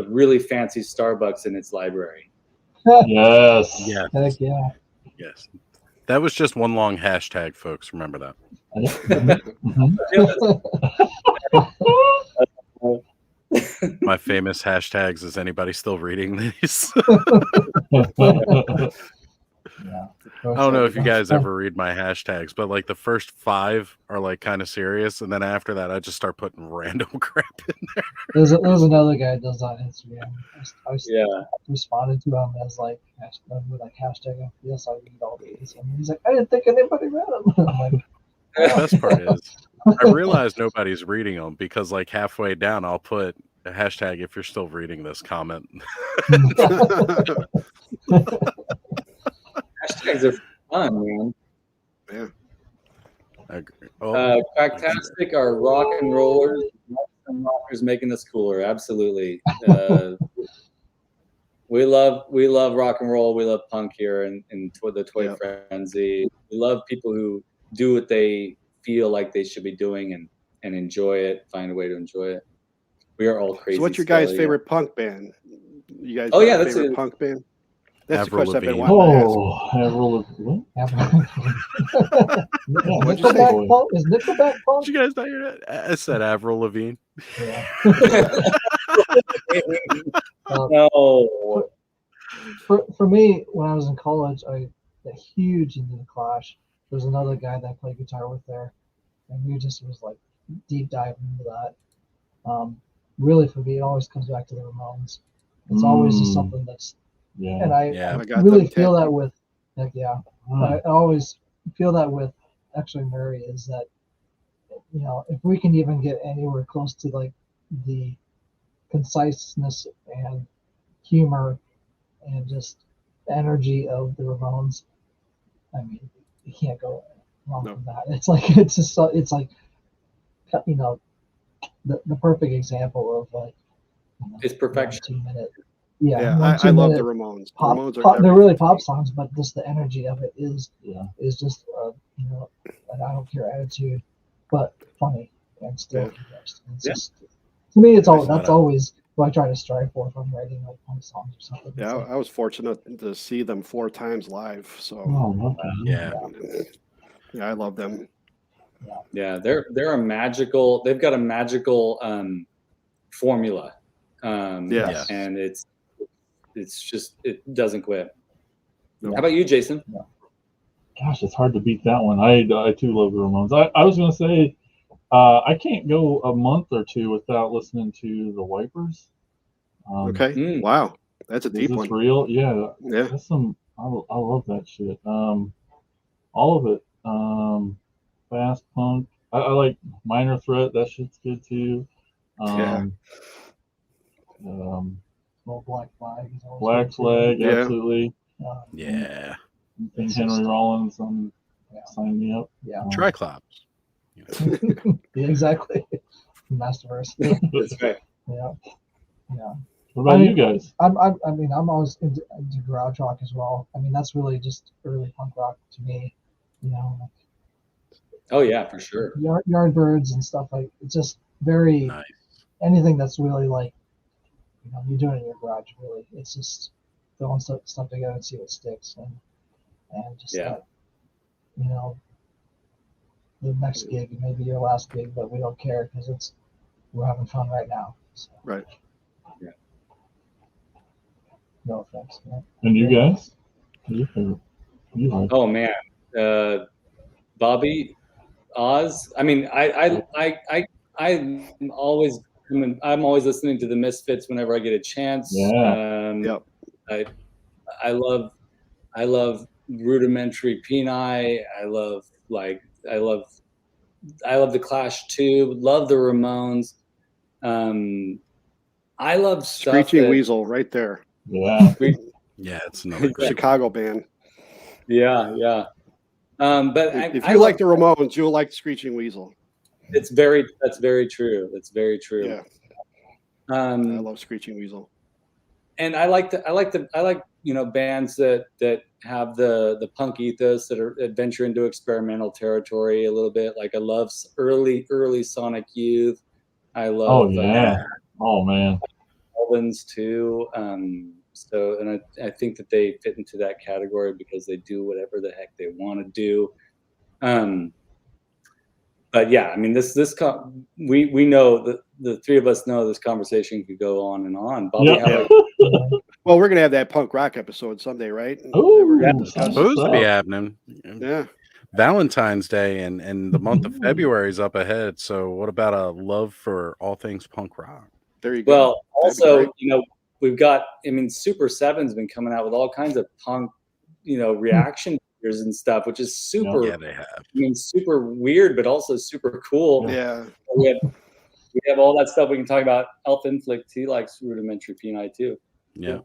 really fancy Starbucks in its library. Yes. Yeah. Heck yeah. Yes. That was just one long hashtag, folks. Remember that. My famous hashtags. Is anybody still reading these? I don't know if you guys ever read my hashtags, but like the first 5 are like kind of serious, and then after that, I just start putting random crap in there. There's another guy that does that on Instagram. I responded to him as like hashtag yes, I read all these, and he's like, I didn't think anybody read them. I'm like, the best part is, I realize nobody's reading them because like halfway down, I'll put a hashtag if you're still reading this comment. Hashtags are fun, man. Yeah. I agree. Cracktastic are rock and rollers. And rockers making us cooler. Absolutely. We love rock and roll. We love punk here in the Toy Frenzy. We love people who do what they feel like they should be doing and enjoy it, find a way to enjoy it. We are all crazy. So what's your guys' favorite punk band? You guys that's favorite punk band? That's Avril the question I've been Lavigne. wanting to ask. Is Nickelback punk? Did you guys not hear that? I said Avril Lavigne. Yeah. No. For me, when I was in college, I got huge into the Clash. There's another guy that I played guitar with there, and we just was like deep diving into that. Really, for me, it always comes back to the Ramones. It's always just something that's, and I really feel that with, like, I always feel that with actually Murray, is that, you know, if we can even get anywhere close to like the conciseness and humor and just the energy of the Ramones. I mean, you can't go wrong from that. It's like it's just so, it's like, you know, the perfect example of like, you know, It's perfection. 2 minute. Yeah, one I love 2 the minute Ramones. pop, Ramones are they're everything really to pop me. songs, but just the energy of it is just you know, an I don't care attitude, but funny and still interesting. It's just, to me, it's all that's always what I try to strive for if I'm writing like punk songs or something. Yeah, Like, I was fortunate to see them 4 times live. So Yeah. I love them. Yeah, they're a magical. They've got a magical formula. Yes. And it's just, it doesn't quit. No. How about you, Jason? Gosh, it's hard to beat that one. I too love the Ramones. I was gonna say, I can't go a month or two without listening to the Wipers. Okay. Wow, that's a deep is one. this real? Yeah. Yeah. That's some. I love that shit. All of it. Fast punk. I like Minor Threat. That shit's good too. well, Black Flag. Is always Black good, too. Flag, Yeah. absolutely. Yeah. And Henry Rollins, sign me up. Yeah. Triclops. Yeah, exactly. Masterverse. That's right. Yeah. Yeah. What about you guys? I mean, I'm always into garage rock as well. I mean, that's really just early punk rock to me. You know, like, Oh yeah, for sure. Yardbirds and stuff like, it's just very Nice. anything that's really like, you know, you do it in your garage. Really, it's just throwing stuff together and see what sticks, and just that, you know, the next gig maybe your last gig, but we don't care because we're having fun right now. So. Right. Yeah. No offense. Yeah. And you guys? What do you like? Oh man, Bobby, Oz. I mean, I'm always listening to the Misfits whenever I get a chance. Yeah. I love Rudimentary Peni. I love the Clash too. Love the Ramones. I love stuff. Screeching Weasel, right there. Yeah. Yeah, it's another great Chicago band. Yeah. But if you like the Ramones, you'll like Screeching Weasel. That's very true. That's very true. Yeah. I love Screeching Weasel. And I like you know, bands that have the punk ethos, that are adventure into experimental territory a little bit. Like I love early Sonic Youth. I love oh man, Albans too. So, and I think that they fit into that category because they do whatever the heck they want to do. But yeah, I mean, we know that the three of us know this conversation could go on and on. Bobby, well, we're gonna have that punk rock episode someday, right? Oh, it's supposed to be happening. Yeah. Valentine's Day and the month of February is up ahead. So what about a love for all things punk rock? There you go. Well, also, you know, we've got, I mean, Super 7's been coming out with all kinds of punk, you know, reaction videos and stuff, which is super. Yeah, they have. I mean, super weird, but also super cool. Yeah. We have all that stuff we can talk about. Elf Inflict, he likes Rudimentary Peni too. Yeah.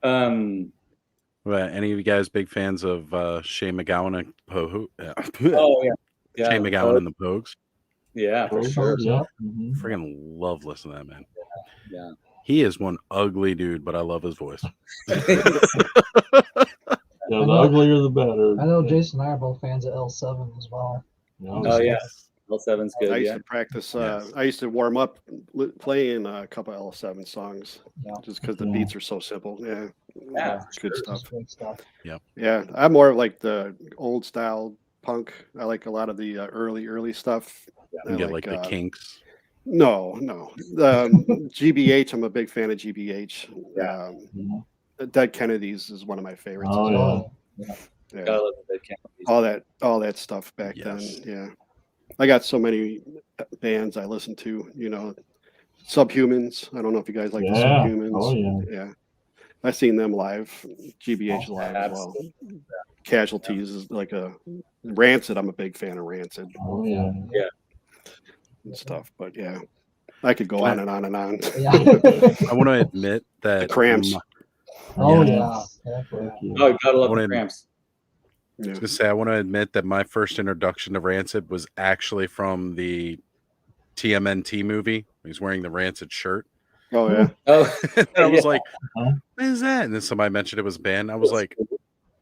Well, any of you guys big fans of Shane McGowan and Oh yeah. Shane McGowan and the Pogues? Yeah, for sure. Yeah. Freaking love listening to that man. Yeah. He is one ugly dude, but I love his voice. Yeah, the uglier the better. I know Jason and I are both fans of L7 as well. Oh yeah, L7's good. I used to practice. I used to warm up playing a couple of L7 songs, just because the beats are so simple. Yeah, good stuff. Great stuff. Yeah, I'm more like the old style punk. I like a lot of the early stuff. You get like the Kinks. No. GBH. I'm a big fan of GBH. Yeah. Dead Kennedys is one of my favorites. Oh, as well. Yeah. Gotta love the Dead Kennedys. All that stuff back then. Yeah. I got so many bands I listen to, you know. Subhumans. I don't know if you guys like the Subhumans. Oh yeah. I've seen them live, GBH live as well. Casualties is like a Rancid. I'm a big fan of Rancid. Oh yeah. And stuff, but yeah, I could go on and on and on. Yeah. I want to admit that The Cramps. Oh Yes. yeah. Thank you. Oh, you gotta love Wanna- the cramps. I was gonna say, I want to admit that my first introduction to Rancid was actually from the TMNT movie. He's wearing the Rancid shirt. Oh yeah. Oh, And I was yeah. like, Huh? what is that? And then somebody mentioned it was a band. I was like,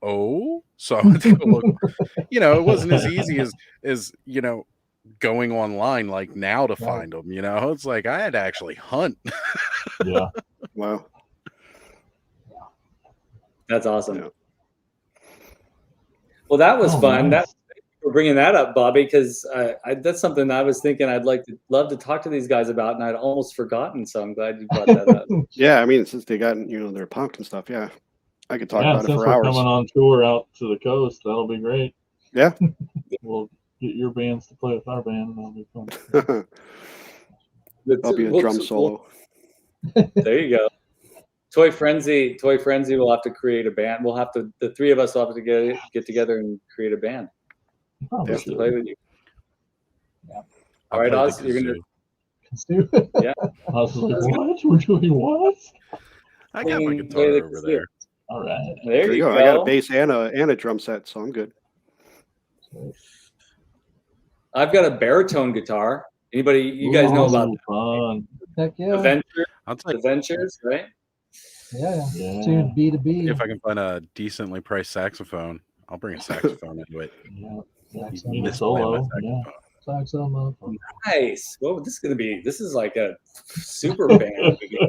oh. So I went to go look. You know, it wasn't as easy as you know, going online like now to find them. You know, it's like I had to actually hunt. Yeah. Wow. That's awesome. Yeah. Well, that was Oh, fun. nice. Thank you for bringing that up, Bobby, because that's something I was thinking I'd love to talk to these guys about, and I'd almost forgotten. So I'm glad you brought that up. Yeah, I mean, since they got, you know, their punk and stuff, yeah, I could talk Yeah, about it since for we're hours. coming on tour out to the coast, that'll be great. Yeah. We'll get your bands to play with our band, and that'll be fun. I'll be a drum solo. There you go. Toy Frenzy will have to create a band. We'll have to, the three of us will have to get together and create a band Probably just to should. play with you. Yeah. All right, I'll play Oz, the you're gonna. kazoo. I was like, what? We're doing what? I got my Sing, guitar play the over kazoo. there. All right. There you go. I got a bass and a drum set, so I'm good. I've got a baritone guitar. Anybody? You guys know about Ooh, fun. Heck yeah. Adventures? I'll take Adventures, right? Yeah. Yeah. Tune B to B. if I can find a decently priced saxophone. I'll bring a saxophone into it. Yeah. Saxophone. Need a Miss playing my solo. Yeah. saxophone. Saxophone. Nice. Well, this is gonna be. This is like a super band. Yeah,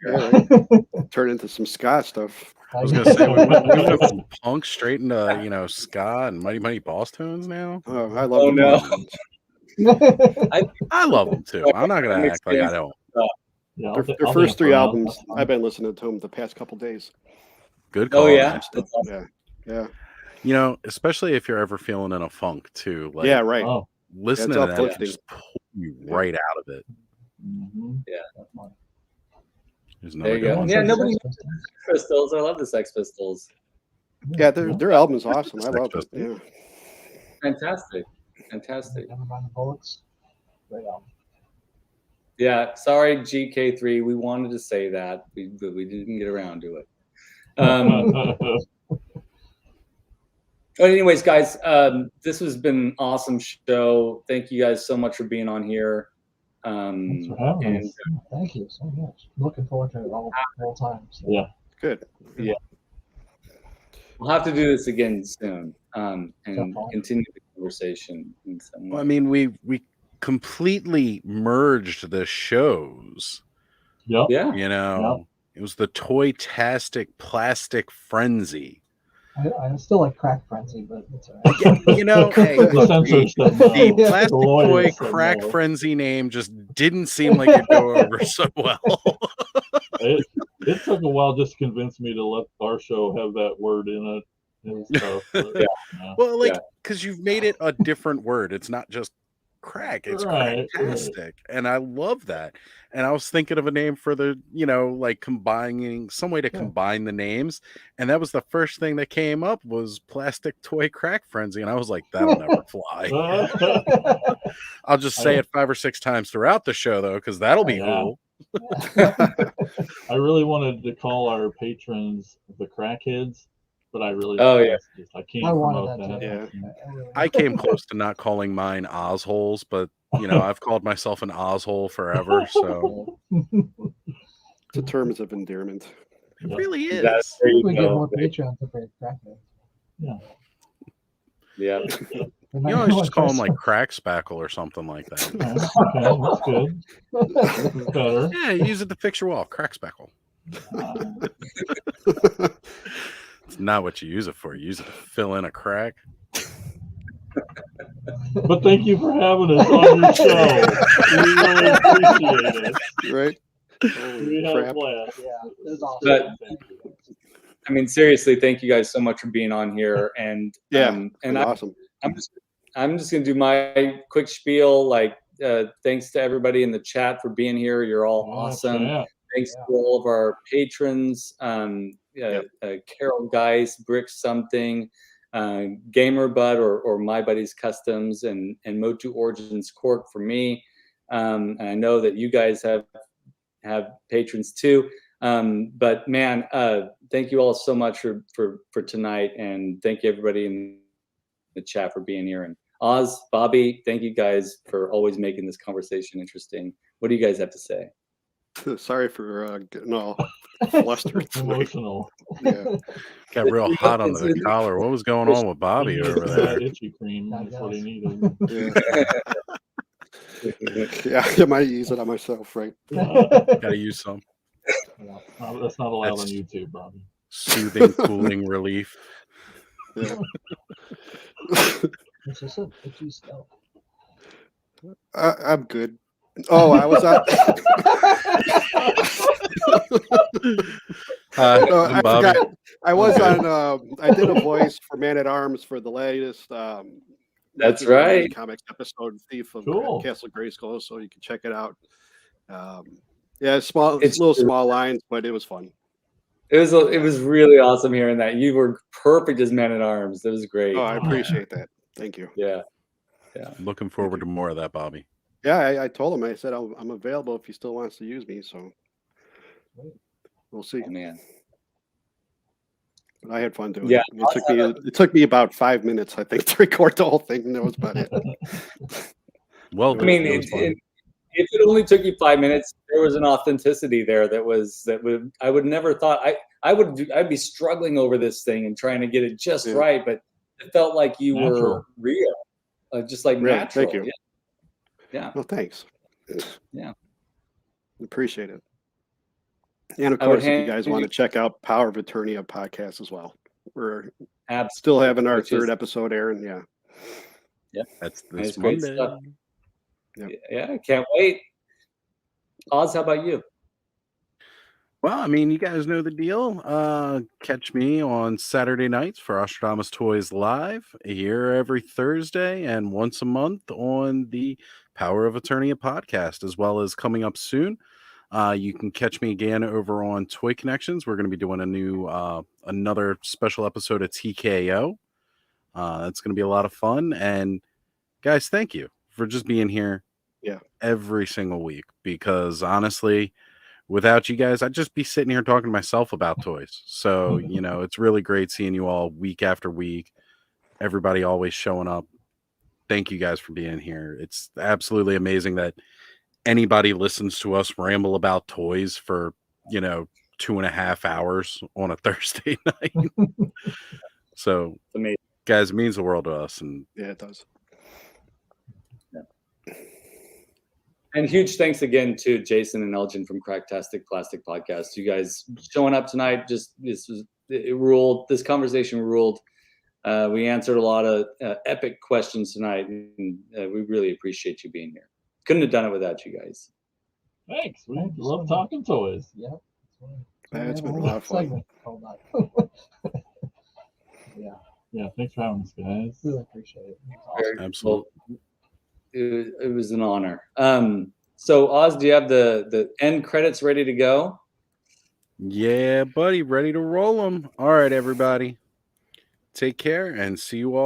right. Turn into some ska stuff. I was gonna say we went from punk straight into, you know, ska and Mighty Mighty Boss Tones now. Oh, I love Oh, the no. Boston. I love them too. I'm not gonna act like I don't. Yeah, Their first three albums, I've been listening to them the past couple days. Good call. Oh yeah. man. That's awesome. Yeah. You know, especially if you're ever feeling in a funk too. Like, Yeah, right. Oh. listen It's to that and uplifting. just pull you right out of it. Mhm. There's There you good go. one. Yeah, nobody Sex Pistols. I love the Sex Pistols. Yeah, their album's awesome. I Sex love it. Pistols. Yeah. Fantastic. Fantastic. Never mind the bullets. Great album. Yeah. Sorry, GK3. We wanted to say that, but we didn't get around to it. But anyways, guys, this has been an awesome show. Thank you guys so much for being on here. Thanks for having us. Thank you so much. Looking forward to it all time. So. Yeah. Good. We'll have to do this again soon, and Definitely. continue the conversation in some Well, way. I mean, we completely merged the shows. Yep. Yeah. You know, it was the Toy-tastic Plastic Frenzy. I still like Crack Frenzy, but it's all right. You know, hey, The look, censor said the no. Plastic The lawyer Toy said Crack no. Frenzy name just didn't seem like it'd go over so well. It took a while just to convince me to let our show have that word in it. It was tough. But, Yeah. Well, like, Yeah. because you've made it a different word. It's not just crack, it's Right, cracktastic. And I love that. And I was thinking of a name for the, you know, like combining some way to combine the names. And that was the first thing that came up was Plastic Toy Crack Frenzy. And I was like, that'll never fly. I'll just say it 5 or 6 times throughout the show, though, because that'll be cool. I really wanted to call our patrons the crackheads, but I really I can't I promote wanted that that. too. Yeah. I came close to not calling mine Ozholes, but you know, I've called myself an Ozhole forever, so It's a terms of endearment. it really is. There you We get go. more Patreons if we're crackheads. Yeah. You know, just call them like Crack Spackle or something like that. Okay, that's good. That's better. Yeah, use it to fix your wall. Crack Spackle. It's not what you use it for. You use it to fill in a crack. But thank you for having us on your show. We really appreciate it. Right? We had a Crap. blast. Yeah, it was awesome. But, Thank you. I mean, seriously, thank you guys so much for being on here. And and Awesome. I'm just gonna do my quick spiel. Like, thanks to everybody in the chat for being here. You're all awesome. Yeah. Thanks to all of our patrons, Carol Geis, Brick Something, Gamer Bud or My Buddy's Customs, and Motu Origins Cork for me. And I know that you guys have patrons too. But man, thank you all so much for tonight, and thank you everybody in the chat for being here. And Oz, Bobby, thank you guys for always making this conversation interesting. What do you guys have to say? Sorry for getting all flustered. Emotional. Yeah. Got real hot on the collar. What was going on with Bobby over there? Itchy cream. That's what he needed. Yeah, I might use it on myself, right? Gotta use some. That's not allowed on YouTube, Bobby. Soothing, cooling relief. Yeah. It's just an itchy scalp. I'm good. Oh, I was on. I forgot. I was on. I did a voice for Man at Arms for the latest. That's right. Comics episode, Thief of Cool. Castle Grayskull, so you can check it out. Yeah, it's little small lines, but it was fun. It was really awesome hearing that. You were perfect as Man at Arms. It was great. Oh, I appreciate that. Thank you. Yeah. Looking forward to more of that, Bobby. Yeah, I told him. I said I'm available if he still wants to use me. So we'll see. Oh, man. But I had fun doing Yeah, it. It took me about 5 minutes, I think, to record the whole thing, and that was about it. Well, I mean, if it only took you 5 minutes, there was an authenticity there I would never thought I'd be struggling over this thing and trying to get it just right, but it felt like you were real, just like natural. Thank you. Yeah. Well, thanks. Yeah. Appreciate it. And of course, if you guys want to check out Power of Eternia podcast as well, we're still having our third episode airing. Yeah. That's great Monday. stuff. Yep. Yeah, can't wait. Oz, how about you? Well, I mean, you guys know the deal. Catch me on Saturday nights for Ostradamus Toys Live, here every Thursday, and once a month on the Power of Eternia podcast, as well as coming up soon. You can catch me again over on Toy Connections. We're going to be doing another special episode of TKO. That's going to be a lot of fun. And guys, thank you for just being here every single week, because honestly, without you guys, I'd just be sitting here talking to myself about toys. So, it's really great seeing you all week after week. Everybody always showing up. Thank you guys for being here. It's absolutely amazing that anybody listens to us ramble about toys for, 2.5 hours on a Thursday night. So, guys, it means the world to us. And yeah, it does. And huge thanks again to Jason and Elgin from CRACKTASTIC Plastic Podcast. You guys showing up tonight, it ruled. This conversation ruled. We answered a lot of epic questions tonight, and we really appreciate you being here. Couldn't have done it without you guys. Thanks. We love talking toys. Yep. It's been a lot of fun. Yeah, thanks for having us, guys. Really appreciate it. Awesome. Absolutely. It was an honor. So Oz, do you have the end credits ready to go? Yeah, buddy, ready to roll them. All right, everybody. Take care and see you all.